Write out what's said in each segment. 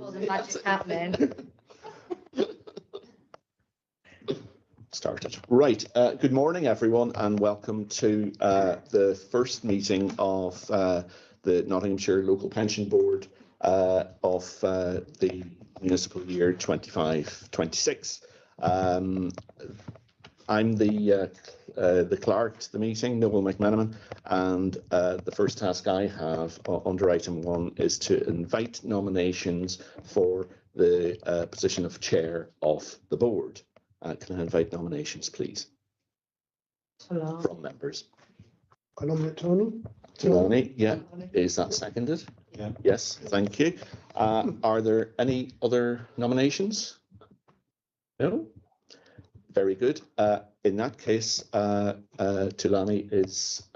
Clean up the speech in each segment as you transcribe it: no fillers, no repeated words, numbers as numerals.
All the magic happening. Started. Right. Good morning, everyone, and welcome to the first meeting of the Nottinghamshire Local Pension Board of the municipal year 25-26. I'm the clerk to the meeting, Noel McMenamin, and the first task I have under item 1 is to invite nominations for the position of chair of the board. Can I invite nominations, please? Hello. From members. I nominate Tony. Tony, yeah. Is that seconded? Yeah. Yes, thank you. Are there any other nominations? No? Very good. In that case, Tulani is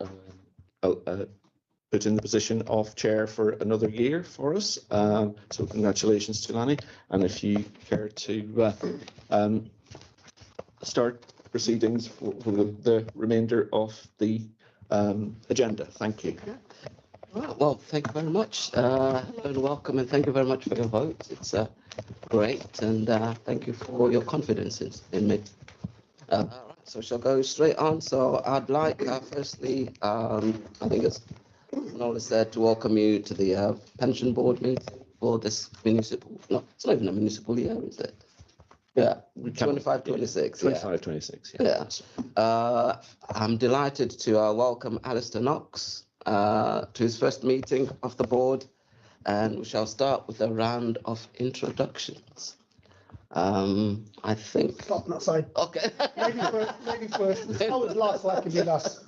put in the position of chair for another year for us. So congratulations, Tulani. And if you care to start proceedings for the remainder of the agenda. Thank you. Well, thank you very much. Hello and welcome, and thank you very much for your vote. It's great, and thank you for your confidence in me. All right, so shall go straight on. So I'd like, firstly, I think it's Noel said, to welcome you to the pension board meeting for this municipal. No, it's not even a municipal year, is it? Yeah, 25-26. 25-26. Yeah. I'm delighted to welcome Alistair Knox to his first meeting of the board, and we shall start with a round of introductions. I think. Stop that side. Okay. Lady first. I would last like to be last.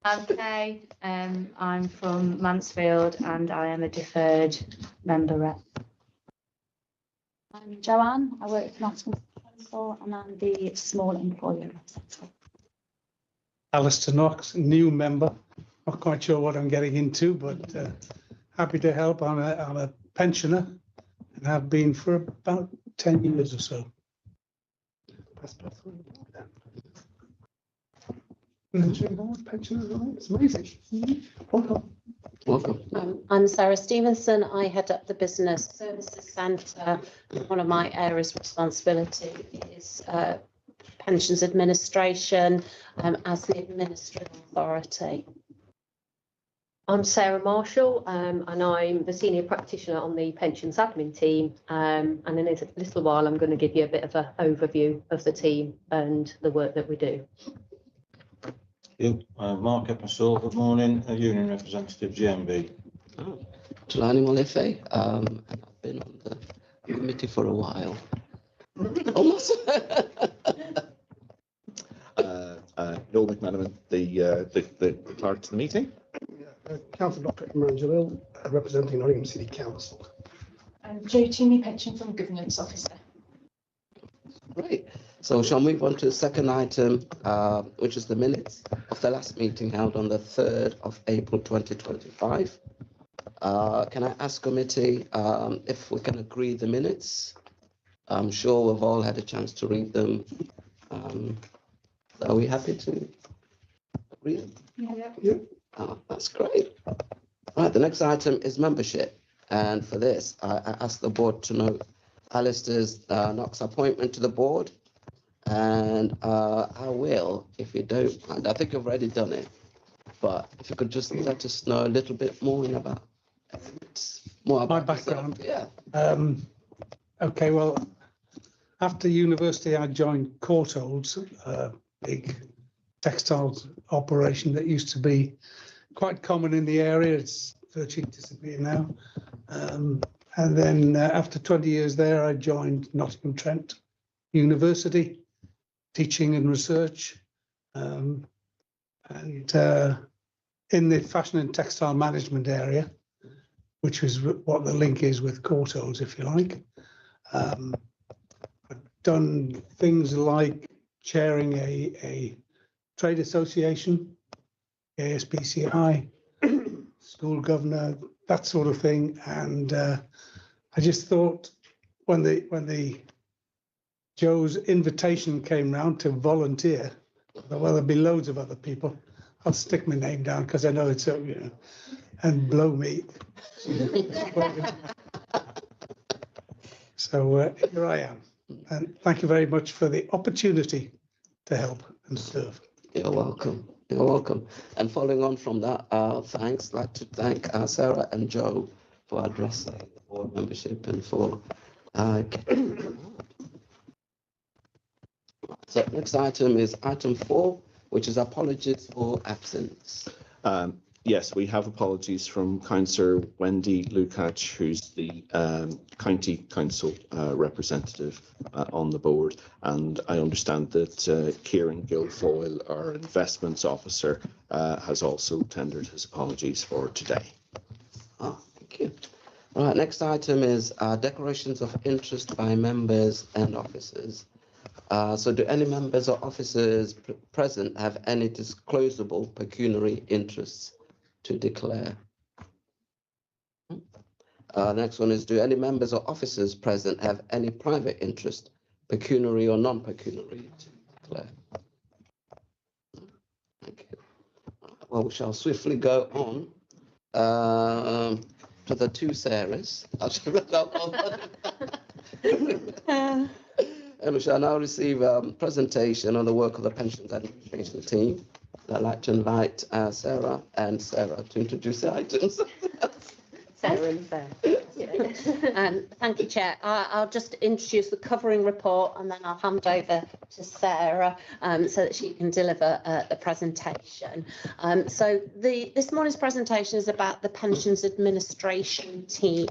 Okay, I'm from Mansfield and I am a deferred member rep. I'm Joanne, I work for Nottinghamshire Council and I'm the small employer representative. Alistair Knox, new member. Not quite sure what I'm getting into, but happy to help. I'm a pensioner and have been for about 10 years or so. Pensioners, it's amazing. Welcome. I'm Sarah Stevenson. I head up the Business Services Centre. One of my areas of responsibility is pensions administration as the administrative authority. I'm Sarah Marshall and I'm the senior practitioner on the pensions admin team, and in a little while I'm going to give you a bit of an overview of the team and the work that we do. Mark Eppenstall, good morning, a union representative, GMB. Oh, Tulani Molefe, and I've been on the committee for a while. Almost. Noel McMenamin, the clerk to the meeting. Councillor Dr. Imran Jalil, representing Nottingham City Council. And Jo Toomey, pension from Governance Officer. Great. So shall we move on to the second item, which is the minutes of the last meeting held on the 3rd of April 2025. Can I ask committee if we can agree the minutes? I'm sure we've all had a chance to read them. Are we happy to agree? Yeah. Oh, that's great. Right, the next item is membership. And for this, I ask the board to note Alistair's Knox appointment to the board. And I will, if you don't mind. I think you've already done it. But if you could just let us know a little bit more about my background. Yeah. Okay, well, after university, I joined Courtaulds, a big textiles operation that used to be quite common in the area. It's virtually disappeared now. And then after 20 years there, I joined Nottingham Trent University, teaching and research. And in the fashion and textile management area, which is what the link is with Courtaulds, if you like. I've done things like chairing a trade association, ASPCI, school governor, that sort of thing. And I just thought when the Joe's invitation came round to volunteer, well, there'll be loads of other people. I'll stick my name down because I know it's and blow me. So here I am. And thank you very much for the opportunity to help and serve. You're welcome. You're welcome. And following on from that, thanks. I'd like to thank Sarah and Joe for addressing the board membership and for. So next item is item 4, which is apologies for absence. Yes, we have apologies from Councillor Wendy Lukács, who's the County Council representative on the board. And I understand that Kieran Guilfoyle, our investments officer, has also tendered his apologies for today. Oh, thank you. Right, next item is declarations of interest by members and officers. So do any members or officers present have any disclosable pecuniary interests to declare? Next one is, do any members or officers present have any private interest, pecuniary or non-pecuniary, to declare? Thank you. Well, we shall swiftly go on to the two Sarahs. And we shall now receive a presentation on the work of the Pensions Administration team. I'd like to invite Sarah to introduce the items. Sarah and Sarah. Thank you, Chair. I'll just introduce the covering report and then I'll hand over to Sarah so that she can deliver the presentation. So this morning's presentation is about the Pensions Administration team.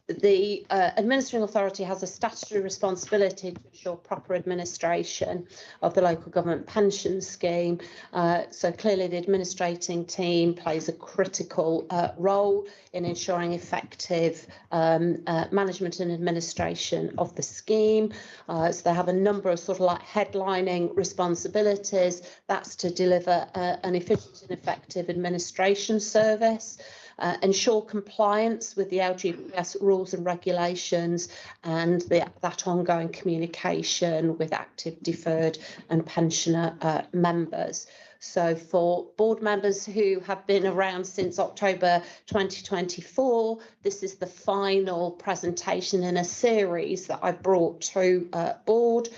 The administering authority has a statutory responsibility to ensure proper administration of the local government pension scheme. So clearly the administrating team plays a critical role in ensuring effective management and administration of the scheme. So they have a number of sort of like headlining responsibilities. That's to deliver an efficient and effective administration service, ensure compliance with the LGPS rules and regulations, and that ongoing communication with active, deferred and pensioner members. So for board members who have been around since October 2024, this is the final presentation in a series that I brought to board.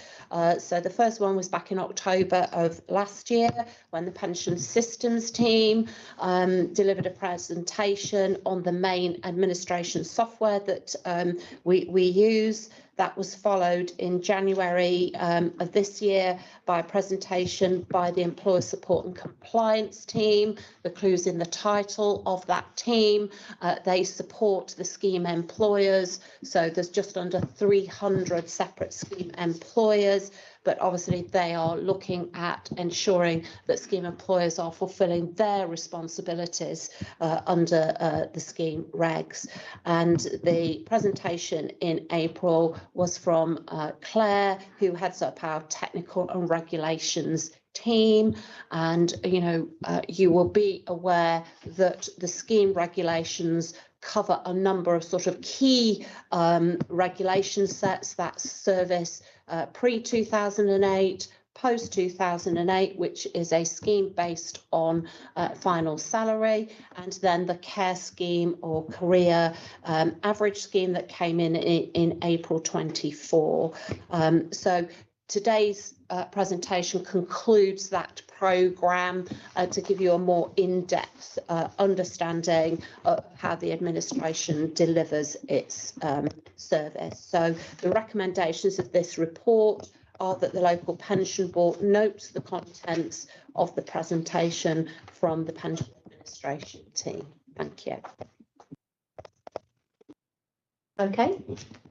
So the first one was back in October of last year when the pension systems team delivered a presentation on the main administration software that we use. That was followed in January of this year by a presentation by the Employer Support and Compliance team. The clue's in the title of that team. They support the scheme employers. So there's just under 300 separate scheme employers, but obviously they are looking at ensuring that scheme employers are fulfilling their responsibilities under the scheme regs. And the presentation in April was from Claire, who heads up our technical and regulations team. And you will be aware that the scheme regulations cover a number of sort of key regulation sets that service pre-2008, post-2008, which is a scheme based on final salary, and then the care scheme or career average scheme that came in April 24. So today's presentation concludes that programme to give you a more in-depth understanding of how the administration delivers its service. So the recommendations of this report are that the local pension board notes the contents of the presentation from the pension administration team. Thank you. Okay,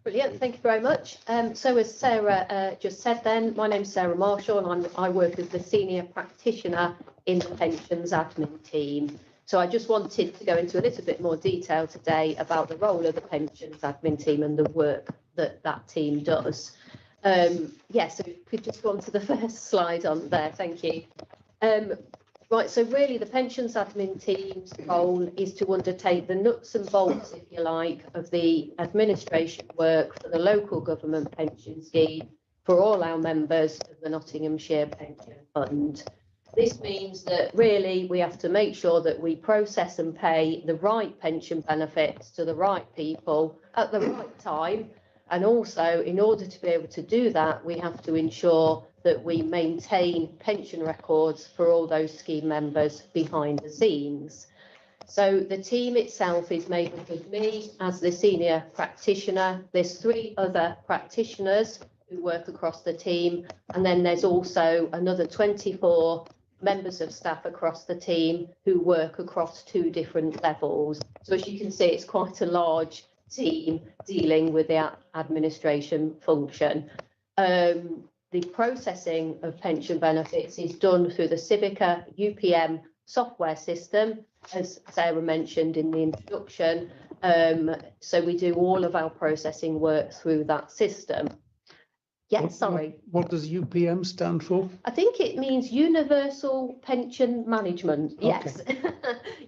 brilliant. Thank you very much. So as Sarah just said then, my name's Sarah Marshall and I work as the senior practitioner in the pensions admin team. So I just wanted to go into a little bit more detail today about the role of the pensions admin team and the work that that team does. Yeah, so if we could just go on to the first slide on there, thank you. Right, so really the pensions admin team's role is to undertake the nuts and bolts, if you like, of the administration work for the local government pension scheme for all our members of the Nottinghamshire Pension Fund. This means that really we have to make sure that we process and pay the right pension benefits to the right people at the right time. And also, in order to be able to do that, we have to ensure that we maintain pension records for all those scheme members behind the scenes. So the team itself is made up of me as the senior practitioner. There's 3 other practitioners who work across the team, and then there's also another 24 members of staff across the team who work across 2 different levels. So as you can see, it's quite a large team dealing with the administration function. The processing of pension benefits is done through the Civica UPM software system, as Sarah mentioned in the introduction. So we do all of our processing work through that system. Yes, sorry. What does UPM stand for? I think it means Universal Pension Management. Yes. Okay.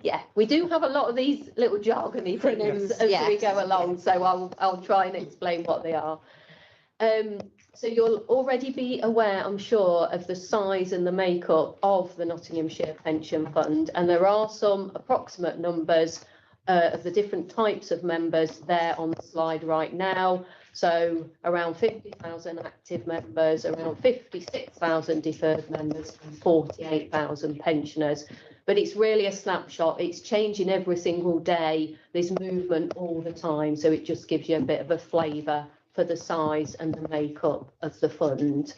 Yeah, we do have a lot of these little jargony acronyms as we go along, so I'll try and explain what they are. So you'll already be aware, I'm sure, of the size and the makeup of the Nottinghamshire Pension Fund, and there are some approximate numbers of the different types of members there on the slide right now. So around 50,000 active members, around 56,000 deferred members, and 48,000 pensioners. But it's really a snapshot. It's changing every single day. There's movement all the time. So it just gives you a bit of a flavour for the size and the makeup of the fund.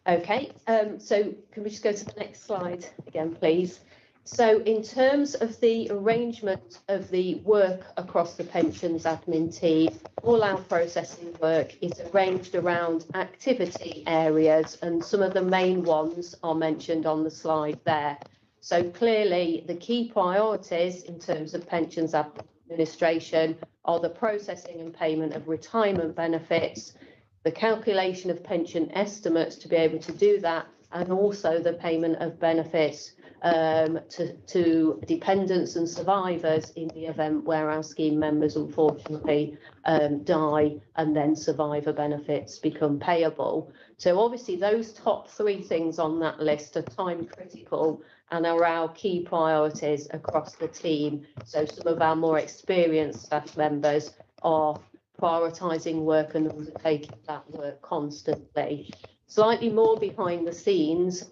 Okay, so can we just go to the next slide again, please? So in terms of the arrangement of the work across the pensions admin team, all our processing work is arranged around activity areas, and some of the main ones are mentioned on the slide there. So clearly the key priorities in terms of pensions administration are the processing and payment of retirement benefits, the calculation of pension estimates to be able to do that, and also the payment of benefits to dependents and survivors in the event where our scheme members unfortunately die and then survivor benefits become payable. So obviously those top 3 things on that list are time critical and are our key priorities across the team. So some of our more experienced staff members are prioritising work and undertaking that work constantly. Slightly more behind the scenes,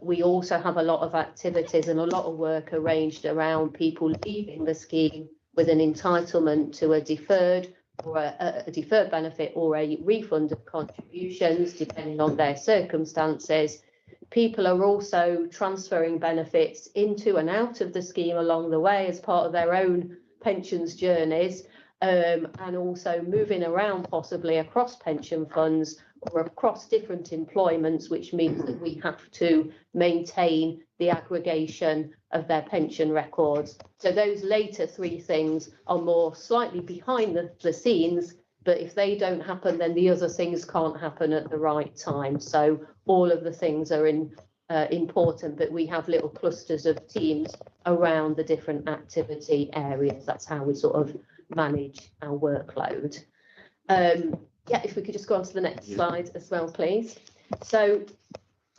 we also have a lot of activities and a lot of work arranged around people leaving the scheme with an entitlement to a deferred or a deferred benefit or a refund of contributions, depending on their circumstances. People are also transferring benefits into and out of the scheme along the way as part of their own pensions journeys, and also moving around possibly across pension funds or across different employments, which means that we have to maintain the aggregation of their pension records. So those later 3 things are more slightly behind the scenes, but if they don't happen, then the other things can't happen at the right time. So all of the things are important, but we have little clusters of teams around the different activity areas. That's how we sort of manage our workload. Yeah, if we could just go on to the next slide as well, please. So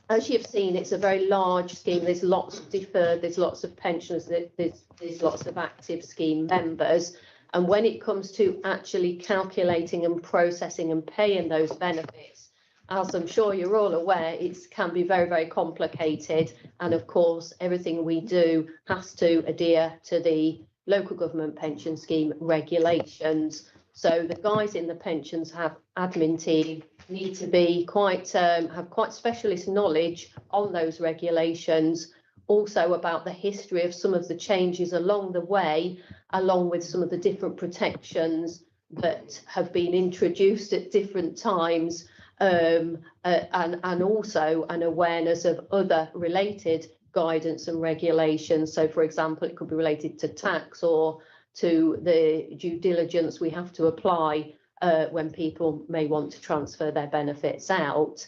as you've seen, it's a very large scheme. There's lots of deferred, there's lots of pensioners, there's lots of active scheme members. And when it comes to actually calculating and processing and paying those benefits, as I'm sure you're all aware, it can be very, very complicated. And of course, everything we do has to adhere to the local government pension scheme regulations. So the guys in the pensions admin team need to be have quite specialist knowledge on those regulations, also about the history of some of the changes along the way, along with some of the different protections that have been introduced at different times, and also an awareness of other related guidance and regulations. So for example, it could be related to tax or to the due diligence we have to apply when people may want to transfer their benefits out.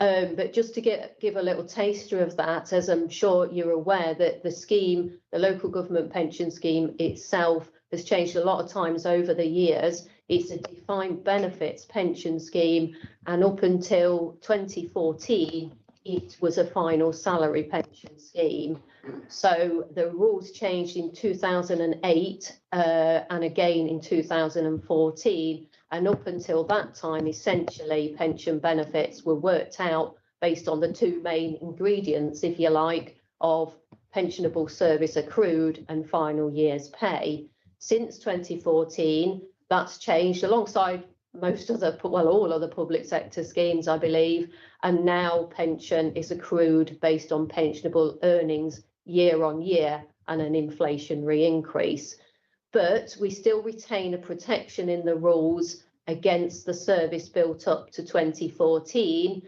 But just to give a little taster of that, as I'm sure you're aware, that the scheme, the local government pension scheme itself, has changed a lot of times over the years. It's a defined benefits pension scheme, and up until 2014, it was a final salary pension scheme. So the rules changed in 2008 and again in 2014. And up until that time, essentially, pension benefits were worked out based on the two main ingredients, if you like, of pensionable service accrued and final year's pay. Since 2014, that's changed alongside most other, well, all other public sector schemes, I believe. And now pension is accrued based on pensionable earnings year on year and an inflationary increase. But we still retain a protection in the rules against the service built up to 2014.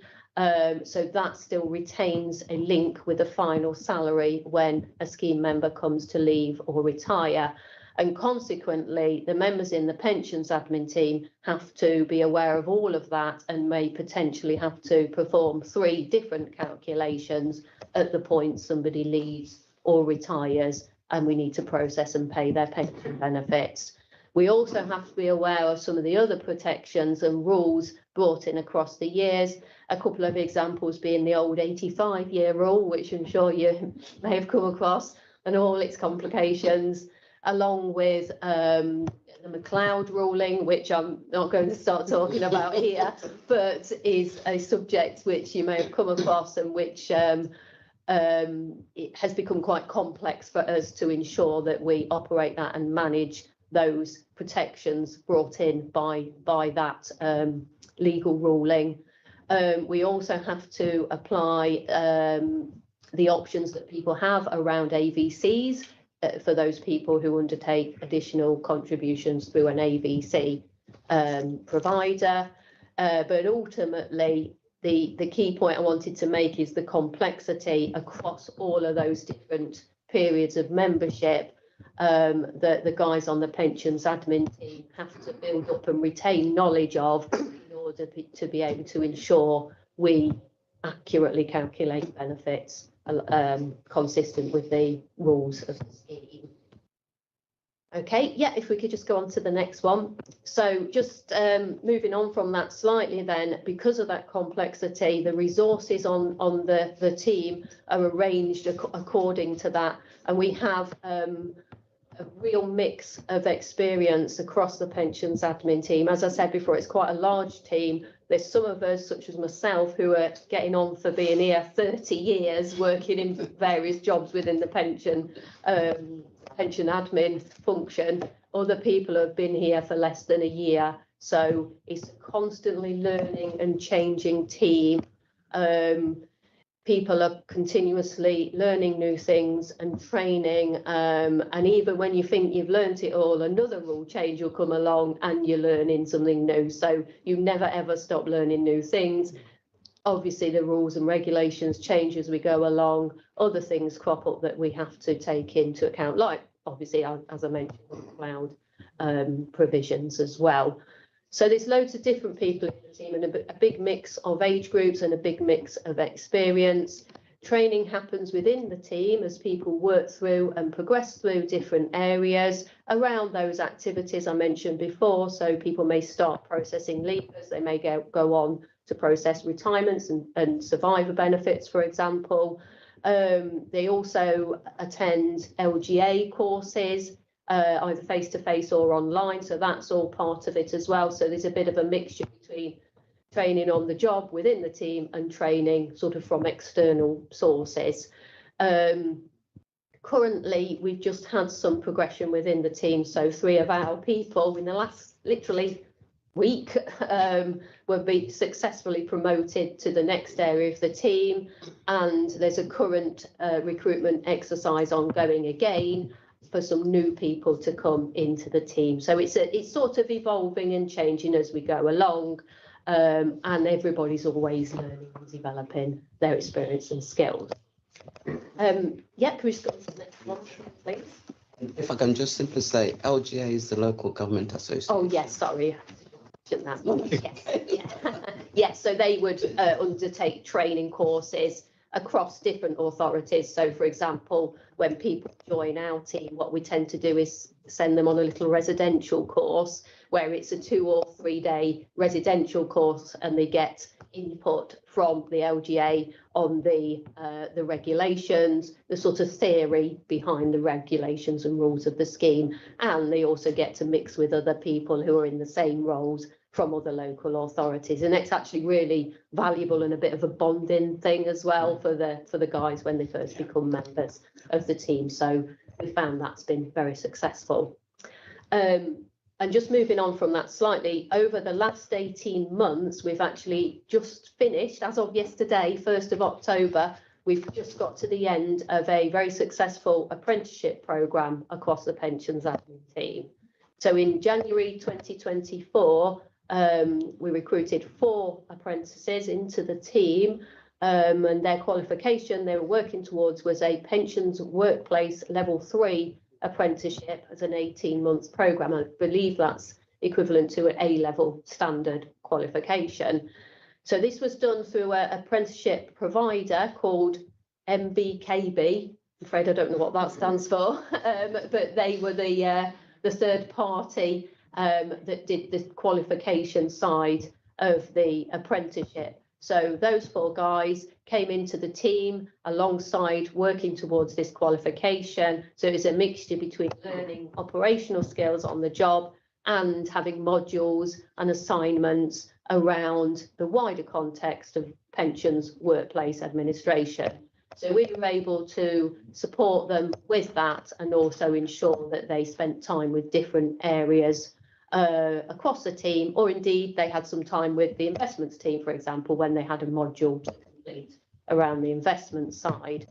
So that still retains a link with the final salary when a scheme member comes to leave or retire. And consequently, the members in the pensions admin team have to be aware of all of that and may potentially have to perform 3 different calculations at the point somebody leaves or retires, and we need to process and pay their pension benefits. We also have to be aware of some of the other protections and rules brought in across the years. A couple of examples being the old 85-year rule, which I'm sure you may have come across, and all its complications, along with the McLeod ruling, which I'm not going to start talking about here, but is a subject which you may have come across and which it has become quite complex for us to ensure that we operate that and manage those protections brought in by that legal ruling. We also have to apply the options that people have around AVCs for those people who undertake additional contributions through an AVC provider. But ultimately, the key point I wanted to make is the complexity across all of those different periods of membership that the guys on the pensions admin team have to build up and retain knowledge of in order to be able to ensure we accurately calculate benefits consistent with the rules of the scheme. Okay, yeah, if we could just go on to the next one. So just moving on from that slightly then, because of that complexity, the resources on the team are arranged according to that. And we have a real mix of experience across the pensions admin team. As I said before, it's quite a large team. There's some of us, such as myself, who are getting on for being here 30 years, working in various jobs within the pension admin function. Other people have been here for less than a year. So it's a constantly learning and changing team. People are continuously learning new things and training. And even when you think you've learned it all, another rule change will come along and you're learning something new. So you never, ever stop learning new things. Obviously, the rules and regulations change as we go along. Other things crop up that we have to take into account, like obviously, as I mentioned, cloud provisions as well. So there's loads of different people in the team and a big mix of age groups and a big mix of experience. Training happens within the team as people work through and progress through different areas around those activities I mentioned before. So people may start processing leavers, they may go on to process retirements and survivor benefits, for example. They also attend LGA courses, either face-to-face or online, so that's all part of it as well. So there's a bit of a mixture between training on the job within the team and training sort of from external sources. Currently, we've just had some progression within the team, so 3 of our people in the last literally week were successfully promoted to the next area of the team, and there's a current recruitment exercise ongoing again for some new people to come into the team. So it's sort of evolving and changing as we go along, and everybody's always learning and developing their experience and skills. Yeah, can we just go to the next one, please? If I can just simply say, LGA is the Local Government Association. Oh yes, sorry. That yes, yeah. Yes, so they would undertake training courses across different authorities. So, for example, when people join our team, what we tend to do is send them on a little residential course where it's a 2 or 3 day residential course, and they get input from the LGA on the regulations, the sort of theory behind the regulations and rules of the scheme, and they also get to mix with other people who are in the same roles from other local authorities, and it's actually really valuable and a bit of a bonding thing as well for the guys when they first become members of the team. So we found that's been very successful. And just moving on from that slightly, over the last 18 months, we've actually just finished, as of yesterday, 1st of October, we've just got to the end of a very successful apprenticeship programme across the pensions admin team. So in January 2024, we recruited 4 apprentices into the team, and their qualification they were working towards was a pensions workplace level 3 apprenticeship as an 18-month programme. I believe that's equivalent to an A-level standard qualification. So this was done through an apprenticeship provider called MBKB. I'm afraid I don't know what that stands for, but they were the third party that did the qualification side of the apprenticeship. So those 4 guys came into the team alongside working towards this qualification. So it's a mixture between learning operational skills on the job and having modules and assignments around the wider context of pensions workplace administration. So we were able to support them with that and also ensure that they spent time with different areas across the team, or indeed they had some time with the investments team, for example, when they had a module to complete around the investment side.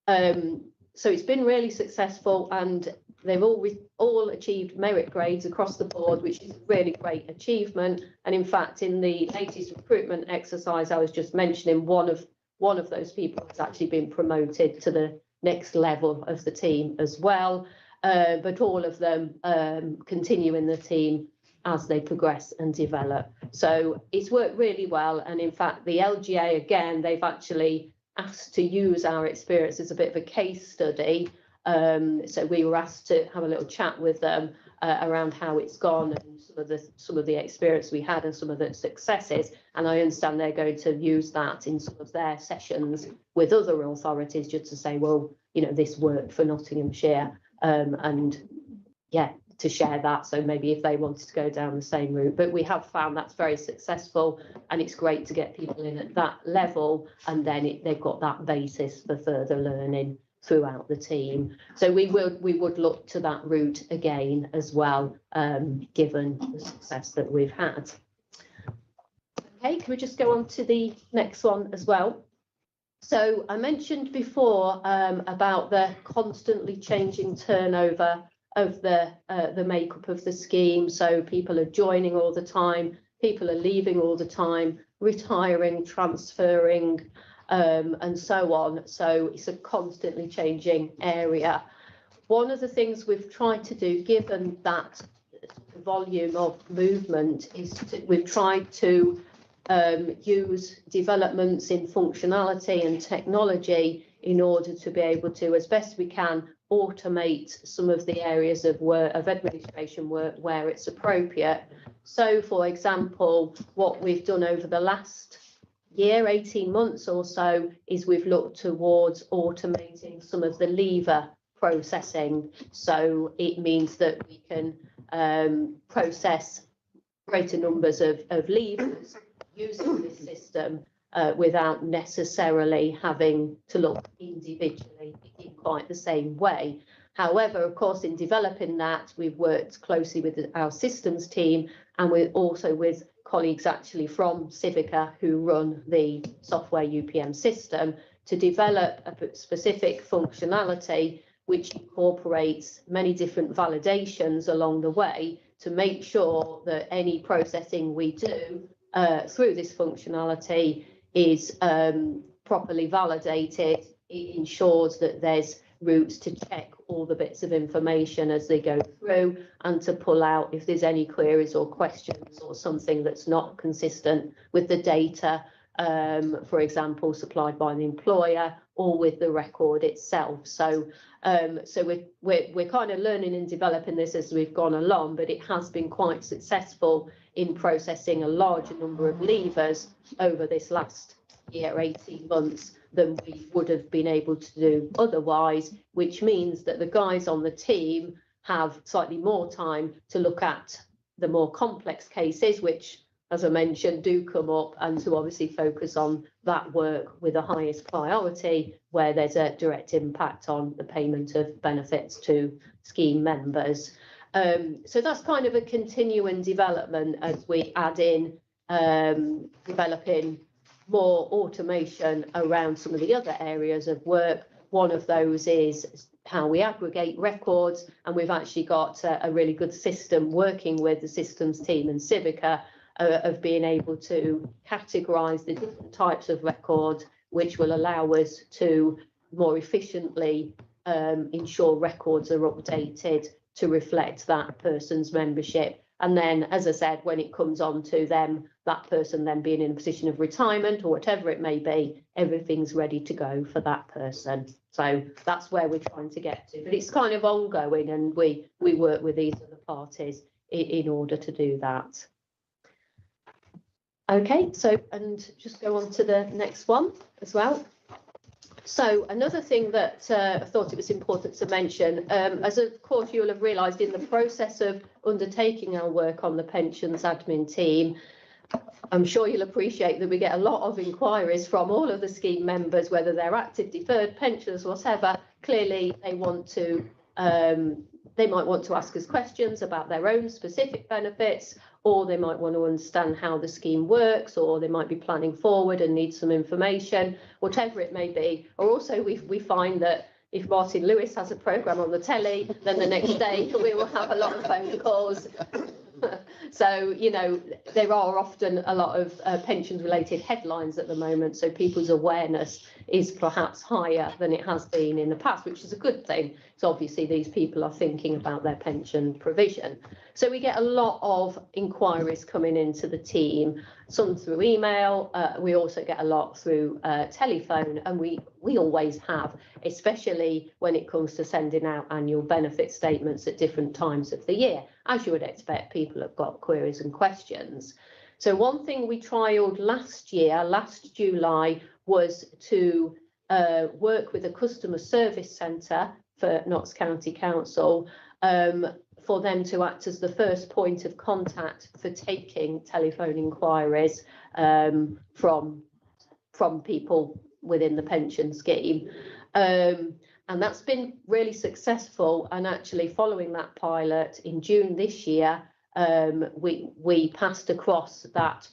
So it's been really successful, and they've all achieved merit grades across the board, which is a really great achievement. And in fact, in the latest recruitment exercise I was just mentioning, one of those people has actually been promoted to the next level of the team as well. But all of them continue in the team as they progress and develop. So it's worked really well. And in fact, the LGA, again, they've actually asked to use our experience as a bit of a case study. So we were asked to have a little chat with them around how it's gone and some of the experience we had and some of the successes. And I understand they're going to use that in some of their sessions with other authorities, just to say, well, you know, this worked for Nottinghamshire. And yeah, to share that. So maybe if they wanted to go down the same route, but we have found that's very successful, and it's great to get people in at that level, and then they've got that basis for further learning throughout the team. So we would look to that route again as well, given the success that we've had. Okay, can we just go on to the next one as well? So I mentioned before about the constantly changing turnover of the makeup of the scheme. So people are joining all the time, people are leaving all the time, retiring, transferring, and so on. So it's a constantly changing area. One of the things we've tried to do, given that volume of movement, is we've tried to use developments in functionality and technology in order to be able to, as best we can, automate some of the areas of work, of administration work, where it's appropriate. So, for example, what we've done over the last year, 18 months or so, is we've looked towards automating some of the lever processing. So it means that we can process greater numbers of levers using this system without necessarily having to look individually in quite the same way. However, of course, in developing that, we've worked closely with our systems team, and we're also with colleagues actually from Civica who run the software UPM system to develop a specific functionality which incorporates many different validations along the way to make sure that any processing we do through this functionality is properly validated. It ensures that there's routes to check all the bits of information as they go through, and to pull out if there's any queries or questions or something that's not consistent with the data, for example, supplied by the employer or with the record itself. So So we're kind of learning and developing this as we've gone along, but it has been quite successful in processing a larger number of leavers over this last year, 18 months, than we would have been able to do otherwise, which means that the guys on the team have slightly more time to look at the more complex cases, which, as I mentioned, do come up, and to obviously focus on that work with the highest priority where there's a direct impact on the payment of benefits to scheme members. So that's kind of a continuing development as we add in developing more automation around some of the other areas of work. One of those is how we aggregate records, and we've actually got a really good system working with the systems team and Civica of being able to categorise the different types of records, which will allow us to more efficiently ensure records are updated to reflect that person's membership. And then, as I said, when it comes on to them, that person then being in a position of retirement or whatever it may be, everything's ready to go for that person. So that's where we're trying to get to. But it's kind of ongoing, and we work with these other parties in order to do that. Okay, so, and just go on to the next one as well. So another thing that I thought it was important to mention, as of course you'll have realised in the process of undertaking our work on the pensions admin team, I'm sure you'll appreciate that we get a lot of inquiries from all of the scheme members, whether they're active, deferred, pensioners, whatever. Clearly they want to, they might want to ask us questions about their own specific benefits, or they might want to understand how the scheme works, or they might be planning forward and need some information, whatever it may be. Or also we find that if Martin Lewis has a programme on the telly, then the next day we will have a lot of phone calls. So, you know, there are often a lot of pensions related headlines at the moment, so people's awareness is perhaps higher than it has been in the past, which is a good thing. So obviously these people are thinking about their pension provision. So we get a lot of inquiries coming into the team, some through email. We also get a lot through telephone, and we always have, especially when it comes to sending out annual benefit statements at different times of the year. As you would expect, people have got queries and questions. So one thing we trialled last year, last July, was to work with a customer service centre for Notts County Council, for them to act as the first point of contact for taking telephone inquiries from people within the pension scheme. And that's been really successful. And actually following that pilot in June this year, we passed across that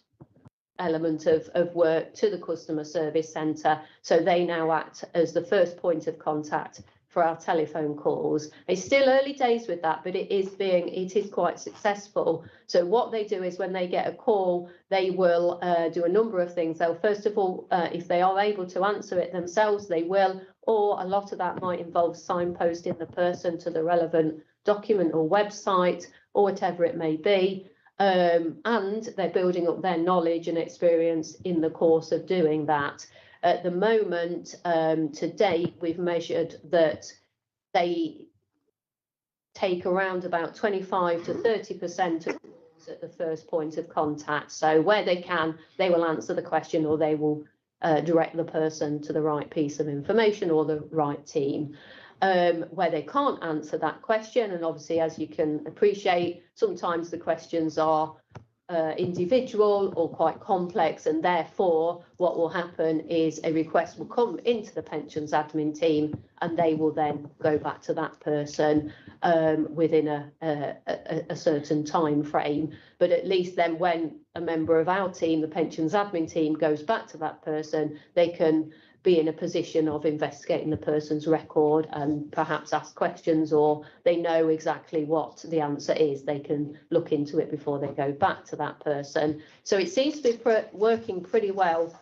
element of work to the customer service centre. So they now act as the first point of contact for our telephone calls. It's still early days with that, but it is quite successful. So what they do is when they get a call, they will do a number of things. They'll first of all, if they are able to answer it themselves, they will, or a lot of that might involve signposting the person to the relevant document or website or whatever it may be. And they're building up their knowledge and experience in the course of doing that. At the moment, to date, we've measured that they take around about 25 to 30% of calls at the first point of contact. So where they can, they will answer the question, or they will direct the person to the right piece of information or the right team. Where they can't answer that question, and obviously, as you can appreciate, sometimes the questions are individual or quite complex, and therefore what will happen is a request will come into the pensions admin team, and they will then go back to that person within a certain time frame. But at least then when a member of our team, the pensions admin team, goes back to that person, they can be in a position of investigating the person's record and perhaps ask questions, or they know exactly what the answer is. They can look into it before they go back to that person. So it seems to be working pretty well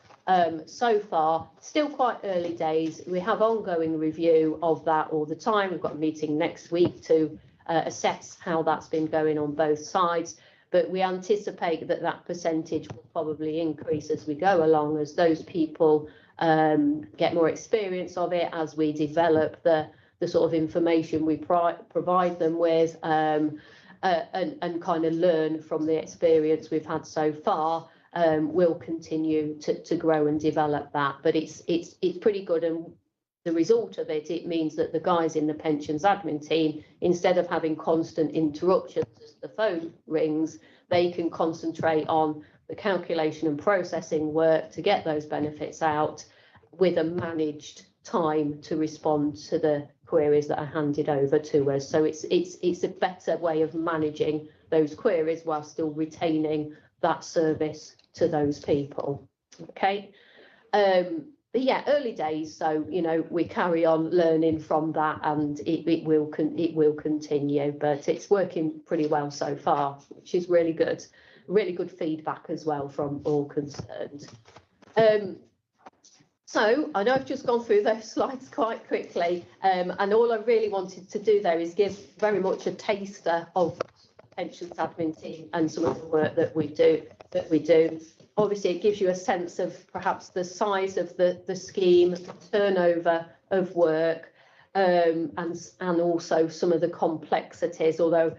so far. Still quite early days. We have ongoing review of that all the time. We've got a meeting next week to assess how that's been going on both sides. But we anticipate that that percentage will probably increase as we go along, as those people get more experience of it, as we develop the the sort of information we provide them with, and kind of learn from the experience we've had so far. We'll continue to grow and develop that, but it's pretty good. And the result of it, it means that the guys in the pensions admin team, instead of having constant interruptions as the phone rings, they can concentrate on the calculation and processing work to get those benefits out with a managed time to respond to the queries that are handed over to us. So it's a better way of managing those queries while still retaining that service to those people. Okay. But yeah, early days. So, you know, we carry on learning from that, and it will continue, but it's working pretty well so far, which is really good. Really good feedback as well from all concerned. So I know I've just gone through those slides quite quickly, and all I really wanted to do there is give very much a taster of the pensions admin team and some of the work that we do. Obviously, it gives you a sense of perhaps the size of the scheme, the turnover of work, and also some of the complexities, although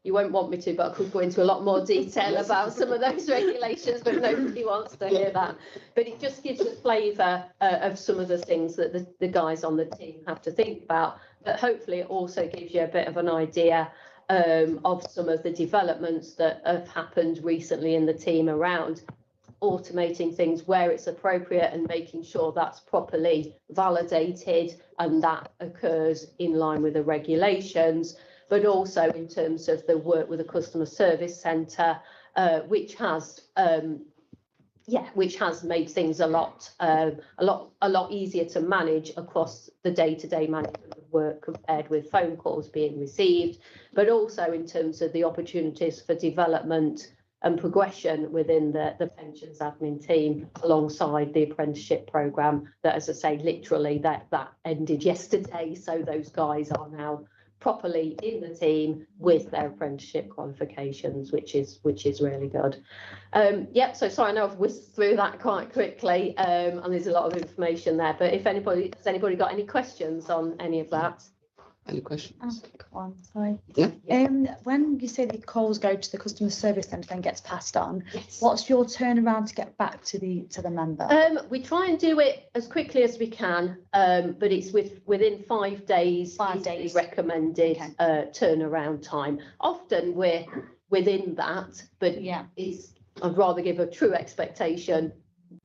you won't want me to, but I could go into a lot more detail about some of those regulations, but nobody wants to hear that. But it just gives a flavour of some of the things that the guys on the team have to think about. But hopefully it also gives you a bit of an idea of some of the developments that have happened recently in the team around automating things where it's appropriate and making sure that's properly validated and that occurs in line with the regulations. But also in terms of the work with the customer service centre, which has made things a lot easier to manage across the day-to-day management of work compared with phone calls being received, but also in terms of the opportunities for development and progression within the pensions admin team, alongside the apprenticeship programme that, as I say, literally that ended yesterday. So those guys are now properly in the team with their apprenticeship qualifications, which is really good. Yep, so sorry, I know I've whizzed through that quite quickly, and there's a lot of information there, but if anybody got any questions on any of that? Any questions? One, sorry. Yeah. When you say the calls go to the customer service centre then gets passed on, Yes. what's your turnaround to get back to the member? We try and do it as quickly as we can, but it's within 5 days. 5 is the days. recommended Okay. turnaround time. Often we're within that, but Yeah. I'd rather give a true expectation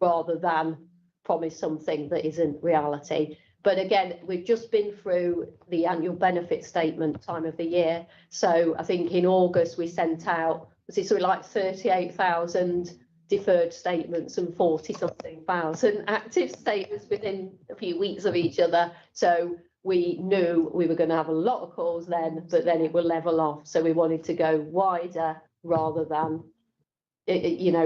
rather than promise something that isn't reality. But again, we've just been through the annual benefit statement time of the year. So I think in August we sent out, was it something like 38,000 deferred statements and 40-something thousand active statements within a few weeks of each other. So we knew we were going to have a lot of calls then, but then it will level off. So we wanted to go wider rather than,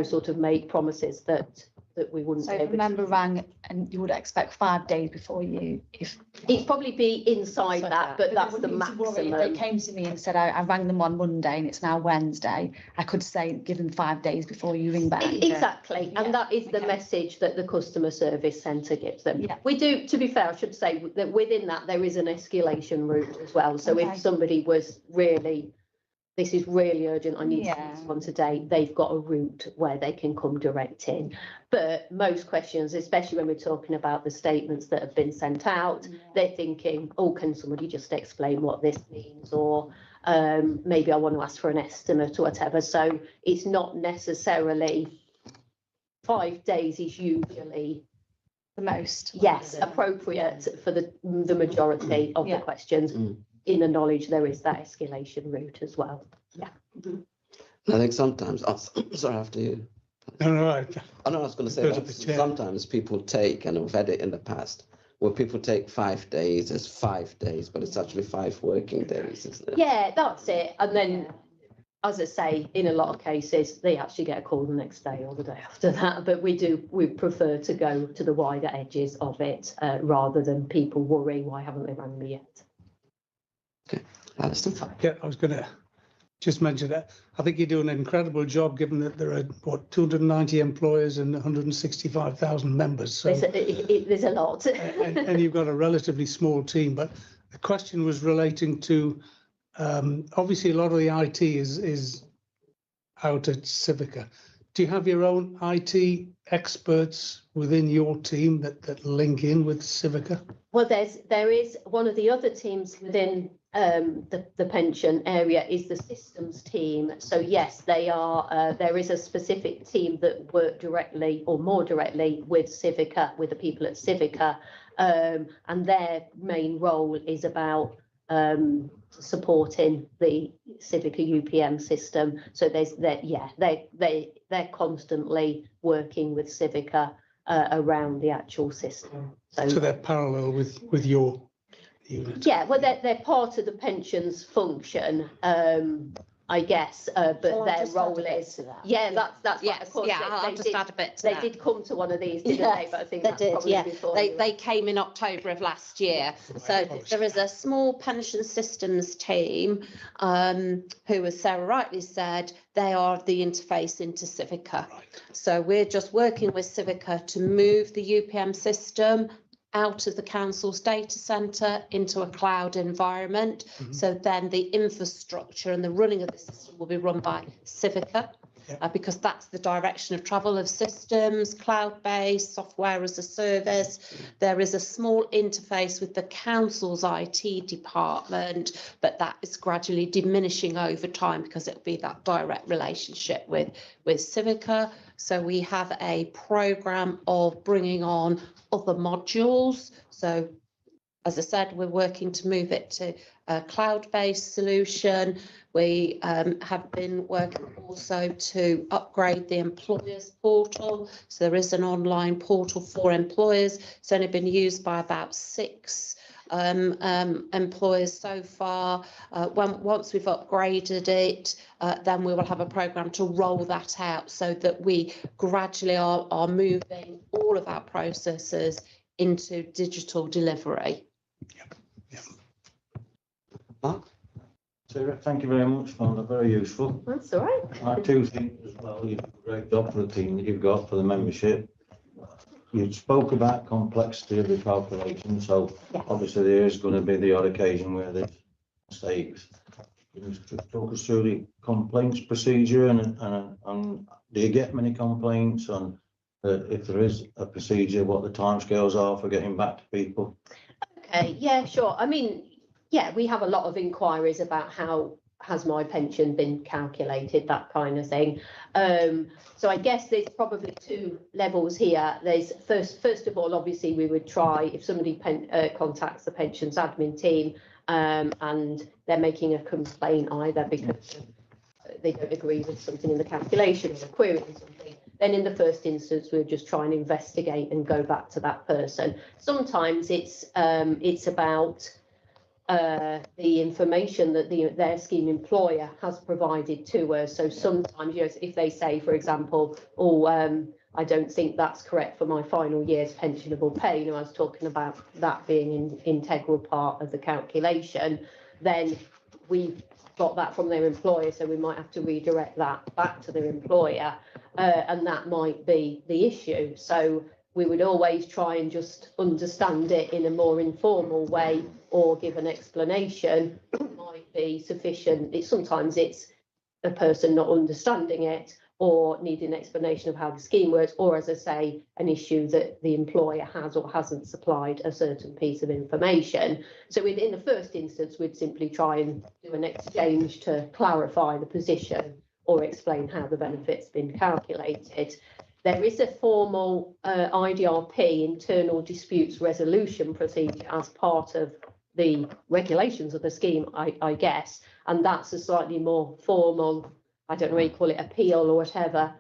sort of make promises that we wouldn't So be if a able member to. rang and you would expect 5 days before you, if It'd probably be inside that, but that's the maximum. If they came to me and said I rang them on Monday and it's now Wednesday, I could say give them 5 days before you ring back. Exactly, Yeah, and that is the okay. message that the customer service centre gives them. Yeah. We do, to be fair, I should say that within that there is an escalation route as well. So Okay. if somebody was really, this is really urgent, I need to Yeah. see this one today, they've got a route where they can come direct in. But most questions, especially when we're talking about the statements that have been sent out, they're thinking, oh, can somebody just explain what this means? Or maybe I want to ask for an estimate or whatever. So it's not necessarily 5 days is usually, The most. yes, appropriate for the majority of Yeah. the questions. In the knowledge there is that escalation route as well. Yeah. I think sometimes, sorry, after you. No, I was going to say Go to that the chair. sometimes people take, and I've had it in the past, where people take 5 days as 5 days, but it's actually 5 working days, isn't it? Yeah, that's it. And then, as I say, in a lot of cases, they actually get a call the next day or the day after that. But we prefer to go to the wider edges of it rather than people worry, why haven't they rang me yet? Alistair? yeah, I was going to just mention that. I think you do an incredible job, given that there are, 290 employers and 165,000 members. So, There's a lot. and you've got a relatively small team, but the question was relating to, obviously a lot of the IT is out at Civica. Do you have your own IT experts within your team that link in with Civica? Well, there is one of the other teams within the pension area is the systems team. So yes, they are. There is a specific team that work directly or more directly with Civica, with the people at Civica, and their main role is about supporting the Civica UPM system. So they're constantly working with Civica around the actual system. So they're parallel with your unit. Yeah, well, they're part of the pensions function, I guess, but their role is that's Yes, right, of course. I'll just add a bit to they that. did come to one of these, didn't they? But I think that's probably before They came in October of last year. So there is a small pension systems team who, as Sarah rightly said, they are the interface into Civica. So we're just working with Civica to move the UPM system out of the council's data centre into a cloud environment. So then the infrastructure and the running of the system will be run by Civica. Because that's the direction of travel of systems, cloud-based, software as a service. There is a small interface with the council's IT department, but that is gradually diminishing over time because it'll be that direct relationship with Civica. So we have a programme of bringing on other modules. So as I said, we're working to move it to a cloud-based solution. We have been working also to upgrade the employers portal. So there is an online portal for employers. It's only been used by about 6 employers so far. Once we've upgraded it, then we will have a programme to roll that out so that we gradually are moving all of our processes into digital delivery. Mark? Sarah, thank you very much, found it very useful. That's all right. I too think as well, you've done a great job for the team that you've got for the membership. You spoke about complexity of the calculation, so obviously there is going to be the odd occasion where there's mistakes. Can you just talk us through the complaints procedure and do you get many complaints on if there is a procedure, what the timescales are for getting back to people? Okay, yeah, sure. I mean, yeah, we have a lot of inquiries about how has my pension been calculated, that kind of thing. So I guess there's probably 2 levels here. There's first of all, obviously, we would try if somebody contacts the pensions admin team and they're making a complaint either because they don't agree with something in the calculation or a query or something, then in the first instance we'll just try and investigate and go back to that person. Sometimes it's about the information that their scheme employer has provided to us. So sometimes, if they say, for example, I don't think that's correct for my final year's pensionable pay, I was talking about that being an integral part of the calculation, then we've got that from their employer, so we might have to redirect that back to their employer, and that might be the issue. So we would always try and just understand it in a more informal way or give an explanation might be sufficient. Sometimes it's a person not understanding it or needing an explanation of how the scheme works, or as I say, an issue that the employer has or hasn't supplied a certain piece of information. So in the first instance, we'd simply try and do an exchange to clarify the position or explain how the benefit's been calculated. There is a formal IDRP, internal disputes resolution procedure, as part of the regulations of the scheme, I guess, and that's a slightly more formal, I don't know what you call it, appeal or whatever,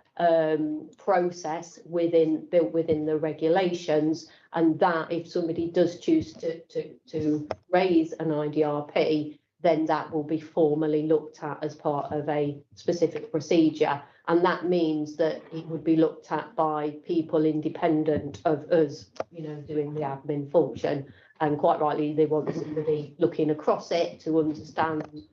process built within the regulations, and that if somebody does choose to raise an IDRP, then that will be formally looked at as part of a specific procedure. And that means that it would be looked at by people independent of us, doing the admin function. And quite rightly, they want somebody looking across it to understand,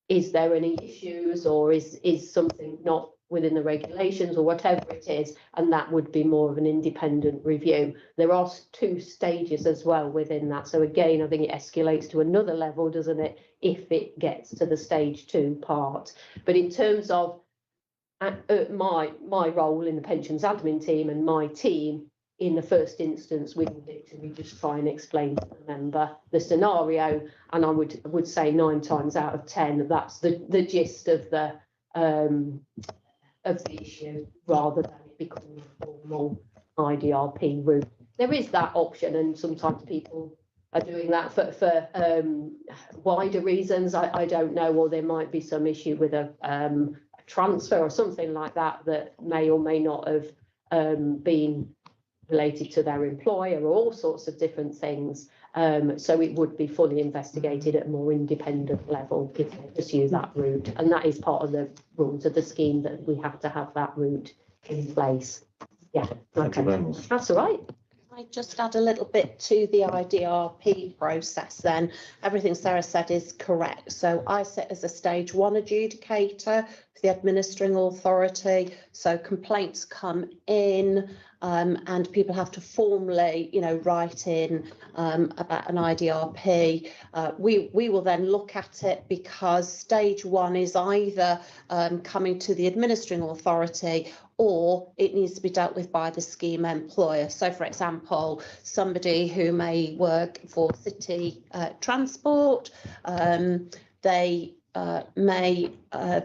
is there any issues or is something not within the regulations or whatever it is, and that would be more of an independent review. There are 2 stages as well within that. So again, I think it escalates to another level, doesn't it, if it gets to the stage 2 part. But in terms of my role in the pensions admin team and my team, in the first instance, we will literally just try and explain to the member the scenario, and I would say 9 times out of 10 that's the gist of the issue, rather than it becoming a formal IDRP route. There is that option, and sometimes people are doing that for wider reasons. I don't know, or there might be some issue with a transfer or something like that that may or may not have been related to their employer, or all sorts of different things. So it would be fully investigated at a more independent level if they pursue that route. And that is part of the rules of the scheme, that we have to have that route in place. Yeah, Thank you very much. That's all right. I just add a little bit to the IDRP process then. Everything Sarah said is correct. So I sit as a stage 1 adjudicator for the administering authority. So complaints come in, and people have to formally, write in about an IDRP. We will then look at it, because stage 1 is either coming to the administering authority, or it needs to be dealt with by the scheme employer. So, for example, somebody who may work for city transport, they may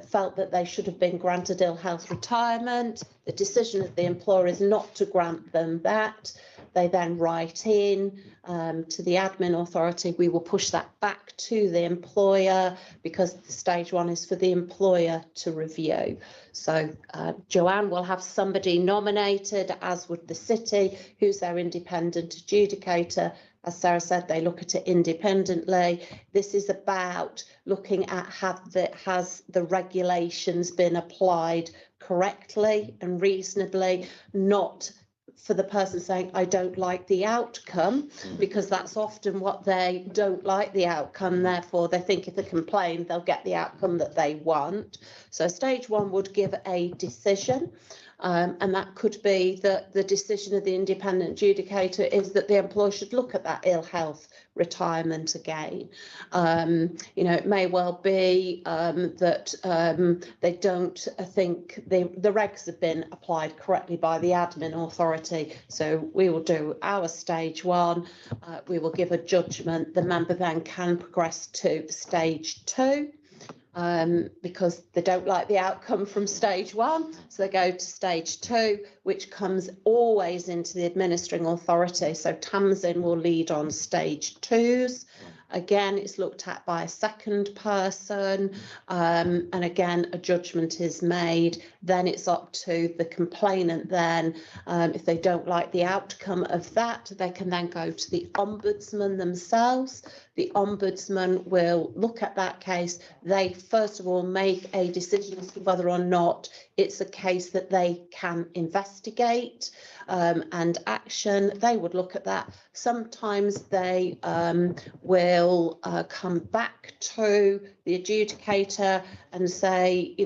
felt that they should have been granted ill health retirement. The decision of the employer is not to grant them that. They then write in to the admin authority. We will push that back to the employer, because stage 1 is for the employer to review. So Joanne will have somebody nominated, as would the city, who's their independent adjudicator. As Sarah said, they look at it independently. This is about looking at has the regulations been applied correctly and reasonably, not for the person saying, I don't like the outcome, because that's often what they don't like, the outcome. Therefore, they think if they complain, they'll get the outcome that they want. So stage 1 would give a decision. And that could be that the decision of the independent adjudicator is that the employer should look at that ill health retirement again. It may well be that they don't think the regs have been applied correctly by the admin authority. So we will do our stage 1. We will give a judgment. The member then can progress to stage 2. Because they don't like the outcome from stage 1. So they go to stage 2, which comes always into the administering authority. So Tamsin will lead on stage 2s. Again, it's looked at by a second person, and again, a judgment is made. Then it's up to the complainant then, if they don't like the outcome of that, they can then go to the ombudsman themselves. The ombudsman will look at that case. They first of all make a decision as to whether or not it's a case that they can investigate and action. They would look at that. Sometimes they will come back to the adjudicator and say,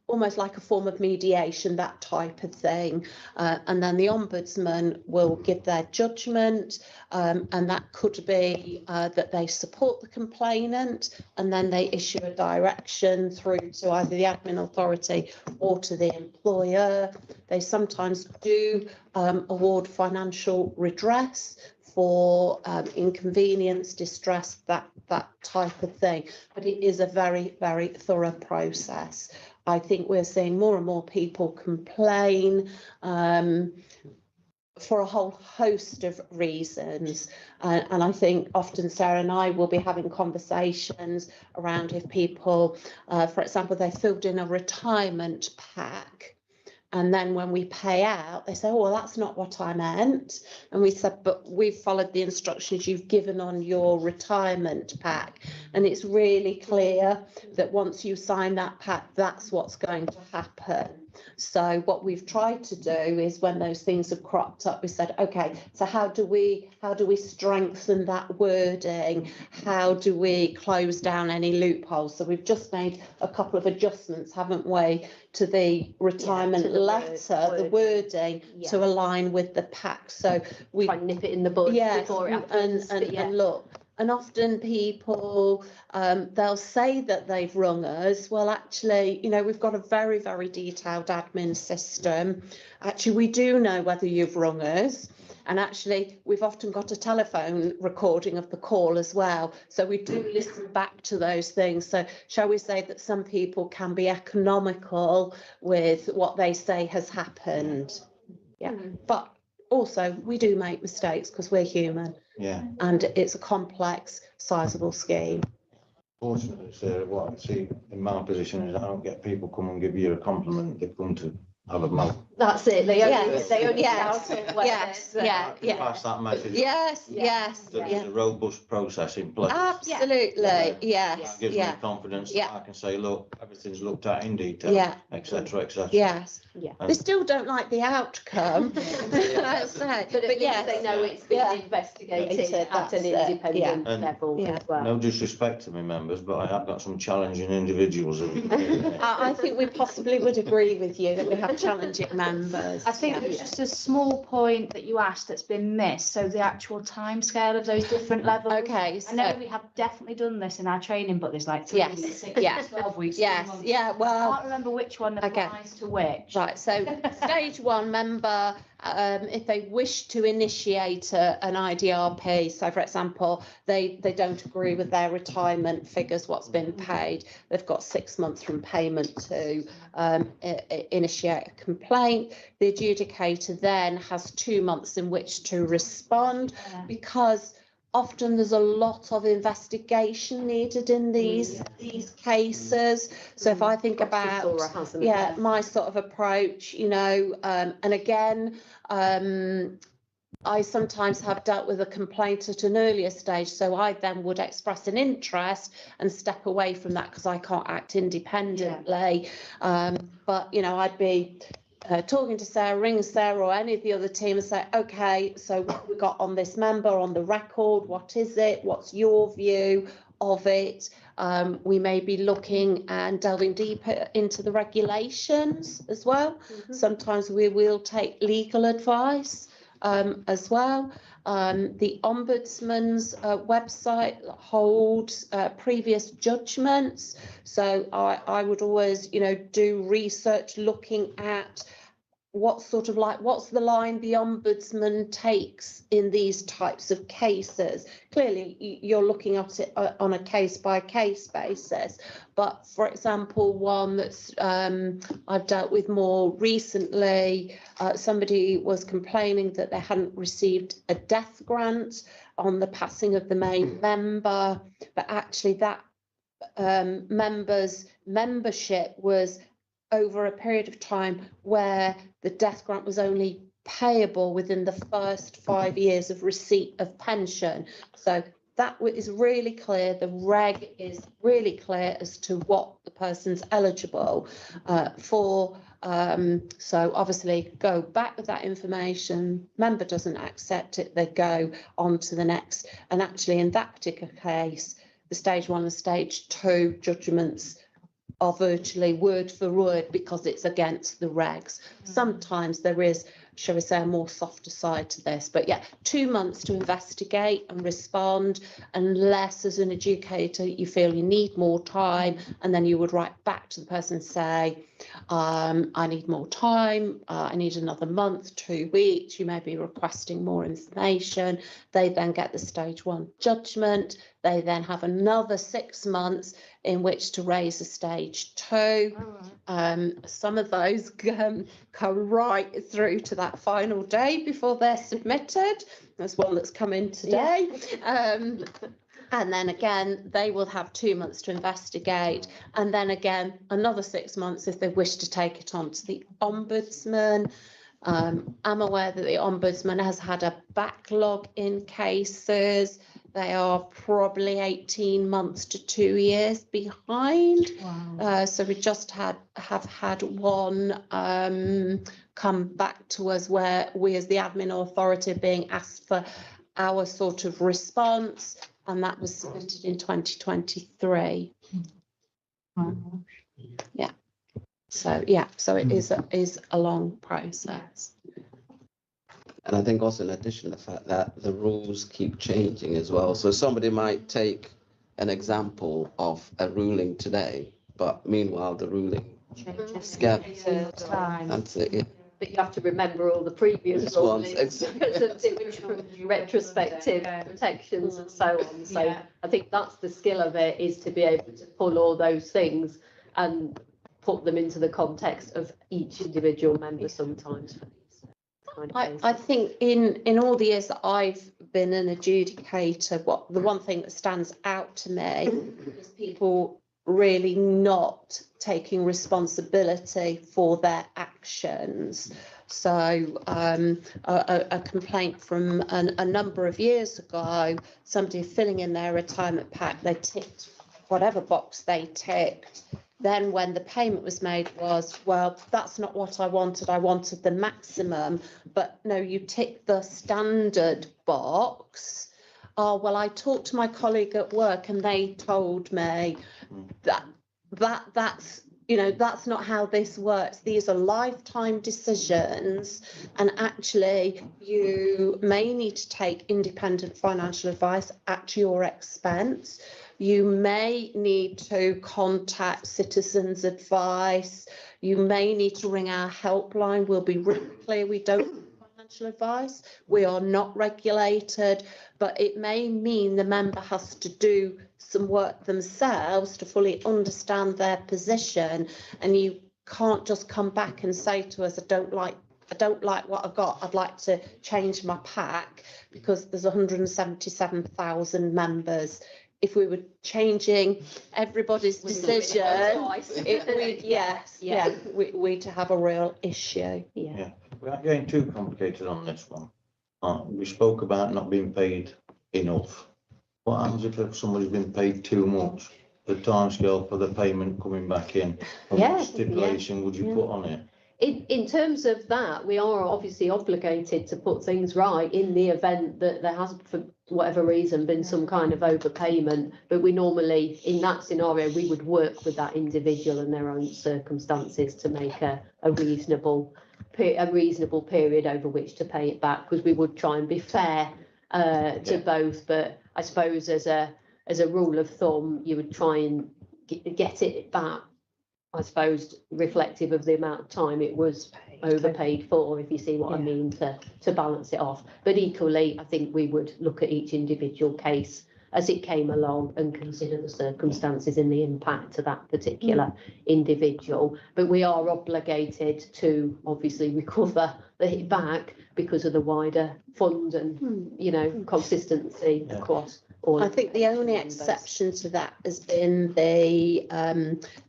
almost like a form of mediation, that type of thing. And then the ombudsman will give their judgment, and that could be that they support the complainant, and then they issue a direction through to either the admin authority or to the employer. They sometimes do award financial redress for inconvenience, distress, that type of thing. But it is a very, very thorough process. I think we're seeing more and more people complain for a whole host of reasons. And I think often Sarah and I will be having conversations around if people, for example, they filled in a retirement pack And then when we pay out, they say, oh, well, that's not what I meant. And we said, but we've followed the instructions you've given on your retirement pack. And it's really clear that once you sign that pack, that's what's going to happen. So what we've tried to do is when those things have cropped up, we said, okay, so how do we strengthen that wording? How do we close down any loopholes? So we've just made a couple of adjustments, haven't we, to the retirement letter, the wording to align with the pack. So we try and nip it in the bud before it happens. And look. And often people, they'll say that they've rung us. Well, actually, you know, we've got a very, very detailed admin system. Actually, we do know whether you've rung us. And actually, we've often got a telephone recording of the call as well. So we do listen back to those things. So shall we say that some people can be economical with what they say has happened? Yeah, but also we do make mistakes because we're human. Yeah. And it's a complex, sizable scheme. Fortunately, Sarah, what I see in my position is I don't get people come and give you a compliment. They come to have a mouth. That's it. They only Yes. shout or whatever. Yes. Pass that message. Yes. There's a robust process in place. Absolutely. That Yes. gives me confidence that I can say, look, everything's looked at in detail, etc., etc. Yes. And They still don't like the outcome. Let's say. But yes, they know it's been investigated at an independent level as well. no disrespect to my members, but I have got some challenging individuals. I think we possibly would agree with you that we have challenging members. I think there's just a small point that you asked that's been missed. So the actual timescale of those different levels. Okay. I know we have definitely done this in our training, but there's like 3 weeks, 6 weeks, 12 weeks. 2 months. Well, I can't remember which one applies to which. Right, so stage 1 member, if they wish to initiate an IDRP, so for example, they don't agree with their retirement figures, what's been paid, they've got 6 months from payment to initiate a complaint. The adjudicator then has 2 months in which to respond, because often there's a lot of investigation needed in these cases. So if I think about my sort of approach, you know, and again, I sometimes have dealt with a complaint at an earlier stage, so I then would express an interest and step away from that because I can't act independently. But you know, I'd be talking to Sarah, ring Sarah or any of the other team and say, okay, so what have we got on this member on the record? What is it? What's your view of it? We may be looking and delving deeper into the regulations as well. Sometimes we will take legal advice as well. The Ombudsman's website holds previous judgments. So I would always, you know, do research looking at what's the line the Ombudsman takes in these types of cases. Clearly, you're looking at it on a case-by-case basis. But for example, one that's I've dealt with more recently, somebody was complaining that they hadn't received a death grant on the passing of the main member, but actually that member's membership was over a period of time where the death grant was only payable within the first 5 years of receipt of pension. So that is really clear. The reg is really clear as to what the person's eligible for. So obviously go back with that information. Member doesn't accept it, they go on to the next. And actually in that particular case, the stage 1 and stage 2 judgments are virtually word for word because it's against the regs. Sometimes there is, shall we say, a more softer side to this, but yeah, 2 months to investigate and respond, unless as an educator you feel you need more time, and then you would write back to the person and say, I need more time, I need another month, 2 weeks, you may be requesting more information. They then get the stage 1 judgment. They then have another 6 months in which to raise a stage 2. Some of those come right through to that final day before they're submitted. There's one that's come in today. And then again, they will have 2 months to investigate. And then again, another 6 months if they wish to take it on to the Ombudsman. I'm aware that the Ombudsman has had a backlog in cases. They are probably 18 months to 2 years behind. Wow. So we just have had one come back to us where we as the admin authority are being asked for our sort of response, and that was submitted in 2023. Wow. So yeah, so it is a long process. And I think also in addition to the fact that the rules keep changing as well. So somebody might take an example of a ruling today, but meanwhile the ruling Changes all the time. that's it. Yeah. But you have to remember all the previous Which ones, rulings, exactly. because of different retrospective protections and so on. So Yeah. I think that's the skill of it, is to be able to pull all those things and put them into the context of each individual member sometimes for these kind of cases. I think in all the years that I've been an adjudicator, the one thing that stands out to me is people really not taking responsibility for their actions. So a complaint from a number of years ago, somebody filling in their retirement pack, they ticked whatever box they ticked. Then when the payment was made was, well, that's not what I wanted the maximum, but no, you tick the standard box. Oh, well, I talked to my colleague at work and they told me that's, you know, that's not how this works. These are lifetime decisions, and actually you may need to take independent financial advice at your expense. You may need to contact Citizens Advice. You may need to ring our helpline. We'll be really clear, we don't give financial advice. We are not regulated, but it may mean the member has to do some work themselves to fully understand their position, and you can't just come back and say to us, I don't like what I've got, I'd like to change my pack, because there's 177,000 members. If we were changing everybody's decision, we'd have a real issue. Yeah. Without getting too complicated on this one, we spoke about not being paid enough. What happens if somebody's been paid too much? The timescale for the payment coming back in, and Yeah, what stipulation would you put on it? In terms of that, we are obviously obligated to put things right in the event that there has, for whatever reason, been some kind of overpayment. But we normally, in that scenario, we would work with that individual and their own circumstances to make a reasonable period over which to pay it back, because we would try and be fair to both. But I suppose as a rule of thumb, you would try and get it back, I suppose, reflective of the amount of time it was overpaid for, if you see what I mean, to balance it off. But equally, I think we would look at each individual case as it came along and consider the circumstances and the impact to that particular individual. But we are obligated to obviously recover the hit back because of the wider fund and, you know, consistency across all. I think the only exception to that has been the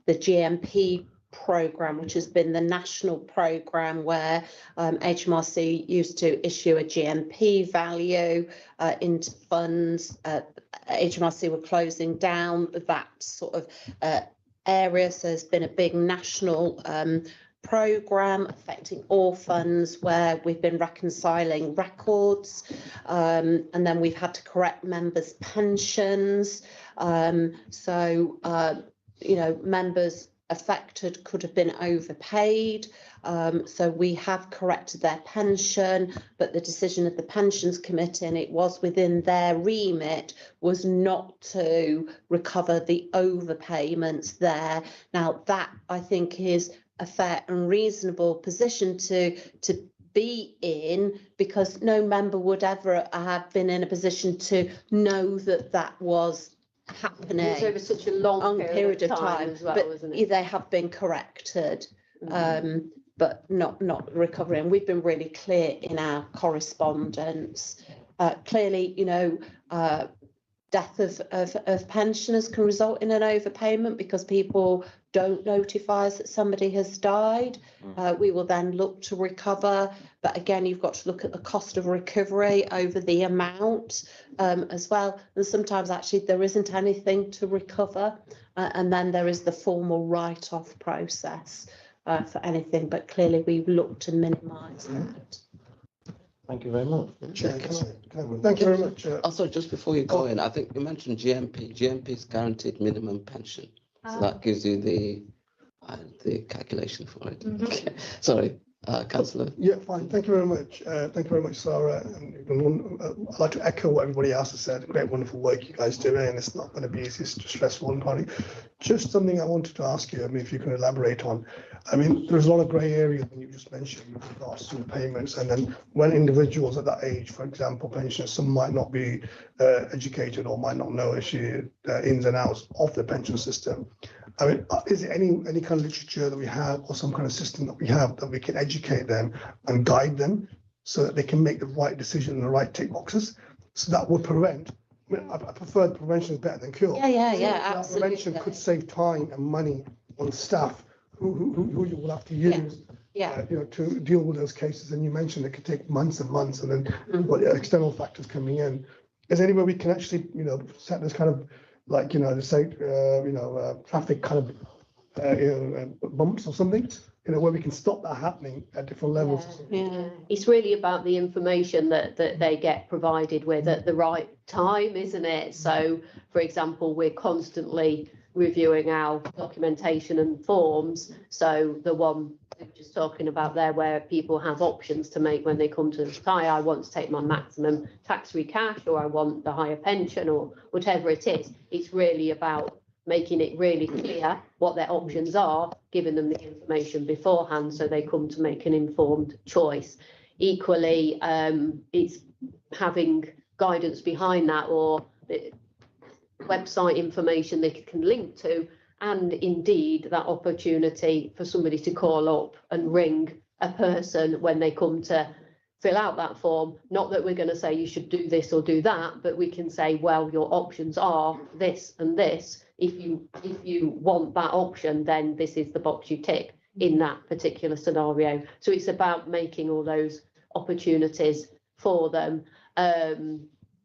GMP programme, which has been the national programme where HMRC used to issue a GMP value into funds. HMRC were closing down that sort of area, so there's been a big national programme affecting all funds where we've been reconciling records, and then we've had to correct members' pensions. You know, members affected could have been overpaid. So we have corrected their pension, but the decision of the pensions committee, and it was within their remit, was not to recover the overpayments there. Now that, I think, is a fair and reasonable position to be in, because no member would ever have been in a position to know that that was happening. It's over such a long period of time as well, but isn't it? they have been corrected, but not recovering. We've been really clear in our correspondence. Clearly, you know, death of pensioners can result in an overpayment because people don't notify us that somebody has died. We will then look to recover, but again, you've got to look at the cost of recovery over the amount as well. And sometimes actually there isn't anything to recover, and then there is the formal write-off process for anything, but clearly we look to minimise that. Thank you very much. Thank you very much. Also, just before you go in, I think you mentioned GMP. GMP is guaranteed minimum pension. So that gives you the calculation for it. Okay. Sorry, Councillor. Yeah, fine. Thank you very much. Thank you very much, Sarah. And I'd like to echo what everybody else has said. Great, wonderful work you guys do, and it's not going to be easy. It's just stressful and hard. Just something I wanted to ask you. I mean, if you can elaborate on. I mean, there's a lot of grey area that you just mentioned with regards to the payments, and then when individuals at that age, for example, pensioners, some might not be educated or might not know actually ins and outs of the pension system. I mean, is there any kind of literature that we have or some kind of system that we have that we can educate them and guide them so that they can make the right decision and the right tick boxes? So that would prevent. I mean, I prefer prevention is better than cure. Yeah, absolutely. Prevention could save time and money on staff who you will have to use. To deal with those cases. And you mentioned it could take months and months, and then you've got external factors coming in. Is there any way we can actually, set this kind of like, traffic kind of, bumps or something, where we can stop that happening at different levels? Yeah, it's really about the information that they get provided with at the right time, isn't it? So, for example, we're constantly reviewing our documentation and forms. So the one we were just talking about there, where people have options to make when they come to retire, I want to take my maximum tax-free cash, or I want the higher pension, or whatever it is. It's really about making it really clear what their options are, giving them the information beforehand so they come to make an informed choice. Equally, it's having guidance behind that, or website information they can link to, and indeed that opportunity for somebody to call up and ring a person when they come to fill out that form. Not that we're going to say you should do this or do that, but we can say, well, your options are this and this. If you want that option, then this is the box you tick in that particular scenario. So it's about making all those opportunities for them.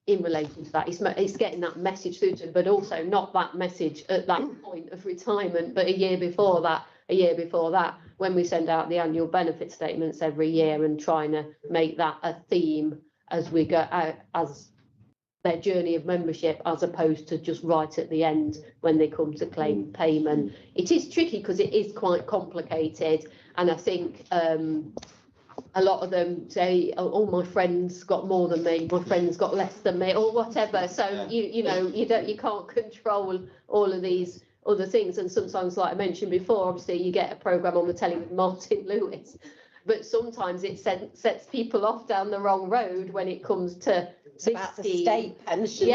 In relation to that, it's getting that message through to them, but also not that message at that point of retirement, but a year before that, when we send out the annual benefit statements every year, and trying to make that a theme as we go out, as their journey of membership, as opposed to just right at the end when they come to claim payment. It is tricky because it is quite complicated, and I think a lot of them say, oh, my friend's got more than me, my friend's got less than me, or whatever. So you can't control all of these other things. And sometimes, like I mentioned before, obviously you get a programme on the telly with Martin Lewis, but sometimes it sets people off down the wrong road when it comes to it's about the state pension.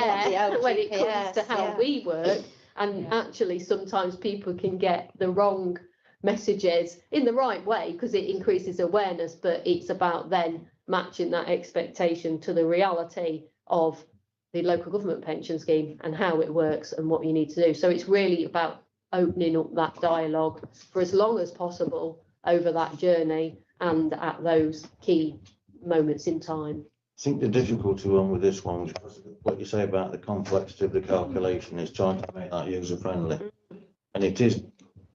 When it comes to how we work. And actually sometimes people can get the wrong messages in the right way because it increases awareness, but it's about then matching that expectation to the reality of the local government pension scheme and how it works and what you need to do. So it's really about opening up that dialogue for as long as possible over that journey and at those key moments in time. I think the difficulty one with this one, because what you say about the complexity of the calculation, is trying to make that user friendly, and it is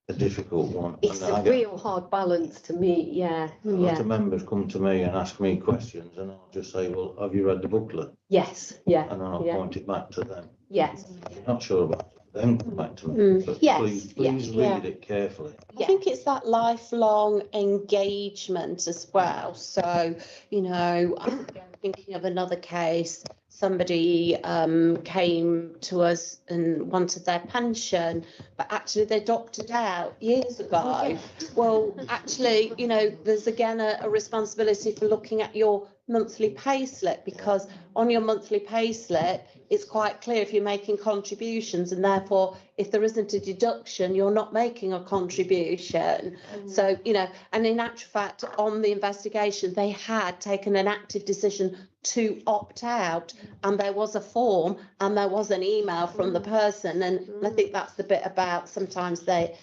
a difficult one. It's a real hard balance to me. A lot of members come to me and ask me questions, and I'll just say, well, have you read the booklet? Yes. Yeah. And then I'll point it back to them. Yes. If you're not sure about it, then come back to me. But please read it carefully. I think it's that lifelong engagement as well. So, I'm thinking of another case. Somebody came to us and wanted their pension, but actually they opted out years ago. Well, actually, there's again a responsibility for looking at your monthly pay slip, because on your monthly pay slip, it's quite clear if you're making contributions, and therefore if there isn't a deduction, you're not making a contribution. So, you know, and in actual fact, on the investigation, they had taken an active decision to opt out, and there was a form and there was an email from the person. And I think that's the bit about sometimes they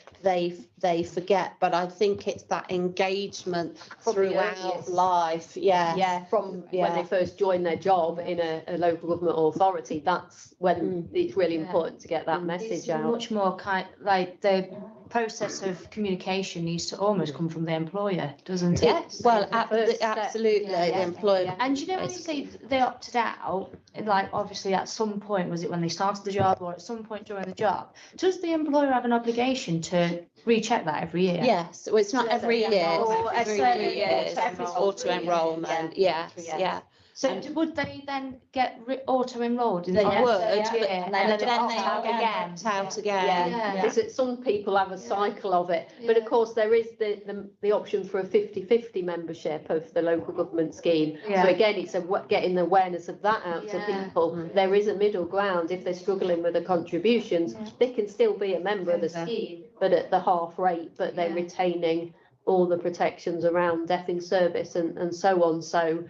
forget, but I think it's that engagement From the throughout earliest. life. Yeah, from when Yeah. they first join their job in a local government authority, that's when it's really important to get that message It's out. much more like the process of communication needs to almost come from the employer, doesn't it? Yes. Well, the first step. absolutely, Yeah, the yeah. employer. And you know, when you say they opted out, like obviously at some point, was it when they started the job or at some point during the job, does the employer have an obligation to recheck that every year? Yes, so it's not Yeah, every yeah, year, or it's every every 3 years, auto enrolment, yes, Yeah. yeah. So And- would they then get auto enrolled in They the would, next but- year, and and then then they opt out again? opt out again. Yeah, Yeah. because some people have a cycle of it, but of Yeah. course there is the option for a 50-50 membership of the local government scheme. Yeah. So again, it's getting the awareness of that out to Yeah. people. There is a middle ground. If they're struggling with the contributions, they can still be a member of the scheme, but at the half rate, but they're Yeah. retaining all the protections around death in service and so on. So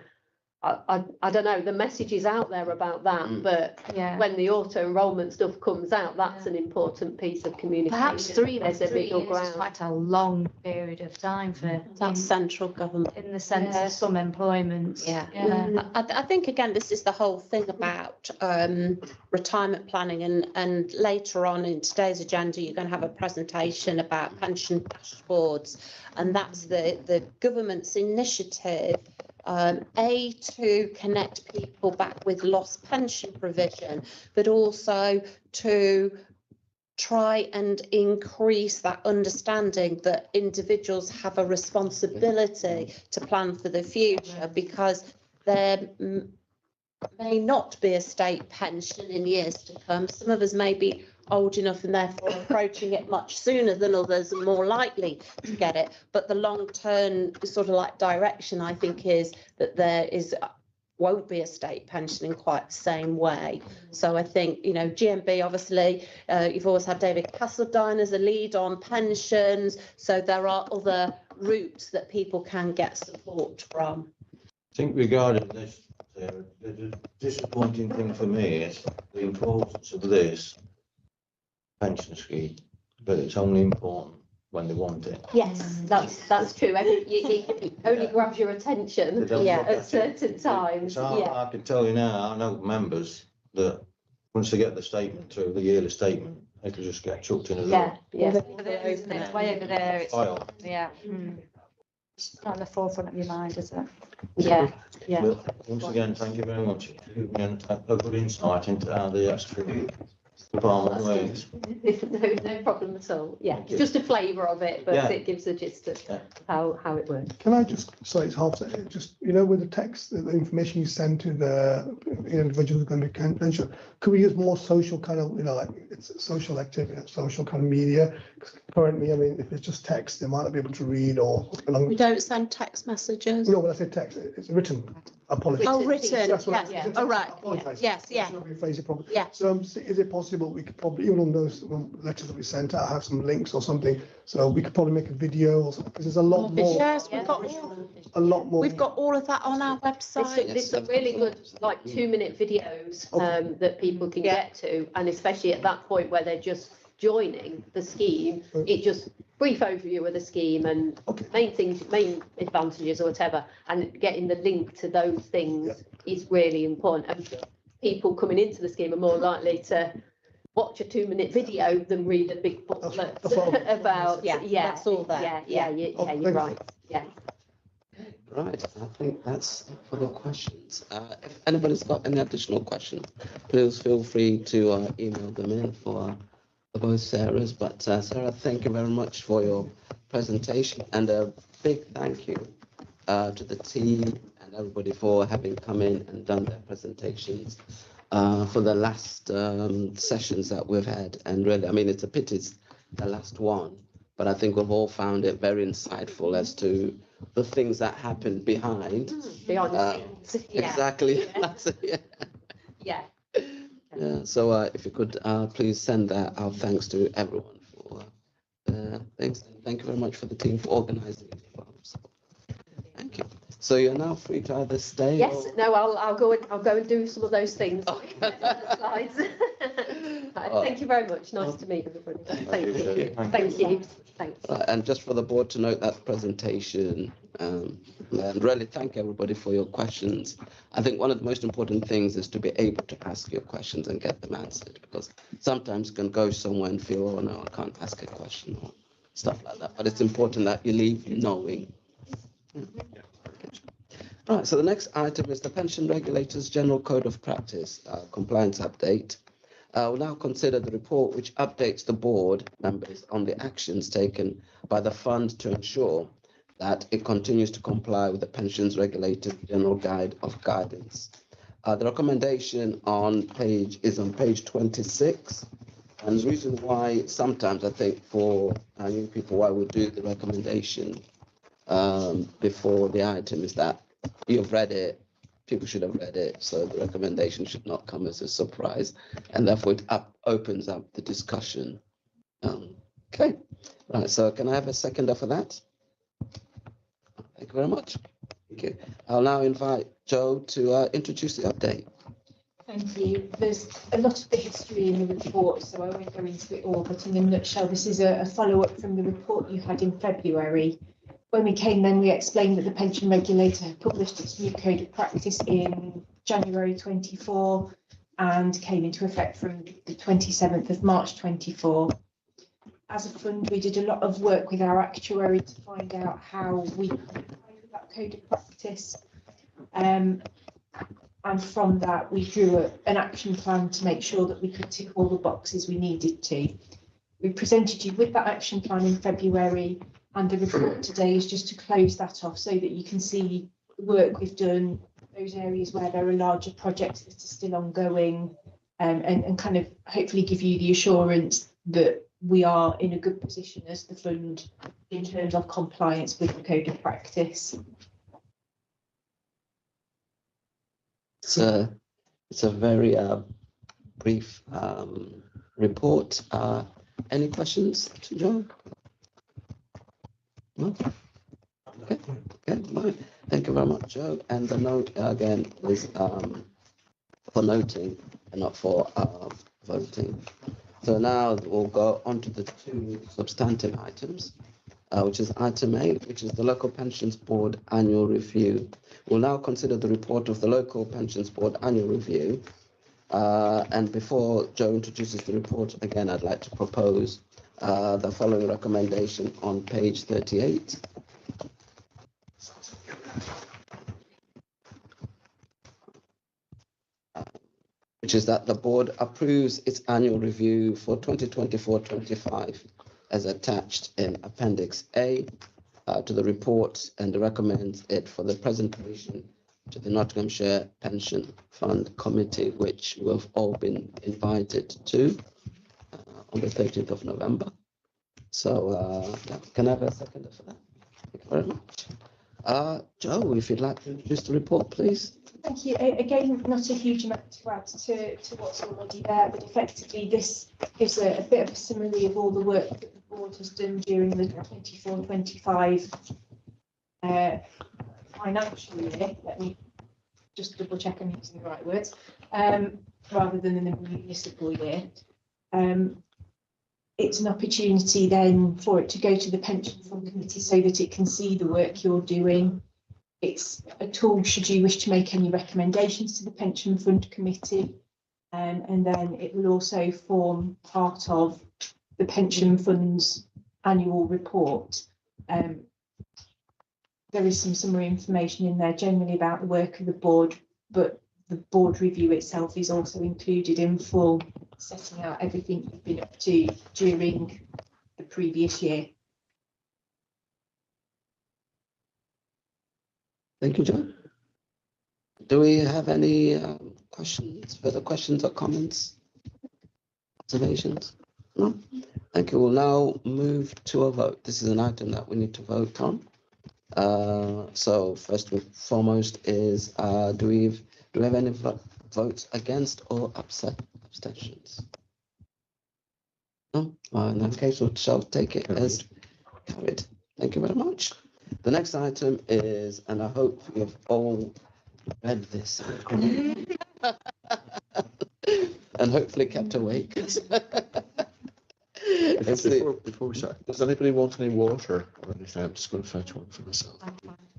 I don't know, the message is out there about that, but Yeah. when the auto enrolment stuff comes out, that's an important piece of communication. Perhaps three There's a middle years is ground. quite a long period of time for That's central government. in the sense Yeah. of some employments. Yeah. Yeah. I think again, this is the whole thing about retirement planning, and later on in today's agenda, you're going to have a presentation about pension dashboards, and that's the government's initiative. To connect people back with lost pension provision, but also to try and increase that understanding that individuals have a responsibility to plan for the future, because there may not be a state pension in years to come. Some of us may be old enough and therefore approaching it much sooner than others and more likely to get it. But the long-term sort of like direction, I think, is that there won't be a state pension in quite the same way. So I think, you know, GMB, obviously, you've always had David Castledine as a lead on pensions. So there are other routes that people can get support from. I think regarding this, the disappointing thing for me is the importance of this pension scheme, but it's only important when they want it. Yes, that's true. It only grabs your attention They don't look at it. certain times. So Yeah. I can tell you now, I know members that once they get the statement through, the yearly statement, they can just get chucked in a Yeah, yeah. It's way over there. It's, file. yeah. It's not on the forefront of your mind, is it? Yeah, yeah. But once again, thank you very much. You've given a good insight into how the extra department works. No problem at all. Yeah, Thank it's you. just a flavour of it, but Yeah. it gives a gist of Yeah. how it works. Can I just, sorry, it's half second, just, you know, with the text, the information you send to the individuals who are going to be pension, could we use more social kind of, you know, like it's social activity, social kind of media? 'Cause currently, I mean, if it's just text, they might not be able to read or. We don't send text messages. No, when I say text, it's written. Apologies. Oh, written, That's what I- yes, oh, right, Apologise. yes, yeah. Let me phrase it properly. Yeah. So is it possible we could probably, even on those letters that we sent out, have some links or something? So we could probably make a video or something, because there's a lot more, Yes, a lot more. we've got all of that on our website. There's some really good, like 2-minute videos that people can Yeah. get to, and especially at that point where they're just joining the scheme, it just brief overview of the scheme and main advantages or whatever, and getting the link to those things is really important. And people coming into the scheme are more likely to watch a 2-minute video than read a big booklet That's what I- about. Yeah, that's all there. You're right. Yeah. Right, I think that's it for the questions. If anybody's got any additional questions, please feel free to email them in for both Sarahs. But Sarah, thank you very much for your presentation, and a big thank you to the team and everybody for having come in and done their presentations for the last sessions that we've had. And really, I mean, it's a pity it's the last one, but I think we've all found it very insightful as to the things that happen behind. Behind the Uh, scenes. Yeah. Exactly. Yeah. That's it, yeah. Yeah. Yeah, so if you could please send our thanks to everyone for thanks. Thank you very much for the team for organising it. So, thank you. So you're now free to either stay. Yes. Or... No. I'll go and do some of those things. Okay. Slides. Thank you very much. Nice to meet everybody. Thank you. Thank you. Thanks. And just for the board to note that presentation, and really thank everybody for your questions. I think one of the most important things is to be able to ask your questions and get them answered, because sometimes you can go somewhere and feel, oh no, I can't ask a question or stuff like that. But it's important that you leave knowing. Right, so the next item is the Pension Regulator's General Code of Practice compliance update. We'll now consider the report which updates the board members on the actions taken by the fund to ensure that it continues to comply with the Pensions Regulator's General Guide of Guidance. The recommendation on page 26. And the reason why sometimes I think for new people why we do the recommendation before the item is that you've read it, people should have read it, so the recommendation should not come as a surprise, and therefore it opens up the discussion. Okay, right, so can I have a seconder for that? Thank you very much. Okay, I'll now invite Joe to introduce the update. Thank you. There's a lot of the history in the report, so I won't go into it all, but in a nutshell, this is a follow-up from the report you had in February. When we came then, we explained that the pension regulator had published its new code of practice in January 24 and came into effect from the 27th of March 24. As a fund, we did a lot of work with our actuary to find out how we complied with that code of practice. And from that, we drew an action plan to make sure that we could tick all the boxes we needed to. We presented you with that action plan in February, and the report today is just to close that off so that you can see the work we've done, those areas where there are larger projects that are still ongoing, and kind of hopefully give you the assurance that we are in a good position as the fund in terms of compliance with the code of practice. It's a very brief report. Any questions to John? No? Okay, fine. Thank you very much, Joe. And the note again is for noting and not for voting. So now we'll go on to the two substantive items, which is item 8, which is the Local Pensions Board Annual Review. We'll now consider the report of the Local Pensions Board Annual Review. And before Joe introduces the report, again, I'd like to propose the following recommendation on page 38. Which is that the board approves its annual review for 2024-25 as attached in Appendix A to the report, and recommends it for the presentation to the Nottinghamshire Pension Fund Committee, which we've all been invited to on the 13th of November. So can I have a second for that? Thank you very much. Joe, if you'd like to introduce the report, please. Thank you. Again, not a huge amount to add to what's already there, but effectively this gives a bit of a summary of all the work that the board has done during the 24-25 financial year. Let me just double check I'm using the right words, rather than in the municipal year. It's an opportunity then for it to go to the Pension Fund Committee so that it can see the work you're doing. It's a tool should you wish to make any recommendations to the Pension Fund Committee, and then it will also form part of the Pension Fund's annual report. There is some summary information in there generally about the work of the board, but the board review itself is also included in full, setting out everything you've been up to during the previous year. Thank you, John. Do we have any further questions or comments, observations? No? Thank you. We'll now move to a vote. This is an item that we need to vote on. So first and foremost is, do we have any votes against or abstentions? No? In that case, we shall take it as carried. Thank you very much. The next item is, and I hope you've all read this and hopefully kept awake. It's Before we start, does anybody want any water or anything? I'm just going to fetch one for myself.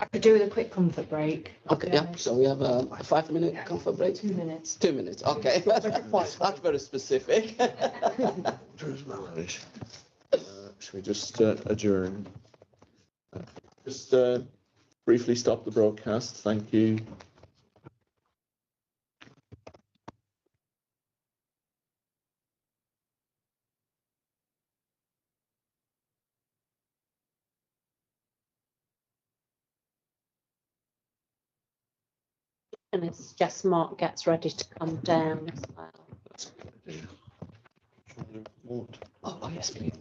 I could do with a quick comfort break. I'll Okay, be yeah, honest. so we have a 5-minute comfort break. 2 minutes. 2 minutes, okay. That's very specific. Right. Should we just adjourn? Just briefly stop the broadcast. Thank you. And it's just Mark gets ready to come down as well. That's a good idea. Oh, yes, please.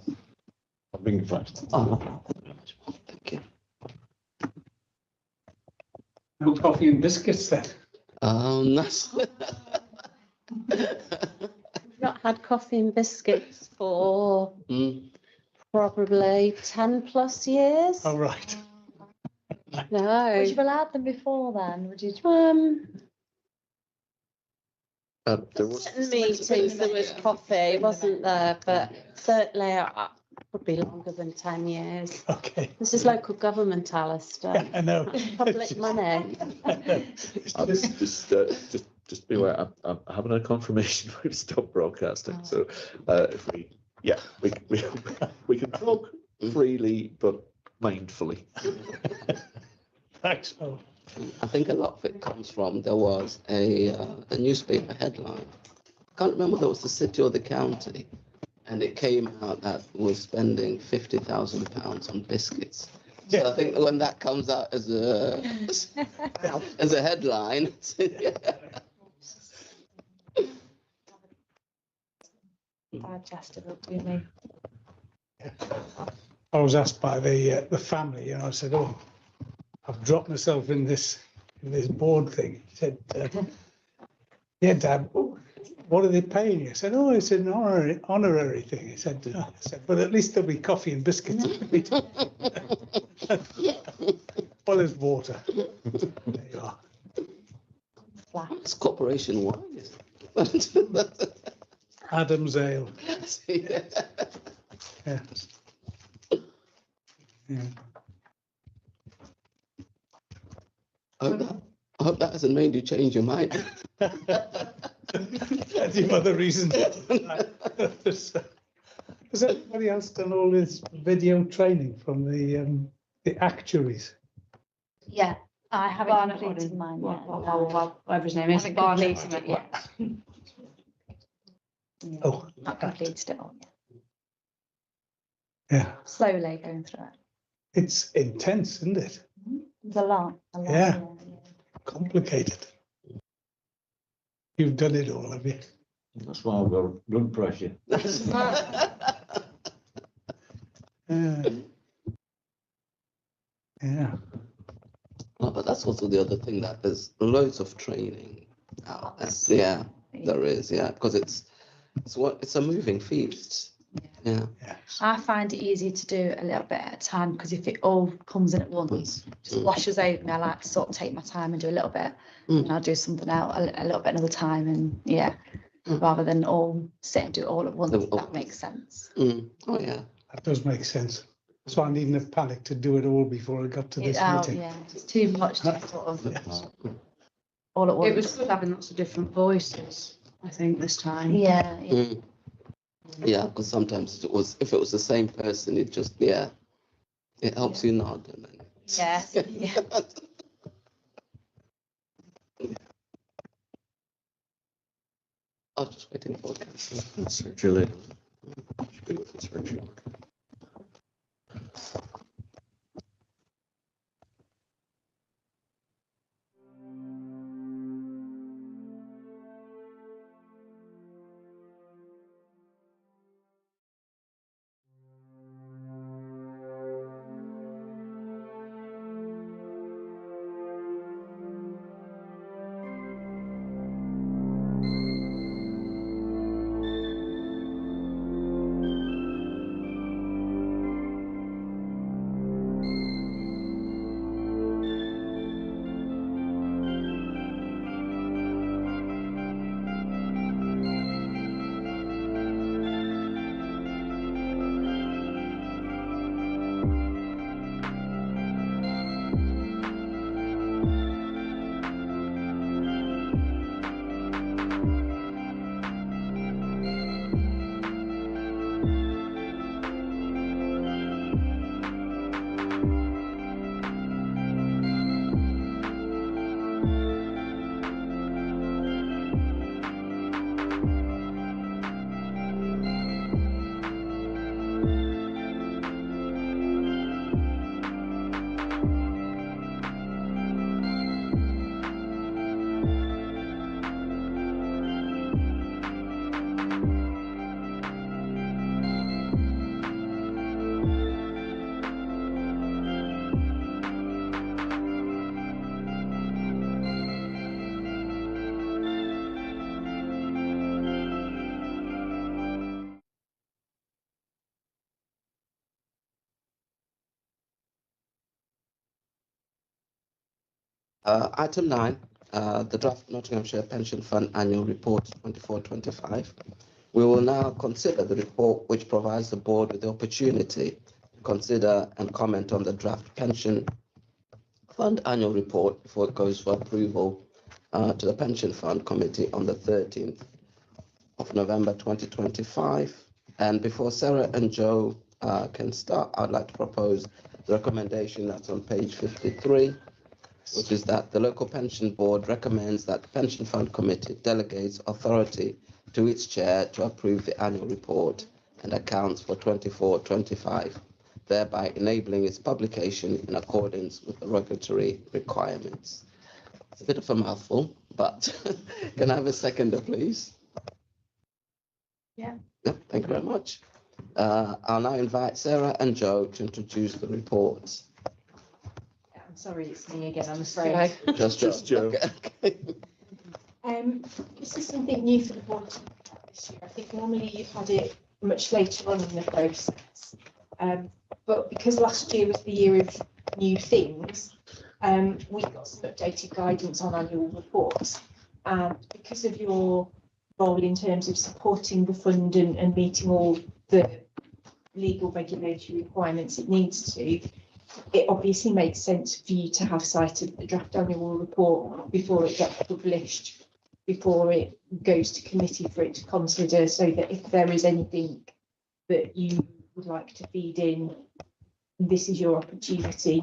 I'll bring it first. Oh, no, thank you very much. Thank you. No coffee and biscuits then. That's We've not had coffee and biscuits for Mm. probably 10+ years. Oh, right. No. Would you have allowed them before then? Would you? There was Certain meetings there was coffee, wasn't there? But certainly would be longer than 10 years. Okay. This is local government, Alistair. Yeah, I know. Public money. Just be aware. I'm having a confirmation we've stopped broadcasting. So if we can talk freely but mindfully. Thanks, Paul. I think a lot of it comes from, there was a newspaper headline. I can't remember if it was the city or the county. And it came out that we're spending £50,000 on biscuits. So I think when that comes out as a headline, Digestible, really. I was asked by the family, and I said, "Oh, I've dropped myself in this board thing." He said, "Yeah, Dad, what are they paying you?" I said, "Oh, it's an honorary thing." He said, "But at least there'll be coffee and biscuits." Well, there's water. There you are. it's corporation wise. Adam's Ale. Yeah. Yes. Yeah. I hope that hasn't made you change your mind. That's the other reason. Has anybody else done all this video training from the actuaries? Yeah, I haven't Barnett completed or mine what- yet. what- no. what- whatever his name is. Haven't Barnett. completed it yet. Yeah, Oh, not completed it all yet. yeah. Slowly going through it. It's intense, isn't it? It's a lot. Yeah. Complicated. You've done it all, have you? That's why I've got blood pressure. Yeah. Yeah. No, but that's also the other thing, that there's loads of training out there. Yeah, there is. Yeah, because it's a moving feast. Yeah. Yes. I find it easier to do a little bit at a time, because if it all comes in at once, just washes over me. I like to sort of take my time and do a little bit, and I'll do something else a little bit another time, and rather than all sit and do it all at once. If that makes sense. Oh yeah. That does make sense. So I needn't have panicked to do it all before I got to this meeting. Yeah, it's too much to sort of Yes. all at once. It was good having lots of different voices, I think, this time. Yeah. Yeah, because sometimes if it was the same person, it just it helps you nod and then. Yes. Yeah. I was just waiting for it. Sergio. Should be with Sergio. Item 9, the draft Nottinghamshire Pension Fund Annual Report 24-25. We will now consider the report which provides the board with the opportunity to consider and comment on the draft Pension Fund Annual Report before it goes for approval to the Pension Fund Committee on the 13th of November 2025. And before Sarah and Joe can start, I'd like to propose the recommendation that's on page 53, which is that the local pension board recommends that the Pension Fund Committee delegates authority to its chair to approve the annual report and accounts for 24-25, thereby enabling its publication in accordance with the regulatory requirements. It's a bit of a mouthful, but can I have a seconder, please? Yeah. Thank you very much. I'll now invite Sarah and Joe to introduce the reports. I'm sorry, it's me again, I'm afraid. Just Joe. Okay. This is something new for the board this year. I think normally you've had it much later on in the process. But because last year was the year of new things, we got some updated guidance on annual reports. And because of your role in terms of supporting the fund and meeting all the legal regulatory requirements it needs to, it obviously makes sense for you to have sight of the draft annual report before it gets published, before it goes to committee for it to consider, so that if there is anything that you would like to feed in, this is your opportunity.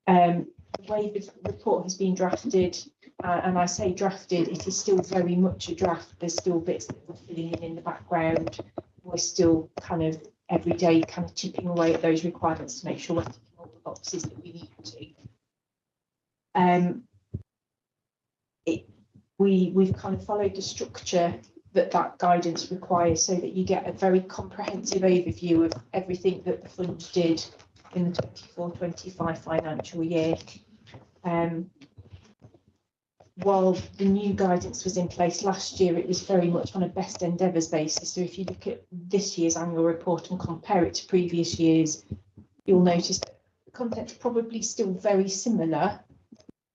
The way the report has been drafted, and I say drafted, it is still very much a draft. There's still bits that we're filling in the background. We're still kind of every day kind of chipping away at those requirements to make sure we're ticking all the boxes that we need to. We've kind of followed the structure that guidance requires, so that you get a very comprehensive overview of everything that the fund did in the 24-25 financial year. While the new guidance was in place last year, it was very much on a best endeavours basis. So if you look at this year's annual report and compare it to previous years, you'll notice that the content's probably still very similar,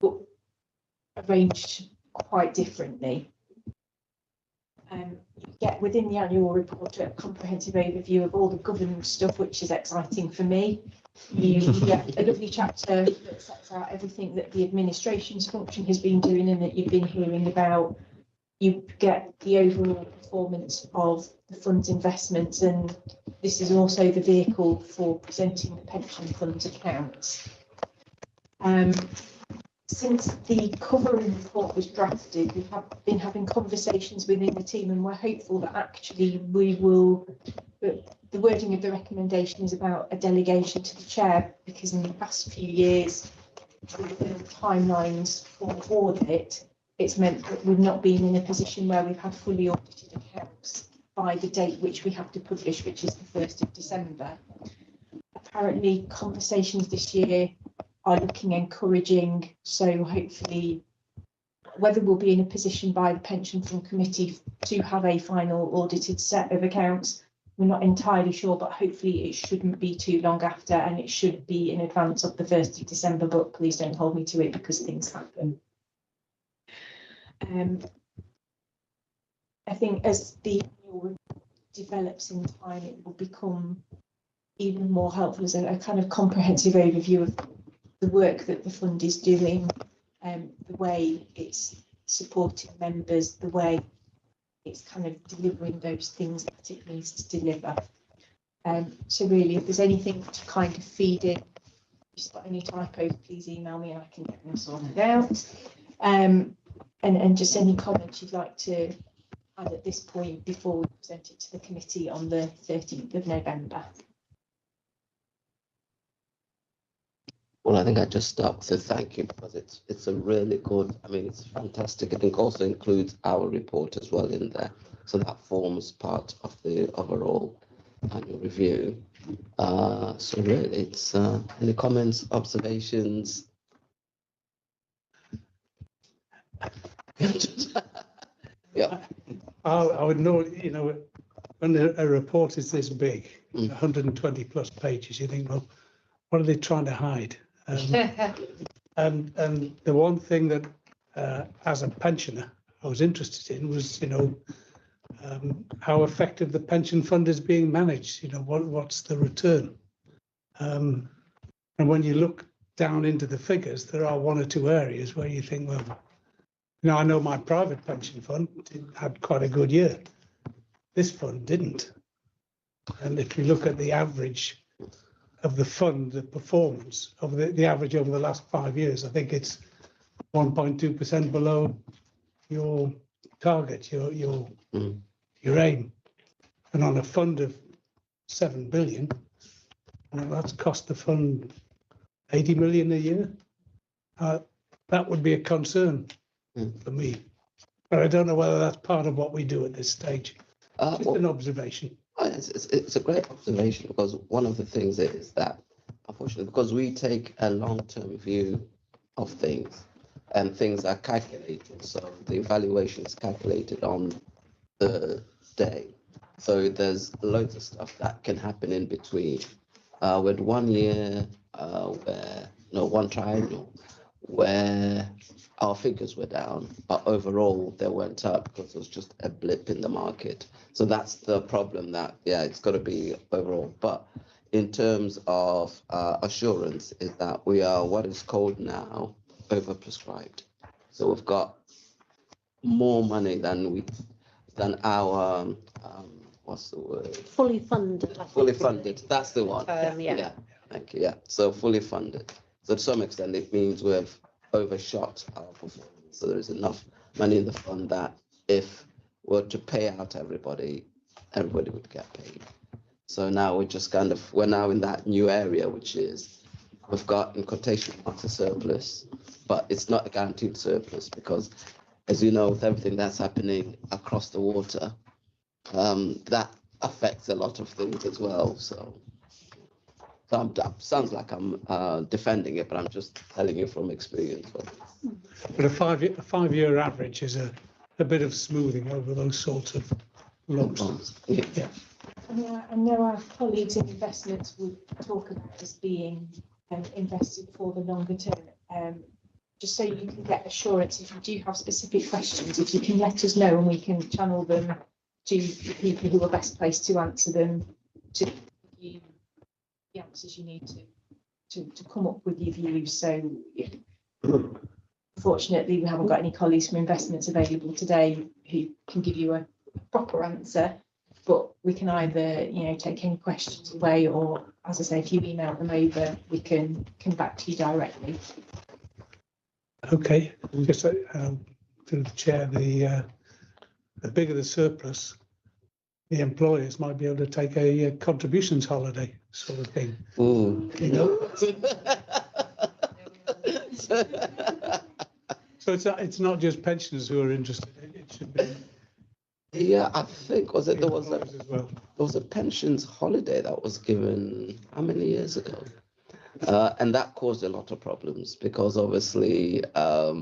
but arranged quite differently. You get within the annual report a comprehensive overview of all the governance stuff, which is exciting for me. You get a lovely chapter that sets out everything that the administration's function has been doing and that you've been hearing about. You get the overall performance of the fund's investments, and this is also the vehicle for presenting the pension fund's accounts. Since the covering report was drafted, we have been having conversations within the team, and we're hopeful that actually we will. The wording of the recommendation is about a delegation to the chair, because in the past few years, with the timelines for audit, it's meant that we've not been in a position where we've had fully audited accounts by the date which we have to publish, which is the 1st of December. Apparently, conversations this year are looking encouraging, so hopefully whether we'll be in a position by the pension fund committee to have a final audited set of accounts, we're not entirely sure, but hopefully it shouldn't be too long after, and it should be in advance of the 1st of December, but please don't hold me to it because things happen. I think as the annual report develops in time, it will become even more helpful as a kind of comprehensive overview of the work that the fund is doing, the way it's supporting members, the way it's kind of delivering those things that it needs to deliver. So really, if there's anything to kind of feed in, if you've got any typos, please email me and I can get them sorted out. And just any comments you'd like to add at this point before we present it to the committee on the 13th of November. Well, I think I just start with a thank you, because it's a really good, I mean, it's fantastic. I think also includes our report as well in there. So that forms part of the overall annual review. So really, it's any comments, observations? Yeah. I would know, you know, when a report is this big, 120 plus pages, you think, well, what are they trying to hide? And the one thing that, as a pensioner, I was interested in was, how effective the pension fund is being managed. What's the return? And when you look down into the figures, there are one or two areas where you think, well, I know my private pension fund had quite a good year. This fund didn't. And if you look at the average of the fund, the performance of the average over the last 5 years, I think it's 1.2% below your target, your aim. And on a fund of 7 billion, that's cost the fund 80 million a year. That would be a concern for me. But I don't know whether that's part of what we do at this stage. Just an observation. It's a great observation, because one of the things is that, unfortunately, because we take a long-term view of things, and things are calculated, so the evaluation is calculated on the day. So there's loads of stuff that can happen in between. With 1 year, one triennial, where our figures were down, but overall they went up because it was just a blip in the market. So that's the problem, that, it's got to be overall. But in terms of assurance, is that we are what is called now overprescribed. So we've got more money than our, what's the word? Fully funded. I think. Fully funded, that's the one. Yeah. Thank you, so fully funded. So to some extent, it means we've overshot our performance. So there is enough money in the fund that if we're to pay out everybody would get paid. So now we're now in that new area, which is we've got, in quotation marks, a surplus, but it's not a guaranteed surplus, because, as you know, with everything that's happening across the water, that affects a lot of things as well. So sounds like I'm defending it, but I'm just telling you from experience. But a five-year average is a bit of smoothing over those sorts of lumps. Yeah. I know our colleagues in investments would talk about this being invested for the longer term. Just so you can get assurance, if you do have specific questions, if you can let us know and we can channel them to the people who are best placed to answer them, to give you the answers you need to come up with your views. So unfortunately, we haven't got any colleagues from investments available today who can give you a proper answer, but we can either take any questions away, or, as I say, if you email them over, we can come back to you directly. Okay, just to the chair, the bigger the surplus, the employers might be able to take a contributions holiday sort of thing. Ooh. So it's not just pensioners who are interested. It should be. Yeah, I think there was a pensions holiday that was given how many years ago, and that caused a lot of problems, because obviously, I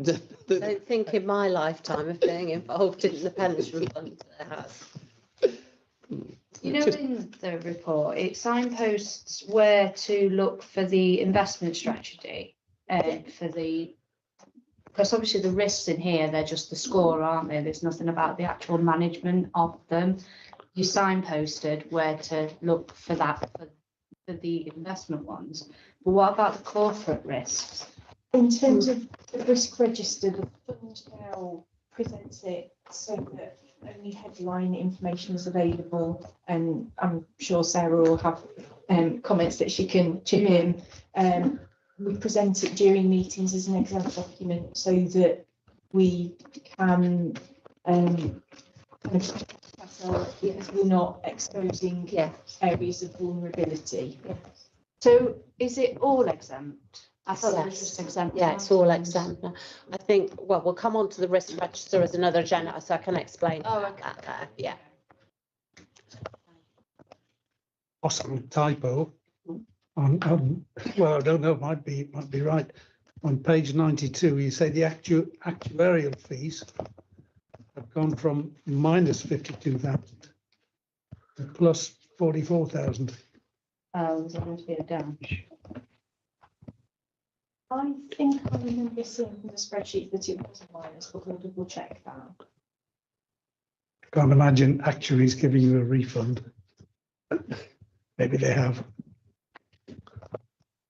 don't think in my lifetime of being involved in the pension fund there has. In the report, it signposts where to look for the investment strategy, because obviously the risks in here, they're just the score, aren't they? There's nothing about the actual management of them. You signposted where to look for that for the investment ones. But what about the corporate risks? In terms of the risk register, the fund now presents it so that only headline information is available, and I'm sure Sarah will have comments that she can chip in. We present it during meetings as an Excel document so that we can because we're not exposing areas of vulnerability. So is it all exempt? I thought it was just exempt. Yeah, it's all exempt. I think, well, we'll come on to the risk register as another agenda, so I can explain that there. Yeah. Possible typo. Well, I don't know, might be right. On page 92, you say the actuarial fees have gone from minus 52,000 to plus 44,000. Oh, there's going to be a dash. I think I remember seeing from the spreadsheet that it was a minus, but we'll double check that. Can't imagine actuaries giving you a refund. Maybe they have.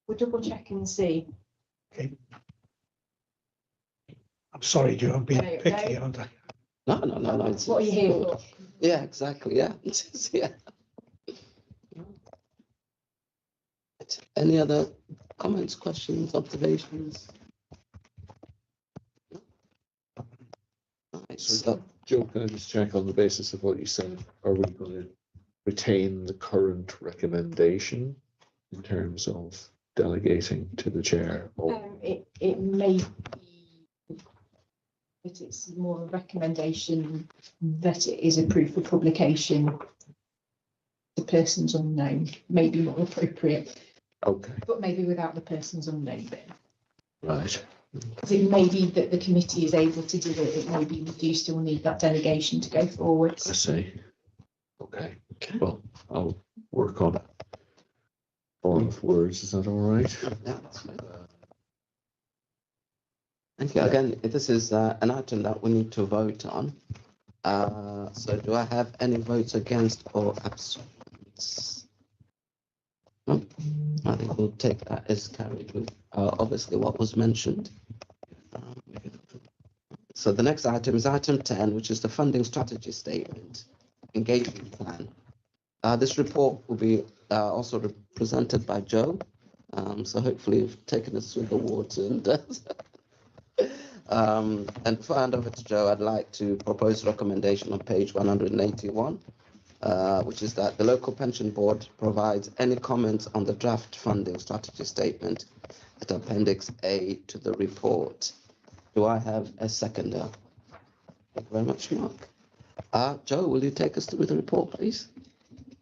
We'll double check and see. Okay. I'm sorry, Joe, I'm being No, picky, no. aren't I? No. What are you here for? Yeah, exactly. Yeah. Yeah. Any other comments, questions, observations? Right, so Joe, can I just check on the basis of what you said? Are we going to retain the current recommendation in terms of delegating to the chair? Or It may be that it's more a recommendation that it is approved for publication to persons unknown, maybe more appropriate, okay, but maybe without the persons unknown bit. right. Because it may be that the committee is able to do it, it may be we do still need that delegation to go I forward. see. Okay. Well, I'll work on it. Form of words, is that all right? yeah, that's fine. Thank you. Again, this is an item that we need to vote on. So do I have any votes against or abstentions? No? I think we'll take that as carried with obviously what was mentioned. So the next item is item 10, which is the funding strategy statement, engagement plan. This report will be also presented by Joe. So hopefully you've taken us through the water and before I hand over to Joe, I'd like to propose a recommendation on page 181, which is that the local pension board provides any comments on the draft funding strategy statement at Appendix A to the report. Do I have a seconder? Thank you very much, Mark. Joe, will you take us through the report, please?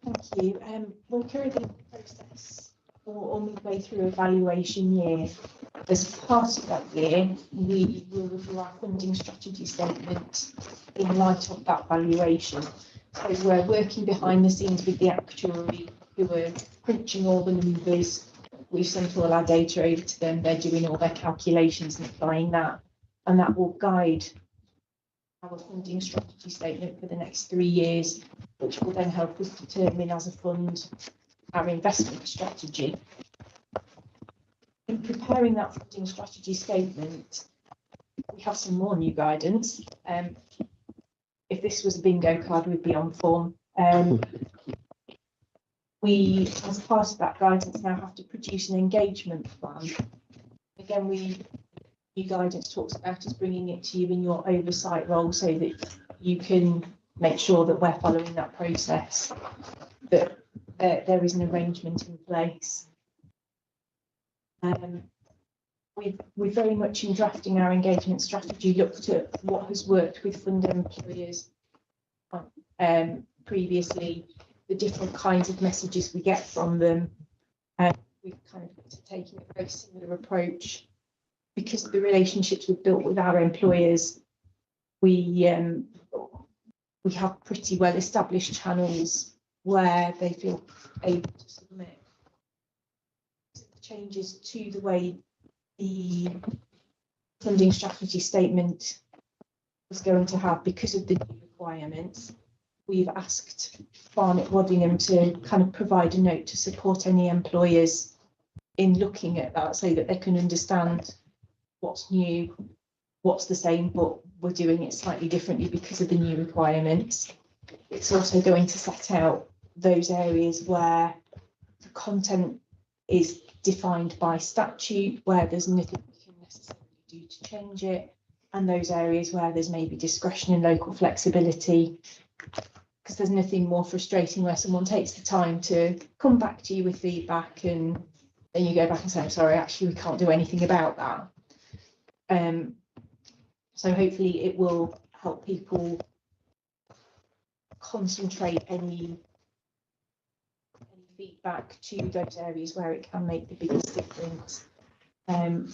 Thank you. We're currently in the process or midway through evaluation year. As part of that year, we will review our funding strategy statement in light of that valuation. So we're working behind the scenes with the actuary who are crunching all the numbers. We've sent all our data over to them. They're doing all their calculations and applying that. And that will guide our funding strategy statement for the next 3 years, which will then help us determine as a fund our investment strategy. In preparing that funding strategy statement, we have some more new guidance. If this was a bingo card, we'd be on form. We, as part of that guidance, now have to produce an engagement plan. Again, new guidance talks about us bringing it to you in your oversight role so that you can make sure that we're following that process, that there is an arrangement in place. We've very much in drafting our engagement strategy looked at what has worked with fund employers previously, the different kinds of messages we get from them. We've kind of taken a very similar approach because of the relationships we've built with our employers. We have pretty well established channels where they feel able to submit changes to the way the funding strategy statement was going to have because of the new requirements. We've asked Barnet Waddingham to kind of provide a note to support any employers in looking at that so that they can understand what's new, what's the same, but we're doing it slightly differently because of the new requirements. It's also going to set out those areas where the content is defined by statute, where there's nothing we can necessarily do to change it, and those areas where there's maybe discretion and local flexibility, because there's nothing more frustrating where someone takes the time to come back to you with feedback and then you go back and say, I'm sorry, actually we can't do anything about that. So hopefully it will help people concentrate any feedback to those areas where it can make the biggest difference. We're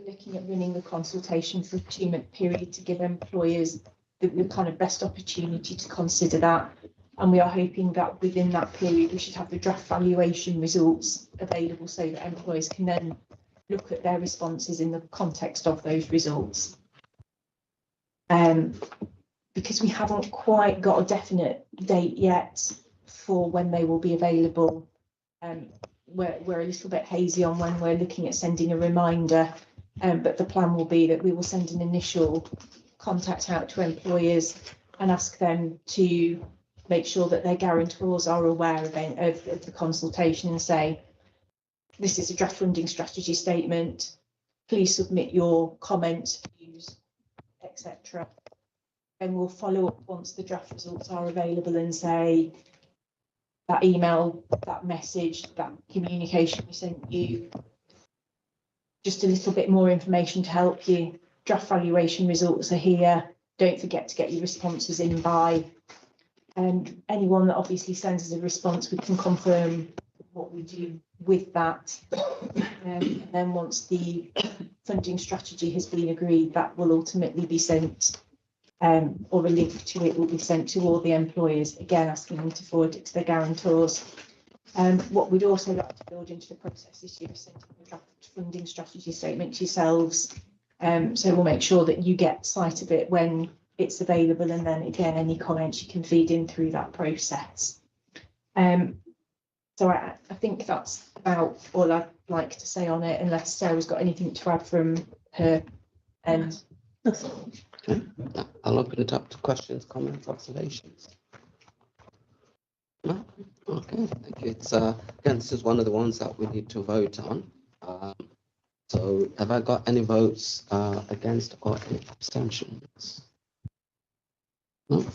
looking at running the consultation for a 2-month period to give employers the kind of best opportunity to consider that. And we are hoping that within that period, we should have the draft valuation results available so that employers can then look at their responses in the context of those results. Because we haven't quite got a definite date yet for when they will be available. We're a little bit hazy on when we're looking at sending a reminder, but the plan will be that we will send an initial contact out to employers and ask them to make sure that their guarantors are aware of the consultation and say, this is a draft funding strategy statement, please submit your comments, views, etc. And we'll follow up once the draft results are available and say, that email, that message, that communication we sent you, just a little bit more information to help you. Draft valuation results are here. Don't forget to get your responses in by. And anyone that obviously sends us a response, we can confirm what we do with that. And then once the funding strategy has been agreed, that will ultimately be sent, or a link to it will be sent to all the employers, again asking them to forward it to their guarantors. What we'd also like to build into the process is you've sent a draft funding strategy statement to yourselves. So we'll make sure that you get sight of it when it's available, and then again any comments you can feed in through that process. So I think that's about all I'd like to say on it, unless Sarah's got anything to add from her end. Okay, I'll open it up to questions, comments, observations. No? Okay, thank you. It's again, this is one of the ones that we need to vote on. So have I got any votes against or any abstentions? No.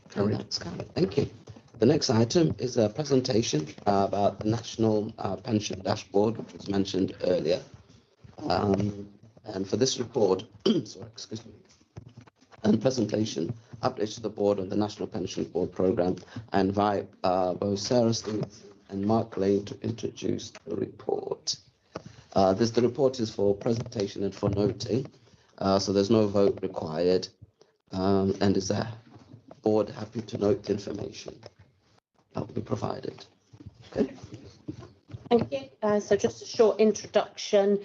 Carried. Thank you. The next item is a presentation about the National Pension Dashboard, which was mentioned earlier. And for this report, sorry, excuse me, and presentation, updates to the board on the National Pension Board Programme, I invite both Sarah Stevens and Mark Lane to introduce the report. The report is for presentation and for noting, so there's no vote required. And is the board happy to note the information that will be provided? Okay. Thank you. So just a short introduction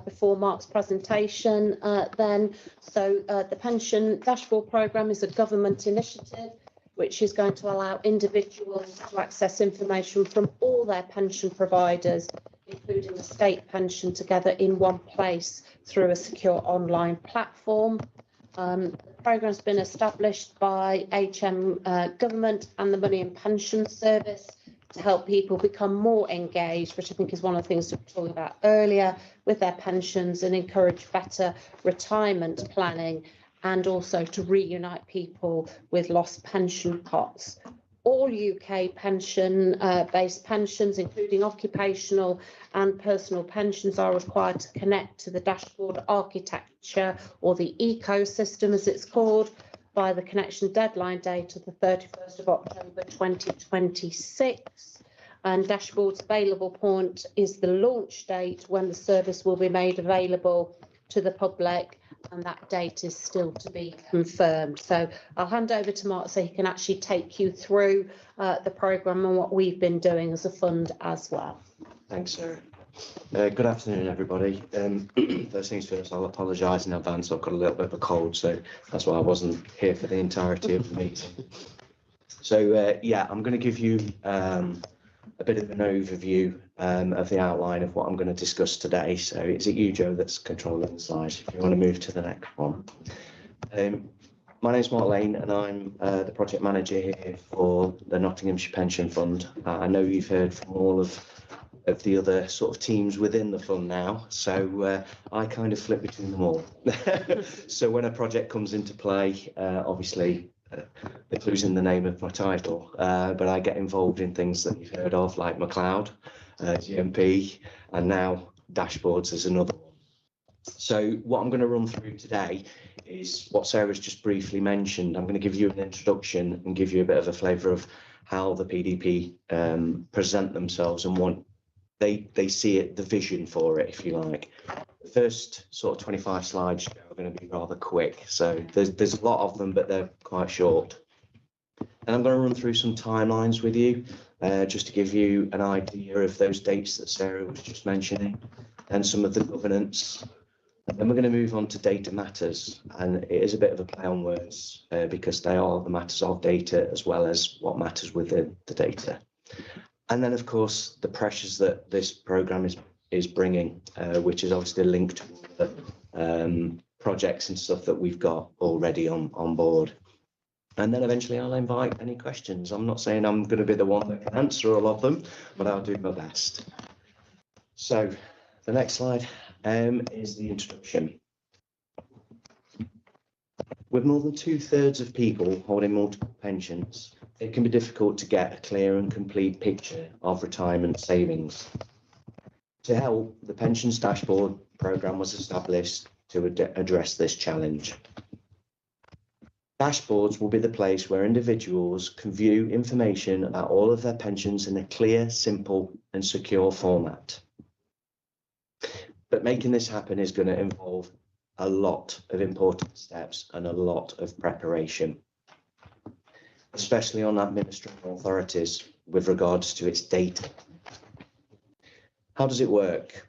before Mark's presentation then. So the Pension Dashboard Programme is a government initiative which is going to allow individuals to access information from all their pension providers, including the state pension, together in one place through a secure online platform. The programme has been established by HM Government and the Money and Pension Service to help people become more engaged, which I think is one of the things we were talking about earlier, with their pensions, and encourage better retirement planning, and also to reunite people with lost pension pots. All UK pension-based pensions, including occupational and personal pensions, are required to connect to the dashboard architecture, or the ecosystem as it's called, by the connection deadline date of the 31st of October 2026. And dashboard's available point is the launch date when the service will be made available to the public, and that date is still to be confirmed. So I'll hand over to Mark so he can actually take you through the programme and what we've been doing as a fund as well. Thanks, Sarah. Good afternoon, everybody. First things first, I'll apologise in advance. I've got a little bit of a cold, so that's why I wasn't here for the entirety of the meeting. So yeah, I'm going to give you a bit of an overview of the outline of what I'm going to discuss today. So is it you, Joe, that's controlling the slides? If you want to move to the next one. My name's Mark Lane, and I'm the project manager here for the Nottinghamshire Pension Fund. I know you've heard from all of the other sort of teams within the fund now, so I kind of flip between them all. So when a project comes into play, obviously it's losing the name of my title, but I get involved in things that you've heard of, like McLeod, GMP, and now dashboards is another one. So what I'm going to run through today is what Sarah's just briefly mentioned. I'm going to give you an introduction and give you a bit of a flavour of how the PDP present themselves and what they see it, the vision for it, if you like. The first sort of 25 slides are going to be rather quick, so there's a lot of them, but they're quite short. And I'm going to run through some timelines with you just to give you an idea of those dates that Sarah was just mentioning and some of the governance. Then we're going to move on to data matters, and it is a bit of a play on words because they are the matters of data as well as what matters within the data. And then, of course, the pressures that this programme is bringing, which is obviously linked to the projects and stuff that we've got already on board. And then eventually I'll invite any questions. I'm not saying I'm going to be the one that can answer all of them, but I'll do my best. So the next slide is the introduction. With more than 2/3 of people holding multiple pensions, it can be difficult to get a clear and complete picture of retirement savings. To help, the Pensions Dashboard programme was established to address this challenge. Dashboards will be the place where individuals can view information about all of their pensions in a clear, simple and secure format. But making this happen is going to involve a lot of important steps and a lot of preparation, especially on administrative authorities with regards to its data. How does it work?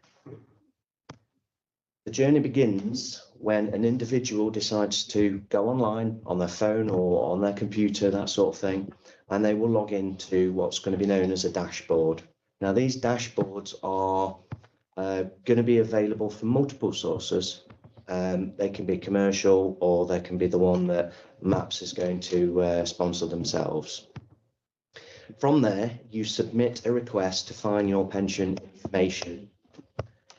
The journey begins when an individual decides to go online on their phone or on their computer, that sort of thing, and they will log into what's going to be known as a dashboard. Now, these dashboards are going to be available from multiple sources. They can be commercial, or they can be the one that MAPS is going to sponsor themselves. From there, you submit a request to find your pension information,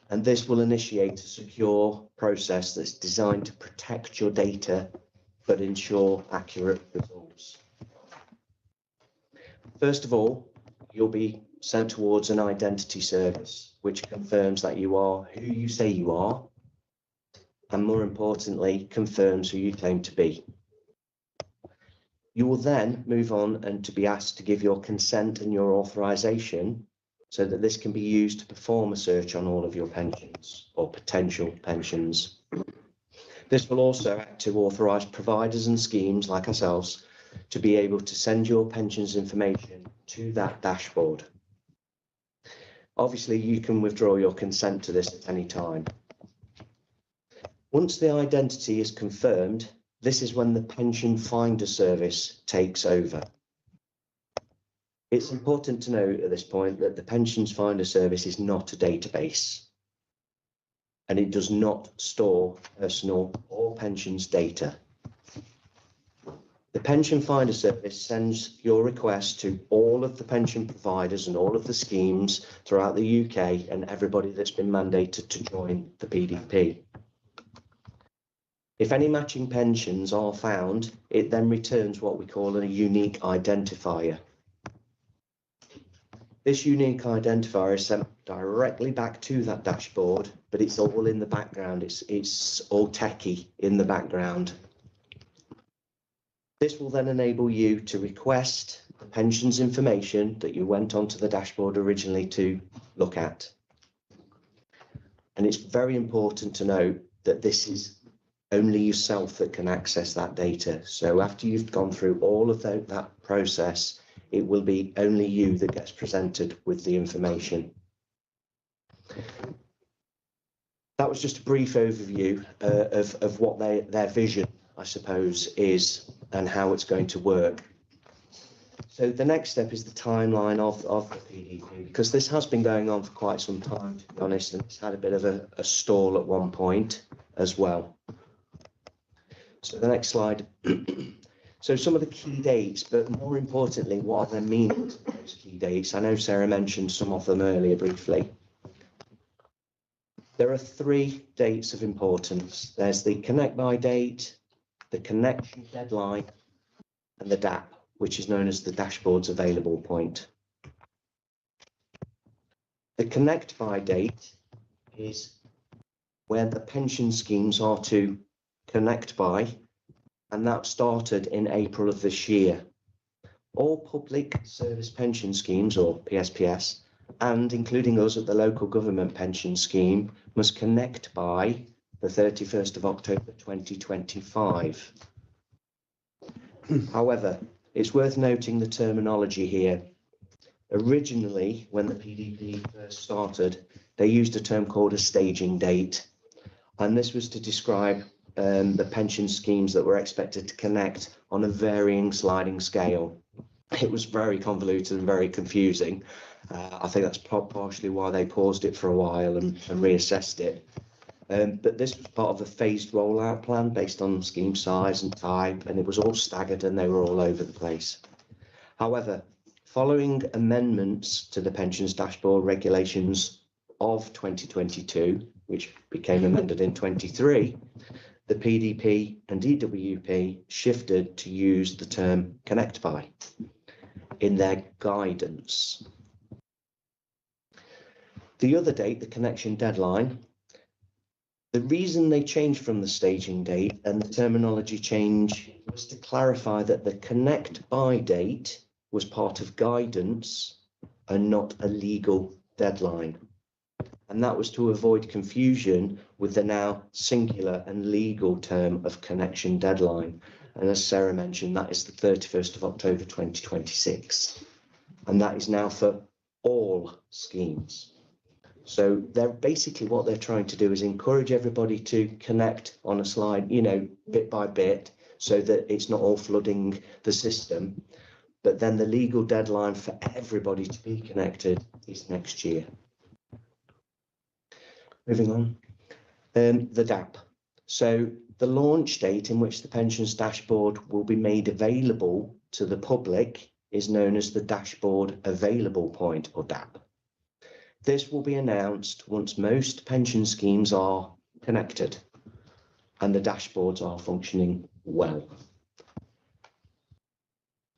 and this will initiate a secure process that's designed to protect your data but ensure accurate results. First of all, you'll be sent towards an identity service which confirms that you are who you say you are, and more importantly, confirms who you claim to be. You will then move on and to be asked to give your consent and your authorization so that this can be used to perform a search on all of your pensions or potential pensions. This will also act to authorize providers and schemes like ourselves to be able to send your pensions information to that dashboard. Obviously, you can withdraw your consent to this at any time. Once the identity is confirmed, this is when the Pension Finder service takes over. It's important to note at this point that the Pensions Finder service is not a database, and it does not store personal or pensions data. The Pension Finder service sends your request to all of the pension providers and all of the schemes throughout the UK and everybody that's been mandated to join the PDP. If any matching pensions are found, it then returns what we call a unique identifier. This unique identifier is sent directly back to that dashboard, but it's all in the background. It's all techie in the background. This will then enable you to request the pensions information that you went onto the dashboard originally to look at. And it's very important to note that this is only yourself that can access that data. So after you've gone through all of that process, it will be only you that gets presented with the information. That was just a brief overview of what their vision, I suppose, is and how it's going to work. So the next step is the timeline of the PDP, because this has been going on for quite some time, to be honest, and it's had a bit of a stall at one point as well. So the next slide. So some of the key dates, but more importantly, what are the meanings of those key dates? I know Sarah mentioned some of them earlier briefly. There are 3 dates of importance. There's the connect by date, the connection deadline, and the DAP, which is known as the dashboard's available point. The connect by date is where the pension schemes are to connect by, and that started in April of this year. All public service pension schemes, or PSPS, and including us at the local government pension scheme, must connect by the 31st of October 2025. However, it's worth noting the terminology here. Originally, when the PDP first started, they used a term called a staging date, and this was to describe the pension schemes that were expected to connect on a varying sliding scale. It was very convoluted and very confusing. I think that's partially why they paused it for a while and reassessed it. But this was part of a phased rollout plan based on scheme size and type, and it was all staggered and they were all over the place. However, following amendments to the pensions dashboard regulations of 2022, which became amended in 23, the PDP and DWP shifted to use the term connect by in their guidance. The other date, the connection deadline, the reason they changed from the staging date and the terminology change was to clarify that the connect by date was part of guidance and not a legal deadline. And that was to avoid confusion with the now singular and legal term of connection deadline. And as Sarah mentioned, that is the 31st of October 2026. And that is now for all schemes. So they're basically what they're trying to do is encourage everybody to connect on a slide, you know, bit by bit, so that it's not all flooding the system. But then the legal deadline for everybody to be connected is next year. Moving on, the DAP. So the launch date in which the pensions dashboard will be made available to the public is known as the Dashboard Available Point, or DAP. This will be announced once most pension schemes are connected and the dashboards are functioning well.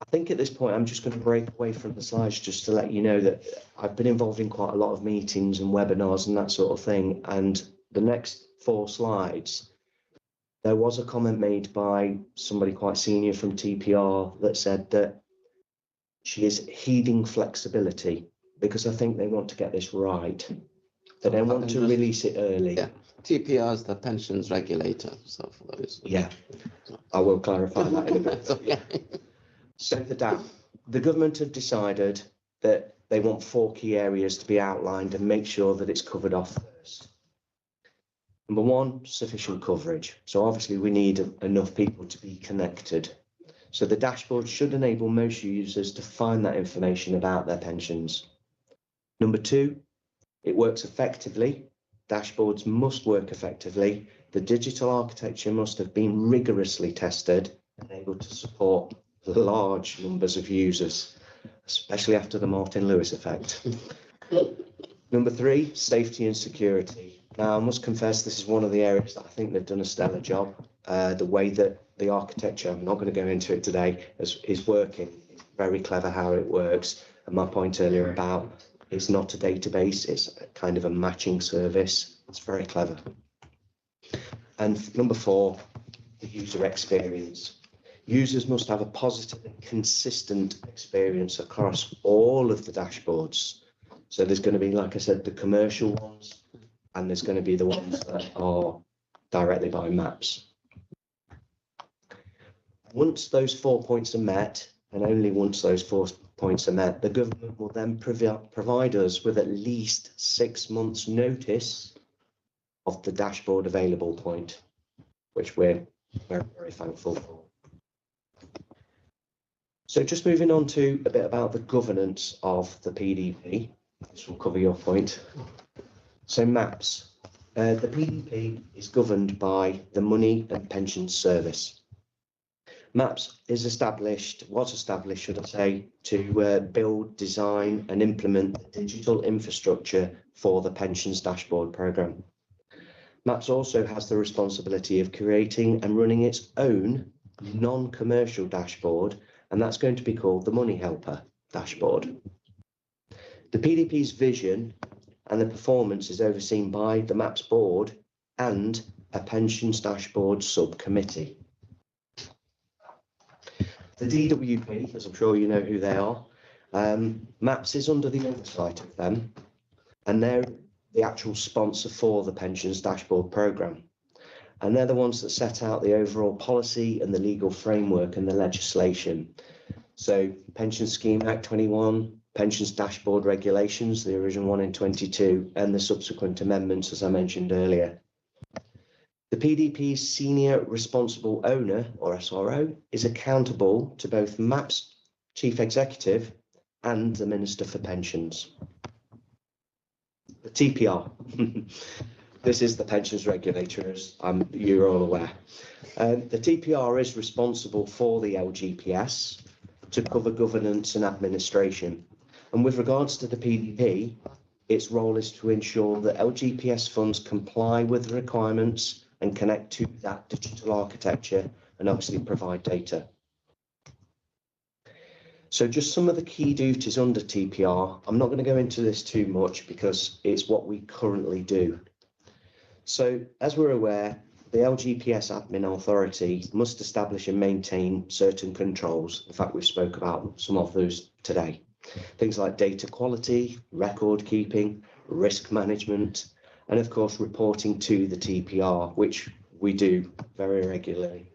I think at this point, I'm just going to break away from the slides just to let you know that I've been involved in quite a lot of meetings and webinars and that sort of thing. And the next 4 slides, there was a comment made by somebody quite senior from TPR that said that she is heeding flexibility, because I think they want to get this right. They don't want to release it early. Yeah, TPR is the pensions regulator. So for those. Yeah, I will clarify that in a bit. Okay. So the DAP, the government have decided that they want 4 key areas to be outlined and make sure that it's covered off first. Number 1, sufficient coverage. So obviously we need enough people to be connected. So the dashboard should enable most users to find that information about their pensions. Number 2, it works effectively. Dashboards must work effectively. The digital architecture must have been rigorously tested and able to support large numbers of users, especially after the Martin Lewis effect. Number 3, safety and security. Now, I must confess, this is one of the areas that I think they've done a stellar job. The way that the architecture, I'm not going to go into it today, is working. It's very clever how it works. And my point earlier about it's not a database, it's a kind of a matching service. It's very clever. And number 4, the user experience. Users must have a positive and consistent experience across all of the dashboards. So there's going to be, like I said, the commercial ones, and there's going to be the ones that are directly by maps. Once those 4 points are met, and only once those 4 points are met, the government will then provide us with at least 6 months notice of the dashboard available point, which we're very, very thankful for. So just moving on to a bit about the governance of the PDP. This will cover your point. So MAPS. The PDP is governed by the Money and Pensions Service. MAPS was established, should I say, to build, design and implement the digital infrastructure for the Pensions Dashboard programme. MAPS also has the responsibility of creating and running its own non-commercial dashboard, and that's going to be called the Money Helper dashboard. The PDP's vision and the performance is overseen by the MAPS board and a pensions dashboard subcommittee. The DWP, as I'm sure you know who they are, MAPS is under the oversight of them, and they're the actual sponsor for the pensions dashboard programme. And they're the ones that set out the overall policy and the legal framework and the legislation. So Pension Scheme Act 21, pensions dashboard regulations, the original one in 22, and the subsequent amendments, as I mentioned earlier. The PDP's senior responsible owner, or SRO, is accountable to both MAP's chief executive and the Minister for Pensions. The TPR. This is the pensions regulator, as you're all aware. The TPR is responsible for the LGPS to cover governance and administration. And with regards to the PDP, its role is to ensure that LGPS funds comply with the requirements and connect to that digital architecture and obviously provide data. So just some of the key duties under TPR. I'm not going to go into this too much because it's what we currently do. So as we're aware, the LGPS Admin Authority must establish and maintain certain controls. In fact, we've spoke about some of those today. Things like data quality, record keeping, risk management, and of course, reporting to the TPR, which we do very regularly.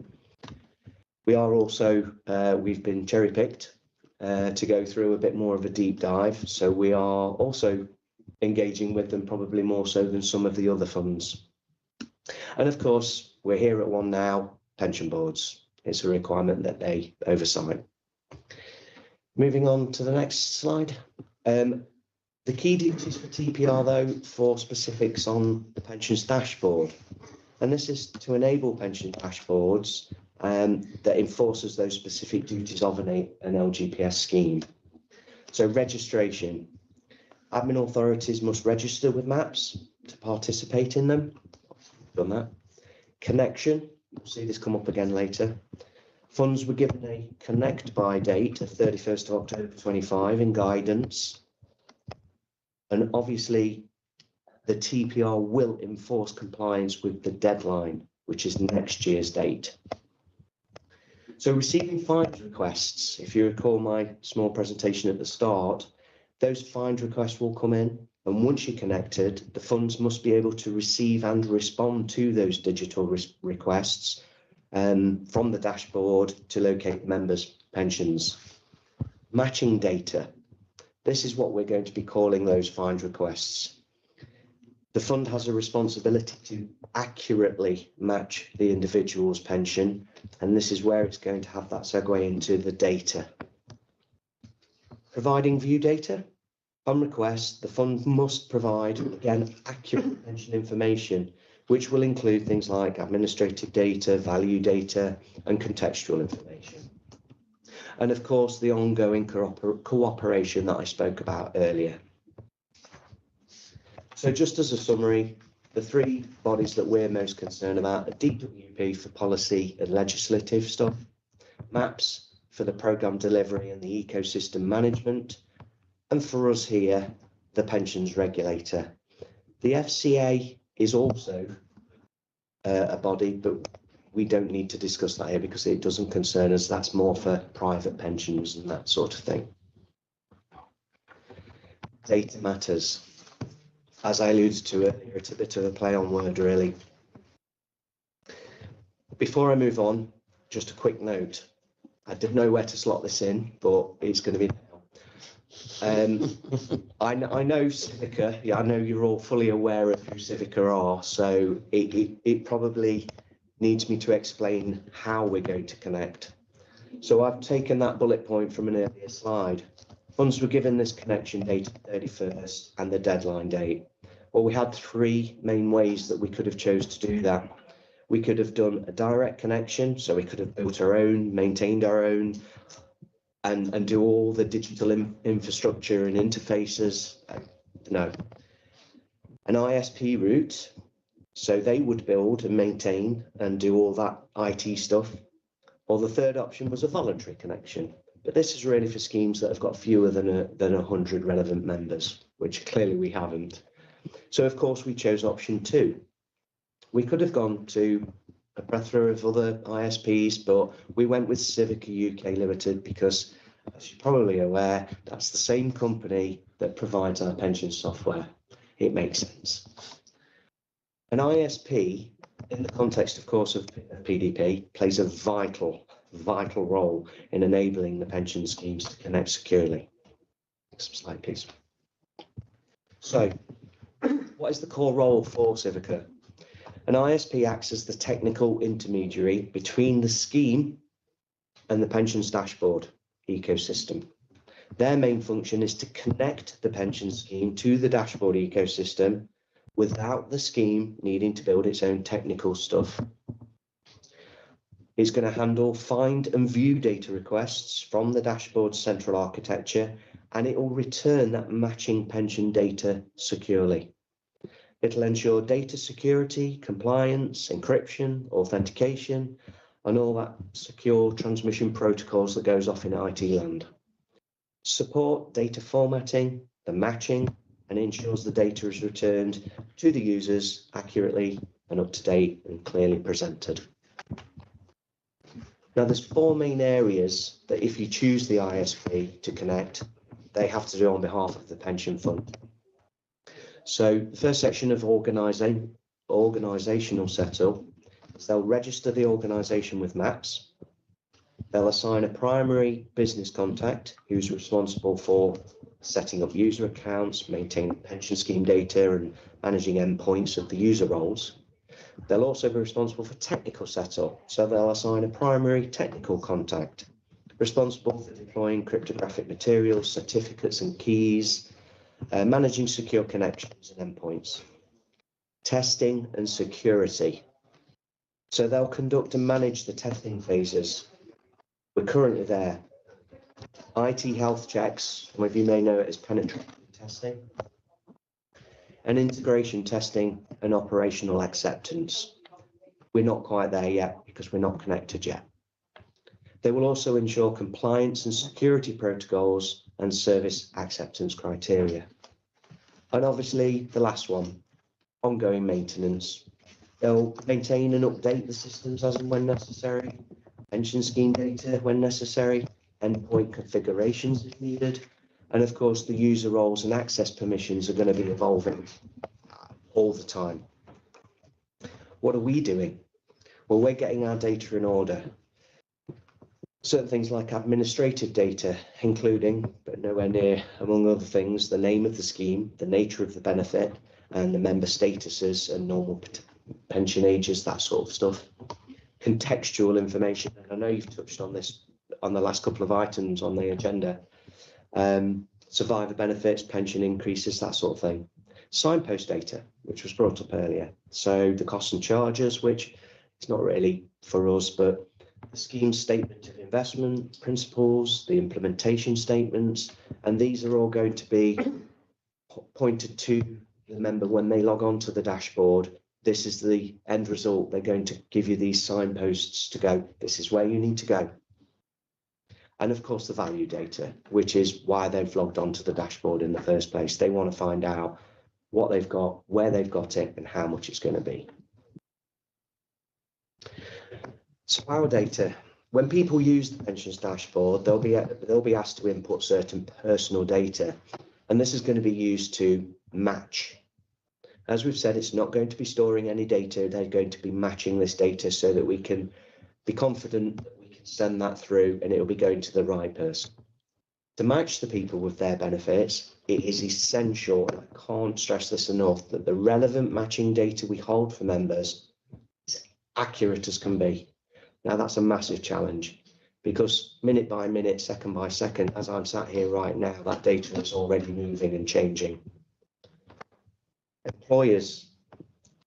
We are also, we've been cherry picked to go through a bit more of a deep dive. So we are also engaging with them probably more so than some of the other funds. And of course, we're here at one now, pension boards. It's a requirement that they oversight. Moving on to the next slide. The key duties for TPR, though, for specifics on the pensions dashboard. And this is to enable pension dashboards that enforces those specific duties of an LGPS scheme. So registration. Admin authorities must register with MAPS to participate in them. Done that. Connection. We'll see this come up again later. Funds were given a connect by date of 31st of October 25 in guidance. And obviously, the TPR will enforce compliance with the deadline, which is next year's date. So receiving find requests, if you recall my small presentation at the start, those find requests will come in. And once you're connected, the funds must be able to receive and respond to those digital requests from the dashboard to locate members' pensions. Matching data. This is what we're going to be calling those find requests. The fund has a responsibility to accurately match the individual's pension, and this is where it's going to have that segue into the data. Providing view data. On request, the fund must provide, again, accurate pension information, which will include things like administrative data, value data, and contextual information. And of course, the ongoing cooperation that I spoke about earlier. So just as a summary, the three bodies that we're most concerned about are DWP for policy and legislative stuff, MAPS for the programme delivery and the ecosystem management, and for us here, the pensions regulator. The FCA is also a body, but we don't need to discuss that here because it doesn't concern us. That's more for private pensions and that sort of thing. Data matters. As I alluded to earlier, it's a bit of a play on word, really. Before I move on, just a quick note. I didn't know where to slot this in, but it's going to be now. I know Civica. Yeah, I know you're all fully aware of who Civica are, so it probably needs me to explain how we're going to connect. So I've taken that bullet point from an earlier slide. Funds were given this connection date of 31st and the deadline date. Well, we had three main ways that we could have chose to do that. We could have done a direct connection, so we could have built our own, maintained our own, and do all the digital infrastructure and interfaces. No. An ISP route, so they would build and maintain and do all that IT stuff. Or the third option was a voluntary connection. But this is really for schemes that have got fewer than 100 relevant members, which clearly we haven't. So of course we chose option 2. We could have gone to a plethora of other ISPs, but we went with Civica UK Limited because, as you're probably aware, that's the same company that provides our pension software. It makes sense. An ISP, in the context, of course, of PDP, plays a vital role in enabling the pension schemes to connect securely. Next slide, please. So, what is the core role for Civica? An ISP acts as the technical intermediary between the scheme and the pensions dashboard ecosystem. Their main function is to connect the pension scheme to the dashboard ecosystem without the scheme needing to build its own technical stuff. It's going to handle find and view data requests from the dashboard central architecture, and it will return that matching pension data securely. It'll ensure data security, compliance, encryption, authentication, and all that secure transmission protocols that goes off in IT land. Support data formatting, the matching, and ensures the data is returned to the users accurately and up to date and clearly presented. Now, there's 4 main areas that if you choose the ISP to connect, they have to do on behalf of the pension fund. So the first section of organisational setup is they'll register the organisation with MAPS. They'll assign a primary business contact who's responsible for setting up user accounts, maintaining pension scheme data and managing endpoints of the user roles. They'll also be responsible for technical setup. So they'll assign a primary technical contact responsible for deploying cryptographic materials, certificates and keys, managing secure connections and endpoints, testing and security. So they'll conduct and manage the testing phases. We're currently there. IT health checks, some of you may know it as penetration testing, and integration testing and operational acceptance. We're not quite there yet because we're not connected yet. They will also ensure compliance and security protocols and service acceptance criteria. And obviously the last one, ongoing maintenance. They'll maintain and update the systems as and when necessary, pension scheme data when necessary, endpoint configurations if needed, and of course the user roles and access permissions are going to be evolving all the time. What are we doing? Well, we're getting our data in order. Certain things like administrative data, including, but nowhere near, among other things, the name of the scheme, the nature of the benefit, and the member statuses and normal pension ages, that sort of stuff. Contextual information, and I know you've touched on this on the last couple of items on the agenda. Survivor benefits, pension increases, that sort of thing. Signpost data, which was brought up earlier. So the costs and charges, which is not really for us, but the scheme statement of investment principles, the implementation statements, and these are all going to be pointed to the member when they log on to the dashboard. This is the end result. They're going to give you these signposts to go, this is where you need to go. And of course, the value data, which is why they've logged onto the dashboard in the first place. They want to find out what they've got, where they've got it, and how much it's going to be. So our data, when people use the pensions dashboard, they'll be asked to input certain personal data, and this is going to be used to match. As we've said, it's not going to be storing any data. They're going to be matching this data so that we can be confident that we can send that through and it'll be going to the right person. To match the people with their benefits, it is essential, and I can't stress this enough, that the relevant matching data we hold for members is accurate as can be. Now, that's a massive challenge because minute by minute, second by second, as I'm sat here right now, that data is already moving and changing. Employers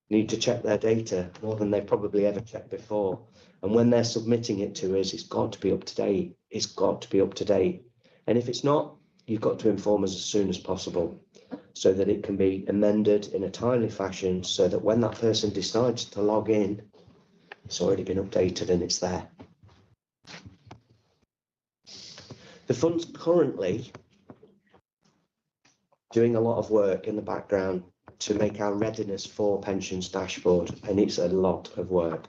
need to check their data more than they've probably ever checked before. And when they're submitting it to us, it's got to be up to date. It's got to be up to date. And if it's not, you've got to inform us as soon as possible so that it can be amended in a timely fashion so that when that person decides to log in, it's already been updated and it's there. The fund's currently doing a lot of work in the background to make our readiness for pensions dashboard, and it's a lot of work.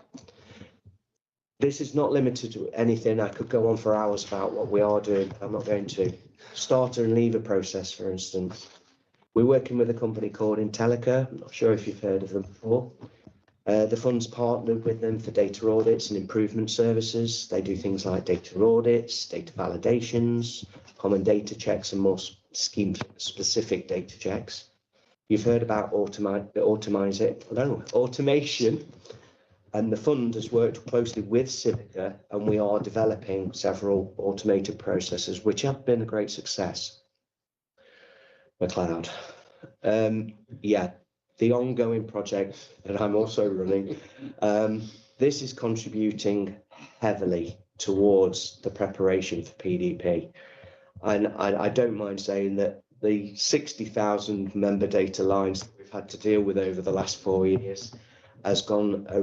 This is not limited to anything. I could go on for hours about what we are doing. I'm not going to. Starter and leaver process, for instance. We're working with a company called Intellica. I'm not sure if you've heard of them before. The fund's partnered with them for data audits and improvement services. They do things like data audits, data validations, common data checks, and scheme specific data checks. You've heard about automation, and the fund has worked closely with Civica, and we are developing several automated processes which have been a great success. McLeod. Yeah, the ongoing project that I'm also running, this is contributing heavily towards the preparation for PDP. And I don't mind saying that the 60,000 member data lines that we've had to deal with over the last 4 years has gone a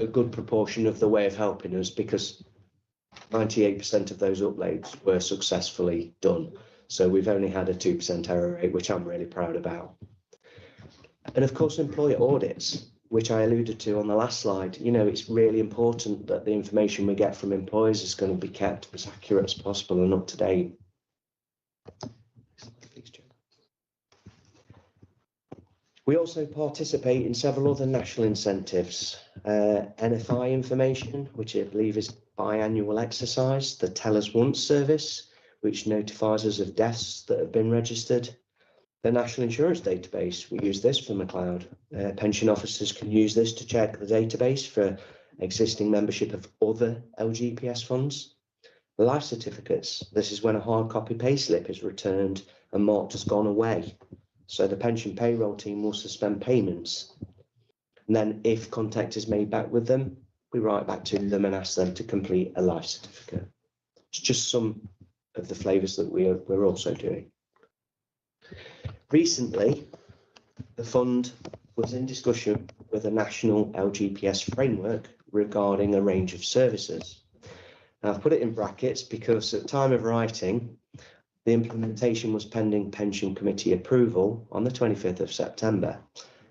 good proportion of the way of helping us, because 98% of those uploads were successfully done. So we've only had a 2% error rate, which I'm really proud about. And of course, employer audits, which I alluded to on the last slide. You know, it's really important that the information we get from employers is going to be kept as accurate as possible and up to date. We also participate in several other national incentives, NFI information, which I believe is biannual exercise, the Tell Us Once service, which notifies us of deaths that have been registered, the National Insurance Database. We use this for McLeod. Pension officers can use this to check the database for existing membership of other LGPS funds. The life certificates. This is when a hard copy payslip is returned and marked as gone away. So the pension payroll team will suspend payments. And then if contact is made back with them, we write back to them and ask them to complete a life certificate. It's just some of the flavours that we're also doing. Recently, the fund was in discussion with a national LGPS framework regarding a range of services. Now, I've put it in brackets because at the time of writing, the implementation was pending pension committee approval on the 25th of September.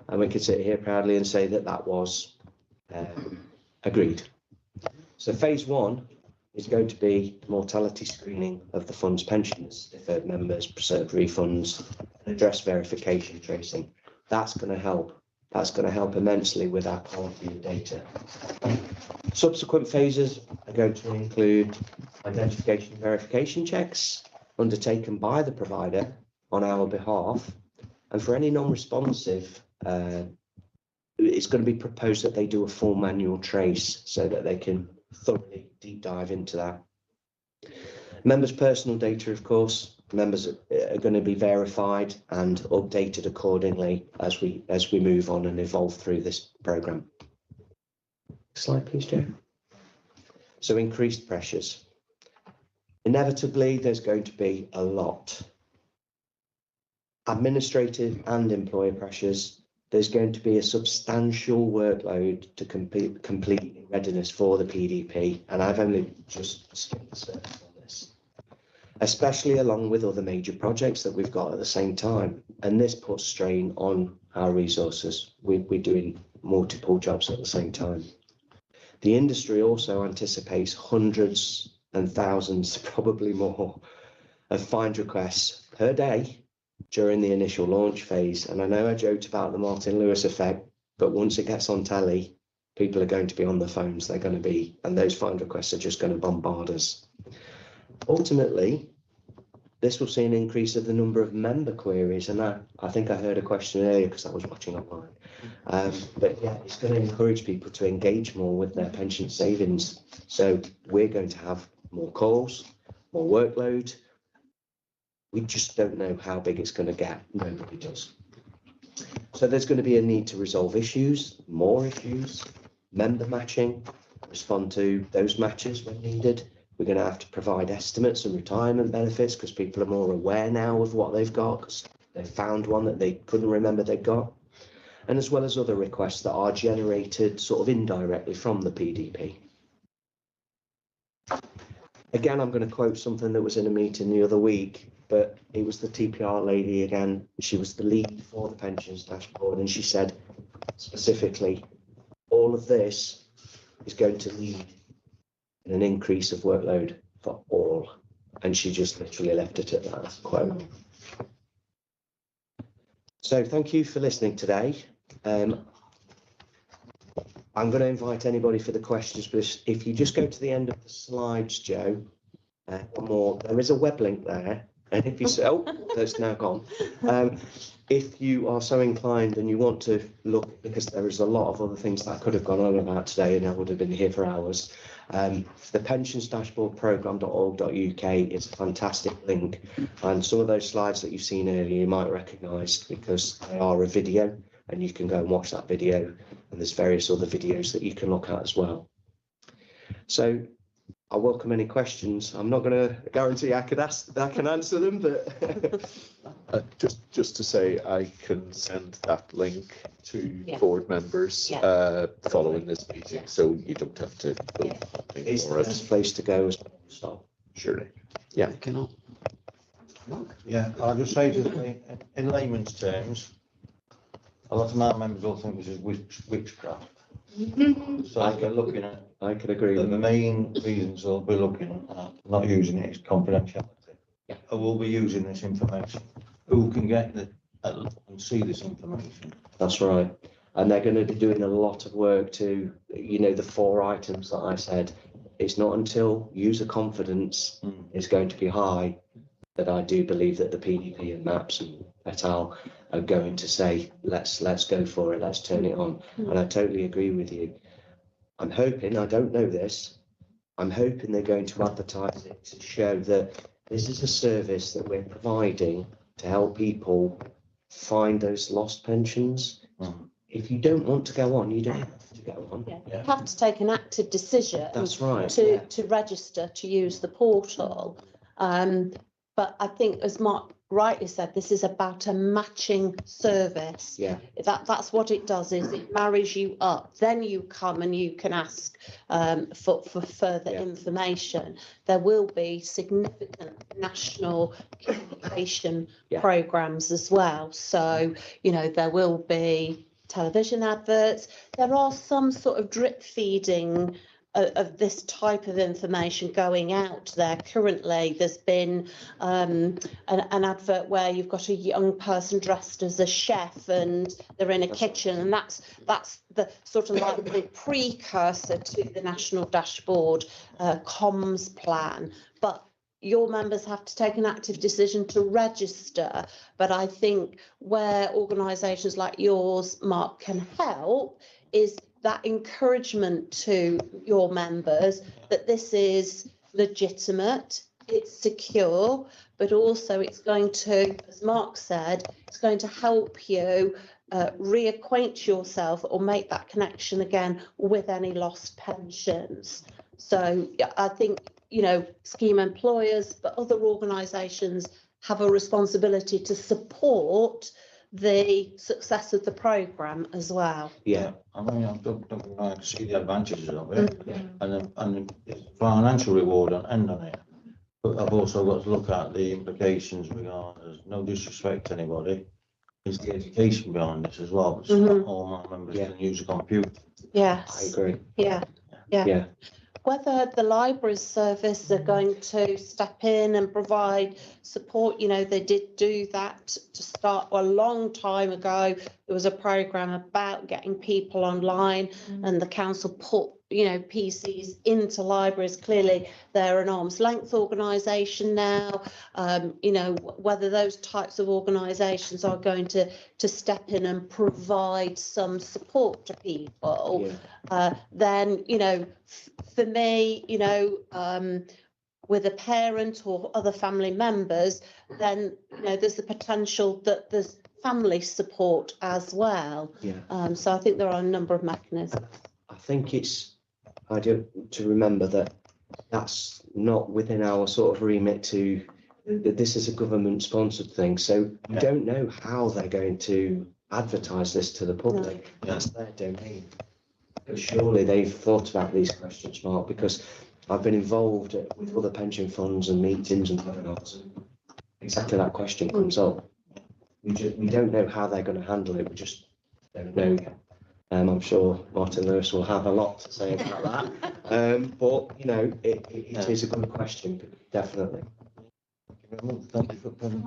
And we could sit here proudly and say that that was agreed. So phase 1 is going to be mortality screening of the fund's pensioners, deferred members, preserved refunds, and address verification tracing. That's going to help. That's going to help immensely with our quality of data. Subsequent phases are going to include identification and verification checks undertaken by the provider on our behalf. And for any non-responsive, it's going to be proposed that they do a full manual trace so that they can thoroughly deep dive into that. Members' personal data, of course, members are going to be verified and updated accordingly as we move on and evolve through this programme. Slide, please, Joe. So increased pressures. Inevitably, there's going to be a lot. Administrative and employer pressures. There's going to be a substantial workload to complete readiness for the PDP, and I've only just skipped the surface on this, especially along with other major projects that we've got at the same time. And this puts strain on our resources. We're doing multiple jobs at the same time. The industry also anticipates hundreds and thousands, probably more, of find requests per day during the initial launch phase. And I know I joked about the Martin Lewis effect, but once it gets on telly, people are going to be on the phones. They're going to be, and those find requests are just going to bombard us. Ultimately, this will see an increase of the number of member queries. And I think I heard a question earlier because I was watching online. But yeah, it's going to encourage people to engage more with their pension savings. So we're going to have more calls, more workload. We just don't know how big it's going to get. Nobody does. So there's going to be a need to resolve issues, more issues, member matching, respond to those matches when needed. We're going to have to provide estimates and retirement benefits because people are more aware now of what they've got because they found one that they couldn't remember they'd got. And as well as other requests that are generated sort of indirectly from the PDP. Again, I'm going to quote something that was in a meeting the other week, but it was the TPR lady again. She was the lead for the pensions dashboard, and she said specifically, all of this is going to lead in an increase of workload for all. And she just literally left it at that quote. So thank you for listening today. I'm going to invite anybody for the questions, but if you just go to the end of the slides, Joe, One more, there is a web link there, and if you that's now gone. If you are so inclined and you want to look, because there is a lot of other things that I could have gone on about today and I would have been here for hours. The pensions dashboard programme.org.uk is a fantastic link, and some of those slides that you've seen earlier you might recognise because they are a video, and you can go and watch that video, and there's various other videos that you can look at as well. So I welcome any questions. I'm not going to guarantee I can answer them, but just to say, I can send that link to Yeah. board members following this meeting, so you don't have to go hunting it's for the it. best place to go as well. So Surely. Yeah. Cannot. Yeah, I'll just say to in layman's terms, a lot of my members will think this is witchcraft. So we're looking at I could agree the with that. main reasons we'll be looking at not using it is confidentiality. Yeah. I will be using this information. Who can get and see this information? That's right. And they're going to be doing a lot of work to, the 4 items that I said. It's not until user confidence is going to be high that I do believe that the PDP and MAPS and et al. Are going to say, let's go for it, let's turn it on. And I totally agree with you. I'm hoping, I don't know this, I'm hoping they're going to advertise it to show that this is a service that we're providing to help people find those lost pensions. If you don't want to go on, you don't have to go on. You have to take an active decision That's right. to register to use the portal. But I think, as Mark rightly said, this is about a matching service. Yeah. That's what it does, is it marries you up. Then you come and you can ask for further information. There will be significant national communication programmes as well. So, there will be television adverts. There are some sort of drip feeding of this type of information going out there currently. There's been an advert where you've got a young person dressed as a chef and they're in a kitchen, and that's the sort of like the precursor to the national dashboard comms plan. But your members have to take an active decision to register. But I think where organisations like yours, Mark, can help is that encouragement to your members that this is legitimate, it's secure, but also it's going to, as Mark said, it's going to help you reacquaint yourself or make that connection again with any lost pensions. So I think, scheme employers, but other organisations have a responsibility to support the success of the programme as well. Yeah. I mean, I can see the advantages of it, and it's a financial reward end on it. But I've also got to look at the implications regarding, there's no disrespect to anybody, is the education behind this as well. It's not all my members can use a computer. Yes. I agree. Yeah. Whether the libraries service are going to step in and provide support, they did do that to start a long time ago. There was a programme about getting people online, and the council put, PCs into libraries. Clearly, they're an arm's length organisation now. Whether those types of organisations are going to step in and provide some support to people, then, for me, with a parent or other family members, then, there's the potential that there's family support as well. So I think there are a number of mechanisms. I think it's ideal to remember that that's not within our sort of remit this is a government sponsored thing. So we don't know how they're going to advertise this to the public. That's their domain. But surely they've thought about these questions, Mark, because I've been involved with other pension funds and meetings and whatnot. Exactly that question comes up. We don't know how they're going to handle it. We just don't know yet. I'm sure Martin Lewis will have a lot to say about that. But, it is a good question, definitely. Thank you for putting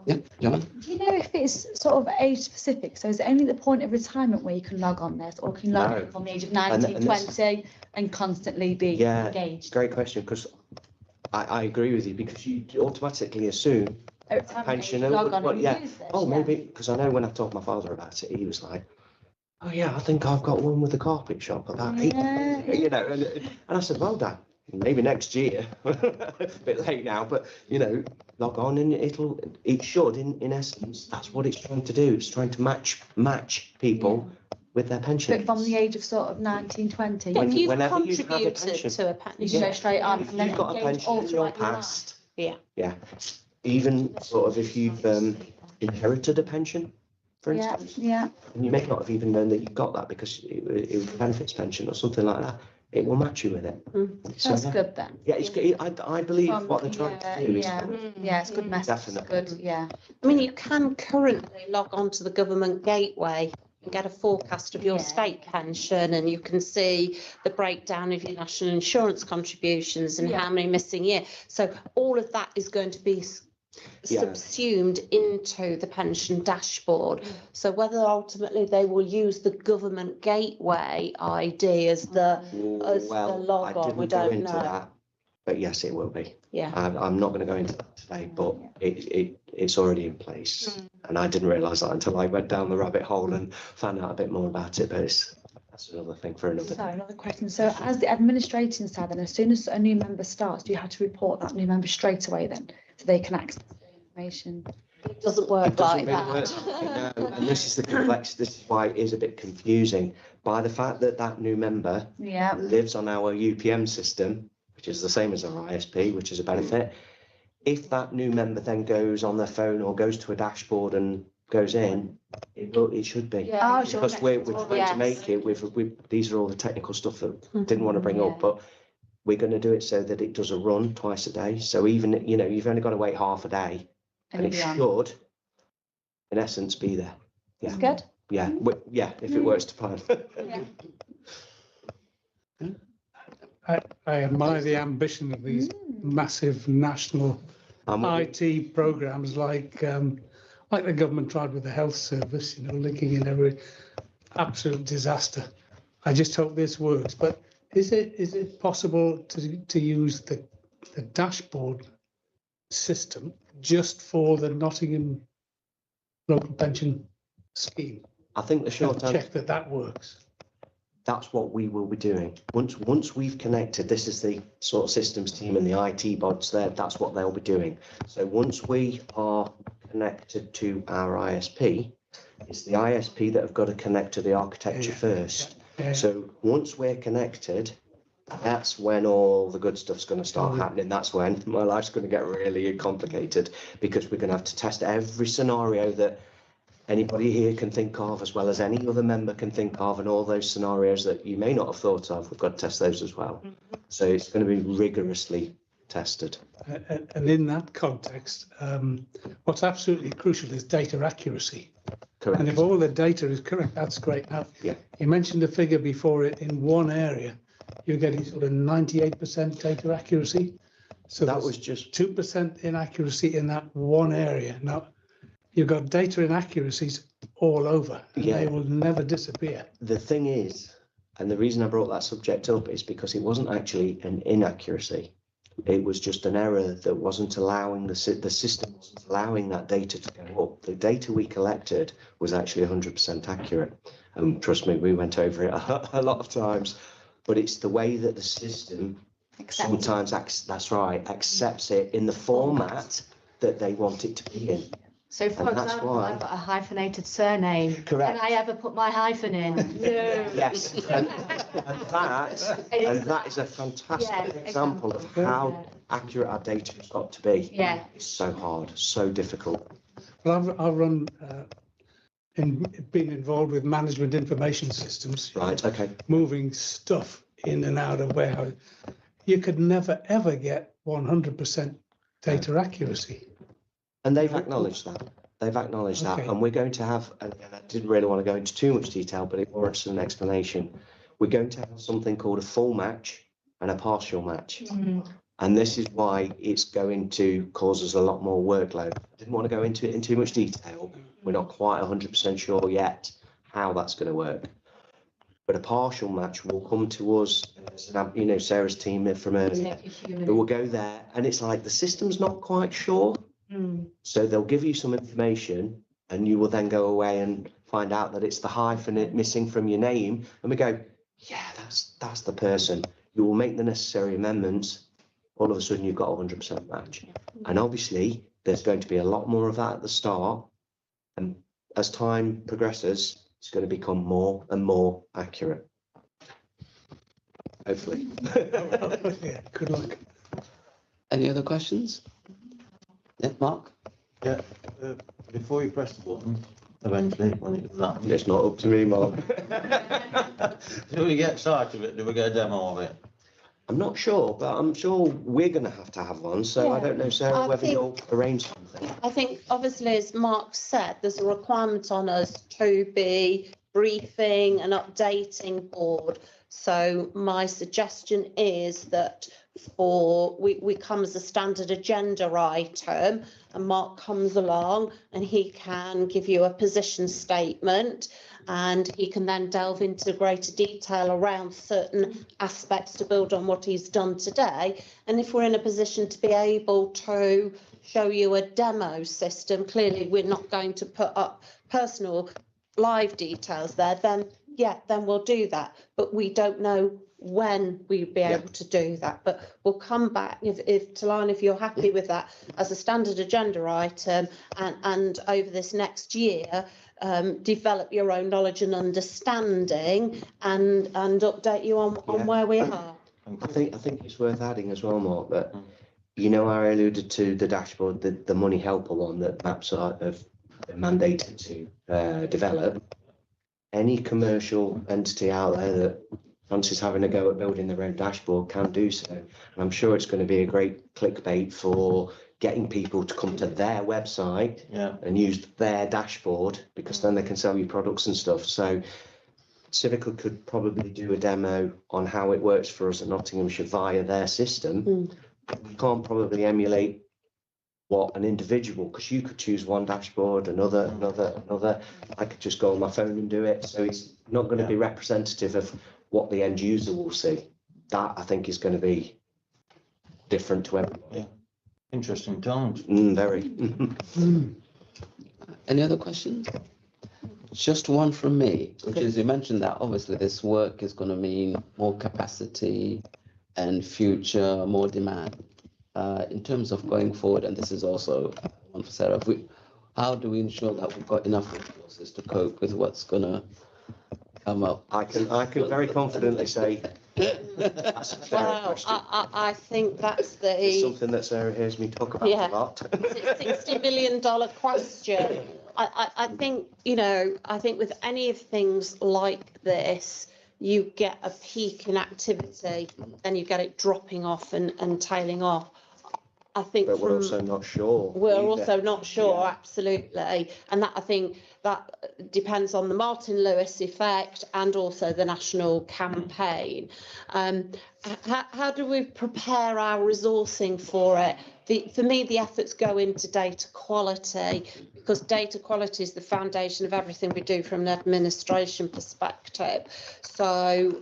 Yeah, John? Do you know if it's sort of age specific? So is it only the point of retirement where you can log on this, or can you log on from the age of 19, And 20 and constantly be engaged? Great question, because I agree with you because you automatically assume Every time pensioner log would- on well, and yeah. use this, Oh, yeah. maybe because I know when I told my father about it, he was like, "Oh yeah, I think I've got one with the carpet shop about eight." Yeah. You know, and I said, "Well, Dad, maybe next year." A bit late now, but you know, log on and it should in essence. That's what it's trying to do. It's trying to match people with their pension. But from the age of sort of 19, 20, When- If you've whenever you've had a contributed pension, to a you pension, should go straight on. if And then you've got a engage pension in all your throughout life. past, yeah. yeah, even sort of if you've inherited a pension, for Yeah, instance, yeah. and you may not have even known that you got that because it was a benefits pension or something like that, it will match you with it. So, That's yeah. good then. Yeah, it's good. I believe what they're trying Yeah, to do is yeah. good. Yeah, it's good message. It's Definitely. good, yeah. I mean, you can currently log on to the government gateway and get a forecast of your Yeah. state pension, and you can see the breakdown of your national insurance contributions and Yeah. how many missing year. So all of that is going to be Yeah. subsumed into the pension dashboard. So whether ultimately they will use the government gateway ID as the Well, I log on, we didn't go don't into know. that, but yes, it will be. Yeah. I'm not going to go into that today, but it's already in place. And I didn't realise that until I went down the rabbit hole and found out a bit more about it. But that's another thing for another. So another question. So as the administrating side, then as soon as a new member starts, do you have to report that new member straight away then? So they can access the information? It doesn't work It doesn't like really that. work that way, no. And this is the complex. This is why it is a bit confusing. By the fact that that new member Yeah. lives on our UPM system, which is the same as our ISP, which is a benefit. If that new member then goes on their phone or goes to a dashboard and goes in, it should be. Yeah. Because we're trying Yes. to make it these are all the technical stuff that didn't want to bring up, Yeah. but we're going to do it so that it does a run twice a day. So even, you know, you've only got to wait half a day and it it'll be on. should, in essence, be there. Yeah. That's good. Yeah. Yeah. If it works to plan. I admire the ambition of these massive national I'm with you. IT programs like the government tried with the health service, you know, linking in every absolute disaster. I just hope this works. But is it possible to use the dashboard system just for the Nottingham local pension scheme? I think the short answer. Check that works. That's what we will be doing. Once we've connected, this is the sort of systems team and the IT bots there, that's what they'll be doing. So once we are connected to our ISP, it's the ISP that have got to connect to the architecture first. Yeah. So once we're connected, that's when all the good stuff's going to start happening. That's when my life's going to get really complicated because we're going to have to test every scenario that anybody here can think of, as well as any other member can think of, and all those scenarios that you may not have thought of, we've got to test those as well. So it's going to be rigorously tested. And in that context, what's absolutely crucial is data accuracy. Correct. And if all the data is correct, that's great. Now, Yeah. you mentioned a figure before it in one area, you're getting sort of 98% data accuracy. So That there's was just 2% inaccuracy in that one area. Now, you've got data inaccuracies all over, and Yeah. they will never disappear. the thing is, and the reason I brought that subject up is because it wasn't actually an inaccuracy. It was just an error that wasn't allowing the system wasn't allowing that data to go up. The data we collected was actually 100% accurate. And trust me, we went over it a lot of times. But it's the way that the system sometimes accepts it in the format that they want it to be in. So for And that's example, why- I've got a hyphenated surname. Correct. Can I ever put my hyphen in? No. Yes, and that is a fantastic Yeah, example of how accurate our data has got to be. Yeah. It's so hard, so difficult. Well, I've run, been involved with management information systems. Right, okay. Moving stuff in and out of warehouse. You could never, ever get 100% data accuracy. And they've acknowledged that. They've acknowledged that. Okay. And we're going to have, and I didn't really want to go into too much detail, but it warrants an explanation. We're going to have something called a full match and a partial match. And this is why it's going to cause us a lot more workload. I didn't want to go into it in too much detail. We're not quite 100% sure yet how that's going to work. but a partial match will come to us, you know, Sarah's team from earlier, but we'll go there, and it's like the system's not quite sure. So they'll give you some information, and you will then go away and find out that it's the hyphen missing from your name, and we go, yeah, that's the person. You will make the necessary amendments. All of a sudden, you've got a 100% match, and obviously, there's going to be a lot more of that at the start, and as time progresses, it's going to become more and more accurate. Hopefully. Yeah, good luck. Any other questions? Yeah, Mark? Yeah, before you press the button, eventually, when it does that. It's not up to me, Mark. Do we get sight of it? Do we get a demo of it? I'm not sure, but I'm sure we're going to have one. So I Yeah. don't know, Sarah, I whether think- you'll arrange something. I think obviously, as Mark said, there's a requirement on us to be briefing and updating board. So my suggestion is that we come as a standard agenda item, and Mark comes along and he can give you a position statement, and he can then delve into greater detail around certain aspects to build on what he's done today. And if we're in a position to be able to show you a demo system, clearly we're not going to put up personal live details there, then we'll do that. But we don't know when we'd be able to do that. But we'll come back, if Talana, if you're happy with that, as a standard agenda item, and over this next year, develop your own knowledge and understanding, and update you on where we are. I think it's worth adding as well, Mark, that you know, I alluded to the dashboard, the money helper one that MAPS have mandated to develop. Any commercial entity out there that fancies having a go at building their own dashboard can do so. And I'm sure it's going to be a great clickbait for getting people to come to their website and use their dashboard, because then they can sell you products and stuff. So Civica could probably do a demo on how it works for us at Nottinghamshire via their system. We can't probably emulate what an individual, because you could choose one dashboard, another. I could just go on my phone and do it. So it's not going to be representative of what the end user will see. That, I think, is going to be different to everybody. Interesting times. Very. Any other questions? Just one from me, which is, you mentioned that obviously this work is going to mean more capacity and future more demand. In terms of going forward, and this is also one for Sarah, how do we ensure that we've got enough resources to cope with what's going to come up? I can very confidently say that's a fair Well, question. I think that's It's the something that Sarah hears me talk about a lot. $60 billion question. I think, I think with any of things like this, you get a peak in activity, then you get it dropping off and tailing off. I think But we're also not sure. We're either. also not sure, absolutely. And that, I think that depends on the Martin Lewis effect and also the national campaign. How do we prepare our resourcing for it? For me, the efforts go into data quality, because data quality is the foundation of everything we do from an administration perspective. So,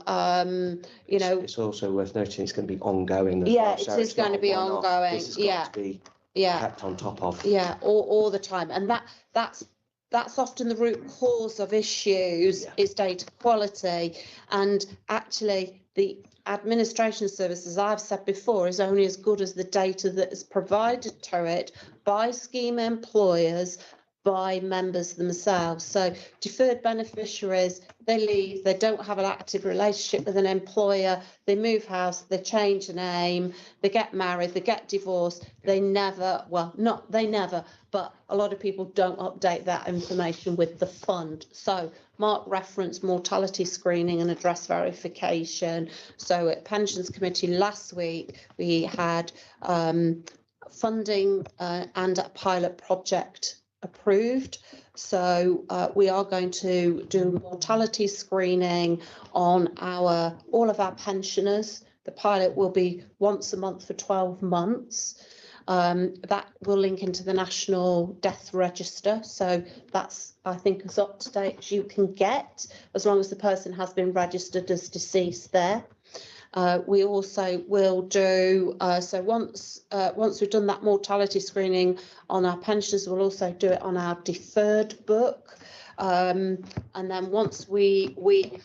It's also worth noting it's going to be ongoing. As yeah, well. it So is it's not going to be a one-off. ongoing. This has got to be kept on top of. Yeah, all the time. And that's often the root cause of issues is data quality. And actually, the administration service, as I've said before, is only as good as the data that is provided to it by scheme employers, by members themselves. So deferred beneficiaries, they leave, they don't have an active relationship with an employer, they move house, they change the name, they get married, they get divorced, they never, but a lot of people don't update that information with the fund. So Mark referenced mortality screening and address verification. So at Pensions Committee last week, we had funding and a pilot project approved. So we are going to do mortality screening on all of our pensioners. The pilot will be once a month for 12 months. That will link into the National Death Register. So that's, I think, as up to date as you can get, as long as the person has been registered as deceased there. We also will do, so once we've done that mortality screening on our pensions, we'll also do it on our deferred book. And then once we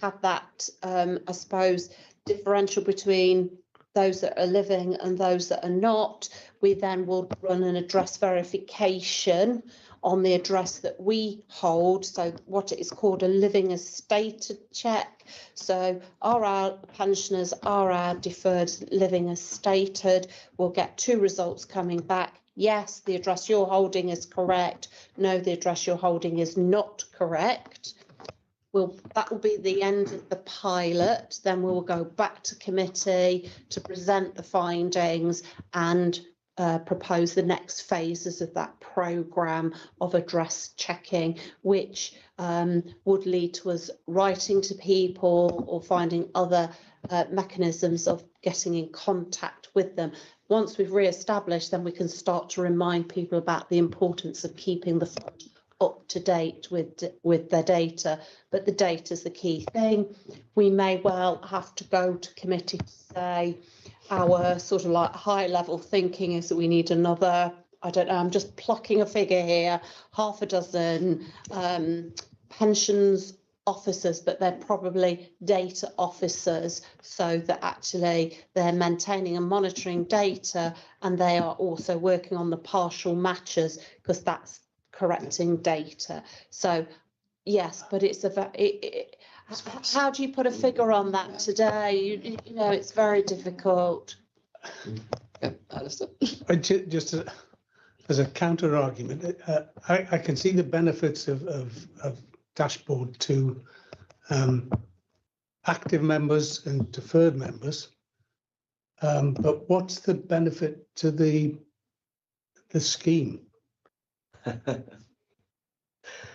have that, I suppose, differential between those that are living and those that are not, we then will run an address verification on the address that we hold. So what it is called a living estate check. So are our pensioners, are our deferred living estated? We'll get 2 results coming back. Yes, the address you're holding is correct. No, the address you're holding is not correct. That will be the end of the pilot. Then we'll go back to committee to present the findings and propose the next phases of that programme of address checking, which would lead to us writing to people or finding other mechanisms of getting in contact with them. Once we've re-established, then we can start to remind people about the importance of keeping the fund up to date with their data. But the data is the key thing. We may well have to go to committee to say our sort of like high level thinking is that we need another, I don't know, I'm just plucking a figure here, 6 pensions officers, but they're probably data officers, so that actually they're maintaining and monitoring data, and they are also working on the partial matches, because that's correcting data. So yes, but it's how do you put a figure on that today? You know, it's very difficult. Yeah, Alistair? Just as a counter argument, I can see the benefits of dashboard to active members and deferred members, but what's the benefit to the scheme?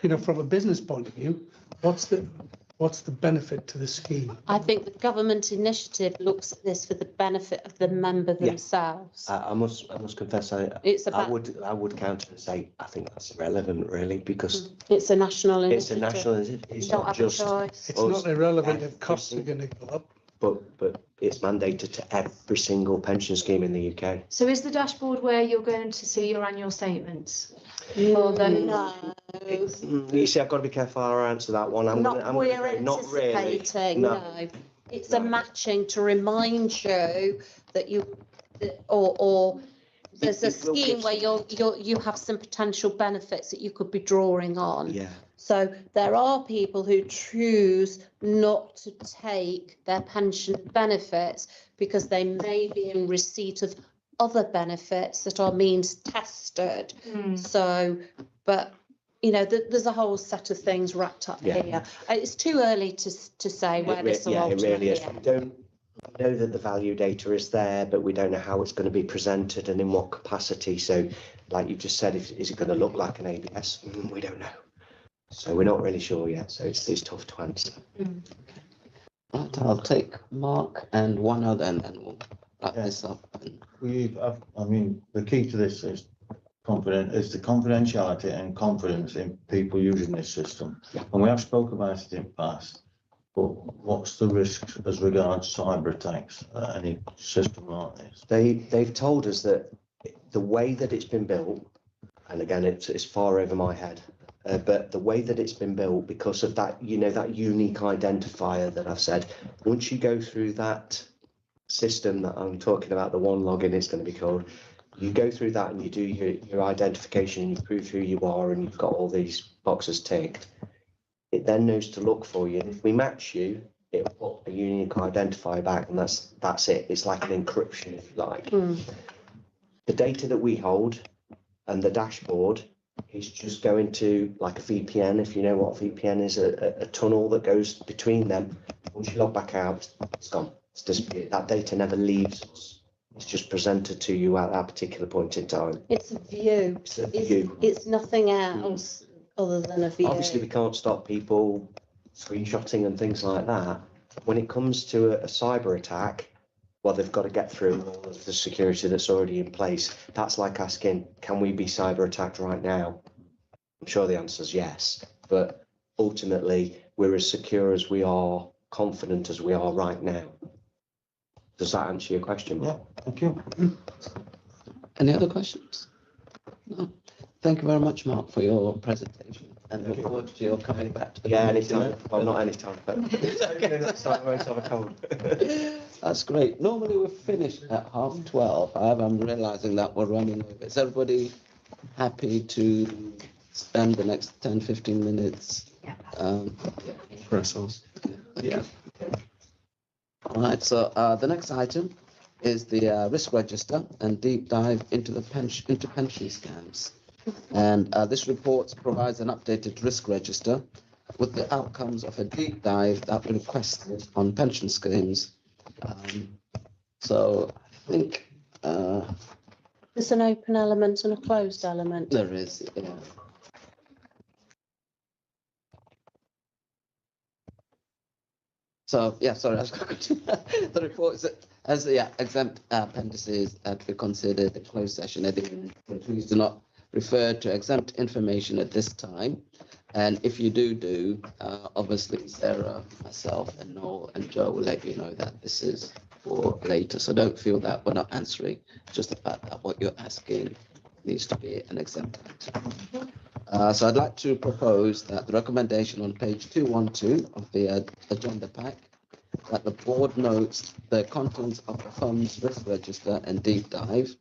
You know, from a business point of view, what's the benefit to the scheme? I think the government initiative looks at this for the benefit of the member themselves. I must confess, I would counter and say I think that's irrelevant, really, because it's a national initiative. It's a national initiative. It's you don't not have just a choice. It's not irrelevant if costs are going to go up. But it's mandated to every single pension scheme in the UK. So is the dashboard where you're going to see your annual statements? No. You see, I've got to be careful how I answer that one. We're anticipating. No. It's a matching to remind you that you, or there's a scheme where you have some potential benefits that you could be drawing on. Yeah. So there are people who choose not to take their pension benefits because they may be in receipt of other benefits that are means tested. So, but you know, there's a whole set of things wrapped up here. It's too early to say where this will ultimately it really is. end. We don't know that the value data is there, but we don't know how it's going to be presented and in what capacity. So, like you've just said, is it going to look like an ABS? We don't know. So we're not really sure yet. So it's tough to answer. Right, I'll take Mark and one other, and then we'll wrap this up. I mean, the key to this is the confidentiality and confidence in people using this system. And we have spoke about it in the past, but what's the risk as regards cyber attacks, any system like this? They've told us that the way that it's been built, and again, it's far over my head, but the way that it's been built, because of that, you know, that unique identifier that I've said, once you go through that system that I'm talking about, the one login is going to be called, you go through that and you do your identification and you prove who you are and you've got all these boxes ticked. It then knows to look for you. And if we match you, it'll put a unique identifier back, and that's it. It's like an encryption, if you like. The data that we hold and the dashboard is just going to, like a VPN, if you know what a VPN is, a tunnel that goes between them. Once you log back out, it's gone. It's disappeared. That data never leaves us. It's just presented to you at that particular point in time. It's a view. It's nothing else other than a view. Obviously, we can't stop people screenshotting and things like that. When it comes to a cyber attack, well, they've got to get through all of the security that's already in place. That's like asking, can we be cyber attacked right now? I'm sure the answer is yes, but ultimately we're as secure as we are, confident as we are right now. Does that answer your question? Yeah, thank you. Any other questions? No. Thank you very much, Mark, for your presentation, and look forward to your coming back to the Yeah, meeting. anytime. Well, not anytime, but next time I won't have a cold. That's great. Normally we're finished at 12:30. However, I'm realizing that we're running over. Is everybody happy to spend the next 10-15 minutes? Brussels. Yeah. All right, so the next item is the risk register and deep dive into the pension scams. And this report provides an updated risk register with the outcomes of a deep dive that we requested on pension schemes. So I think There's an open element and a closed element. there is, yeah. So, yeah, sorry, I was going to the report is as exempt appendices to be considered in closed session. Please do not refer to exempt information at this time. And if you do, obviously Sarah, myself, and Noel and Joe will let you know that this is for later. So don't feel that we're not answering, just the fact that what you're asking needs to be an exempt item. So I'd like to propose that the recommendation on page 212 of the agenda pack, that the board notes the contents of the fund's risk register and deep dive,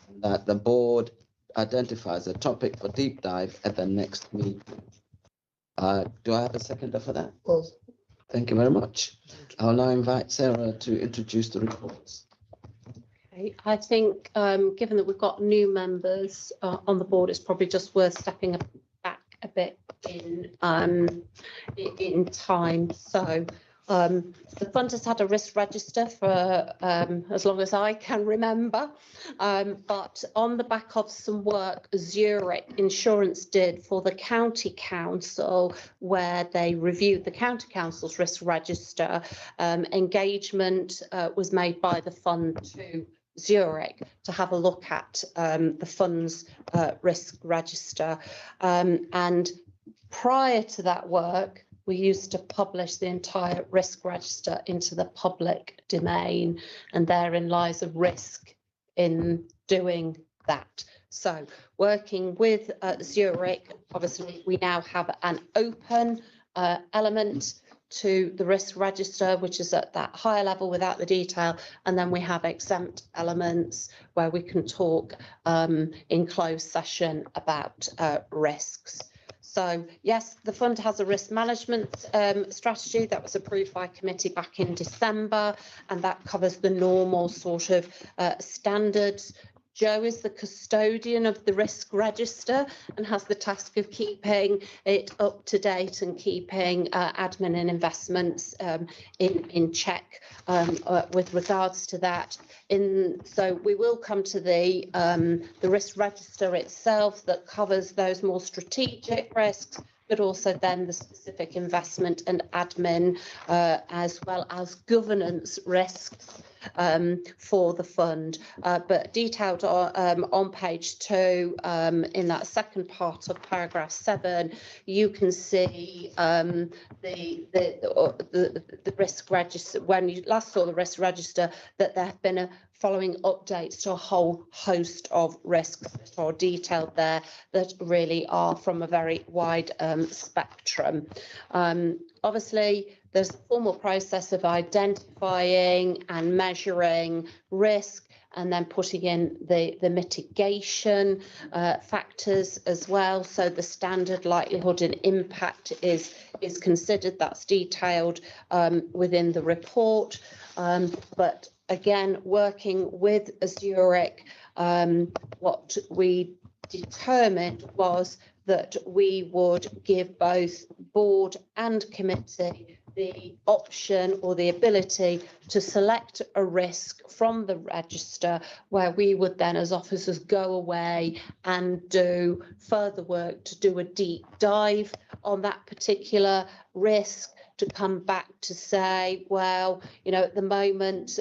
and that the board identifies a topic for deep dive at the next meeting. Do I have a seconder for that? Well, Thank you very much. I'll now invite Sarah to introduce the reports. Okay, I think given that we've got new members on the board, it's probably just worth stepping back a bit in time. So the fund has had a risk register for as long as I can remember, but on the back of some work Zurich Insurance did for the county council, where they reviewed the county council's risk register, engagement was made by the fund to Zurich to have a look at the fund's risk register, and prior to that work we used to publish the entire risk register into the public domain, and therein lies a risk in doing that. So working with Zurich, obviously we now have an open element to the risk register, which is at that higher level without the detail, and then we have exempt elements where we can talk in closed session about risks. So yes, the fund has a risk management strategy that was approved by committee back in December, and that covers the normal sort of standards. Joe is the custodian of the risk register and has the task of keeping it up to date and keeping admin and investments in check with regards to that. So we will come to the risk register itself that covers those more strategic risks, but also then the specific investment and admin as well as governance risks for the fund, but detailed on page 2 in that second part of paragraph 7, you can see the risk register. When you last saw the risk register, that there have been following updates to a whole host of risks that are detailed there that really are from a very wide spectrum. Obviously, there's a formal process of identifying and measuring risk and then putting in the mitigation factors as well. So the standard likelihood and impact is considered. That's detailed within the report. But again, working with Zurich, what we determined was that we would give both board and committee the option or the ability to select a risk from the register, where we would then as officers go away and do further work to do a deep dive on that particular risk, to come back to say, well, you know, at the moment,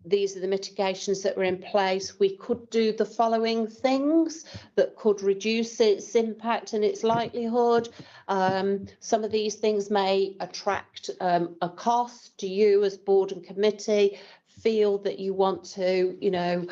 these are the mitigations that were in place. We could do the following things that could reduce its impact and its likelihood. Some of these things may attract a cost. Do you as board and committee feel that you want to, you know,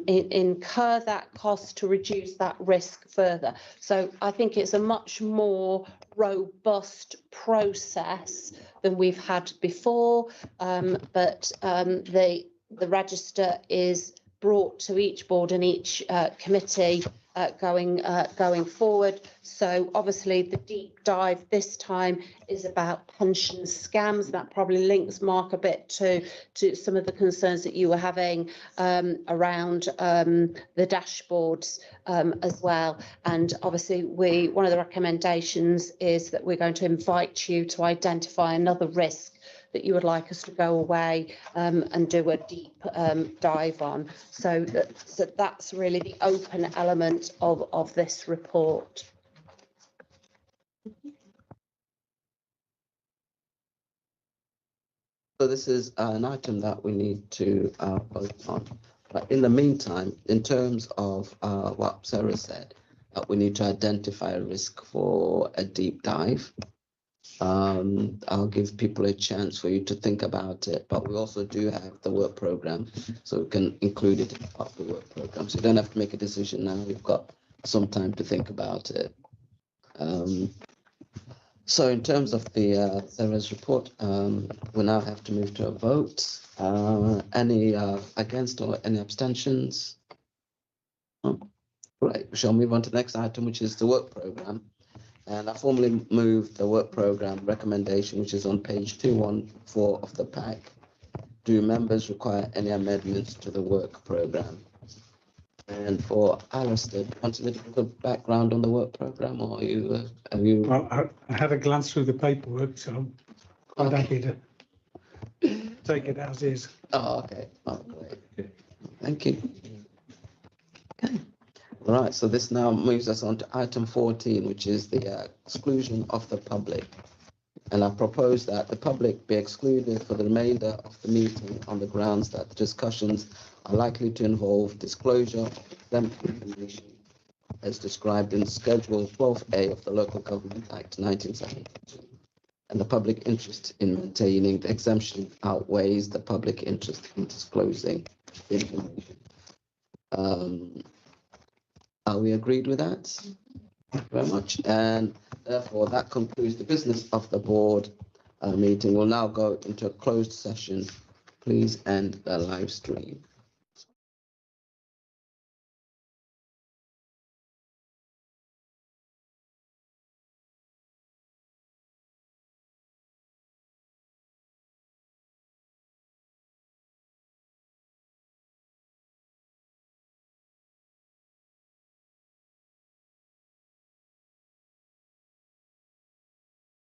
incur that cost to reduce that risk further? So I think it's a much more robust process than we've had before, but the register is brought to each board and each committee going forward. So obviously the deep dive this time is about pension scams. That probably links, Mark, a bit to some of the concerns that you were having around the dashboards as well. And obviously one of the recommendations is that we're going to invite you to identify another risk that you would like us to go away and do a deep dive on. So that's really the open element of this report. So this is an item that we need to vote on. But in the meantime, in terms of what Sarah said, we need to identify a risk for a deep dive. I'll give people a chance for you to think about it, but we also do have the work program, so we can include it as part of the work program. So you don't have to make a decision now. You've got some time to think about it. So in terms of the Sarah's report, we now have to move to a vote. Any against or any abstentions? Oh, right, we shall move on to the next item, which is the work program. And I formally move the work program recommendation, which is on page 214 of the pack. Do members require any amendments to the work program? And for Alistair, do you want a little bit of background on the work program, or have you? Well, I had a glance through the paperwork, so I'm quite happy to take it as is. Oh, okay. Oh, great. Thank you. Okay. All right. So this now moves us on to item 14, which is the exclusion of the public. And I propose that the public be excluded for the remainder of the meeting on the grounds that the discussions are likely to involve disclosure of exempt information as described in Schedule 12A of the Local Government Act 1972. And the public interest in maintaining the exemption outweighs the public interest in disclosing the information. Are we agreed with that? Thank you very much. And therefore, that concludes the business of the board meeting. We'll now go into a closed session. Please end the live stream.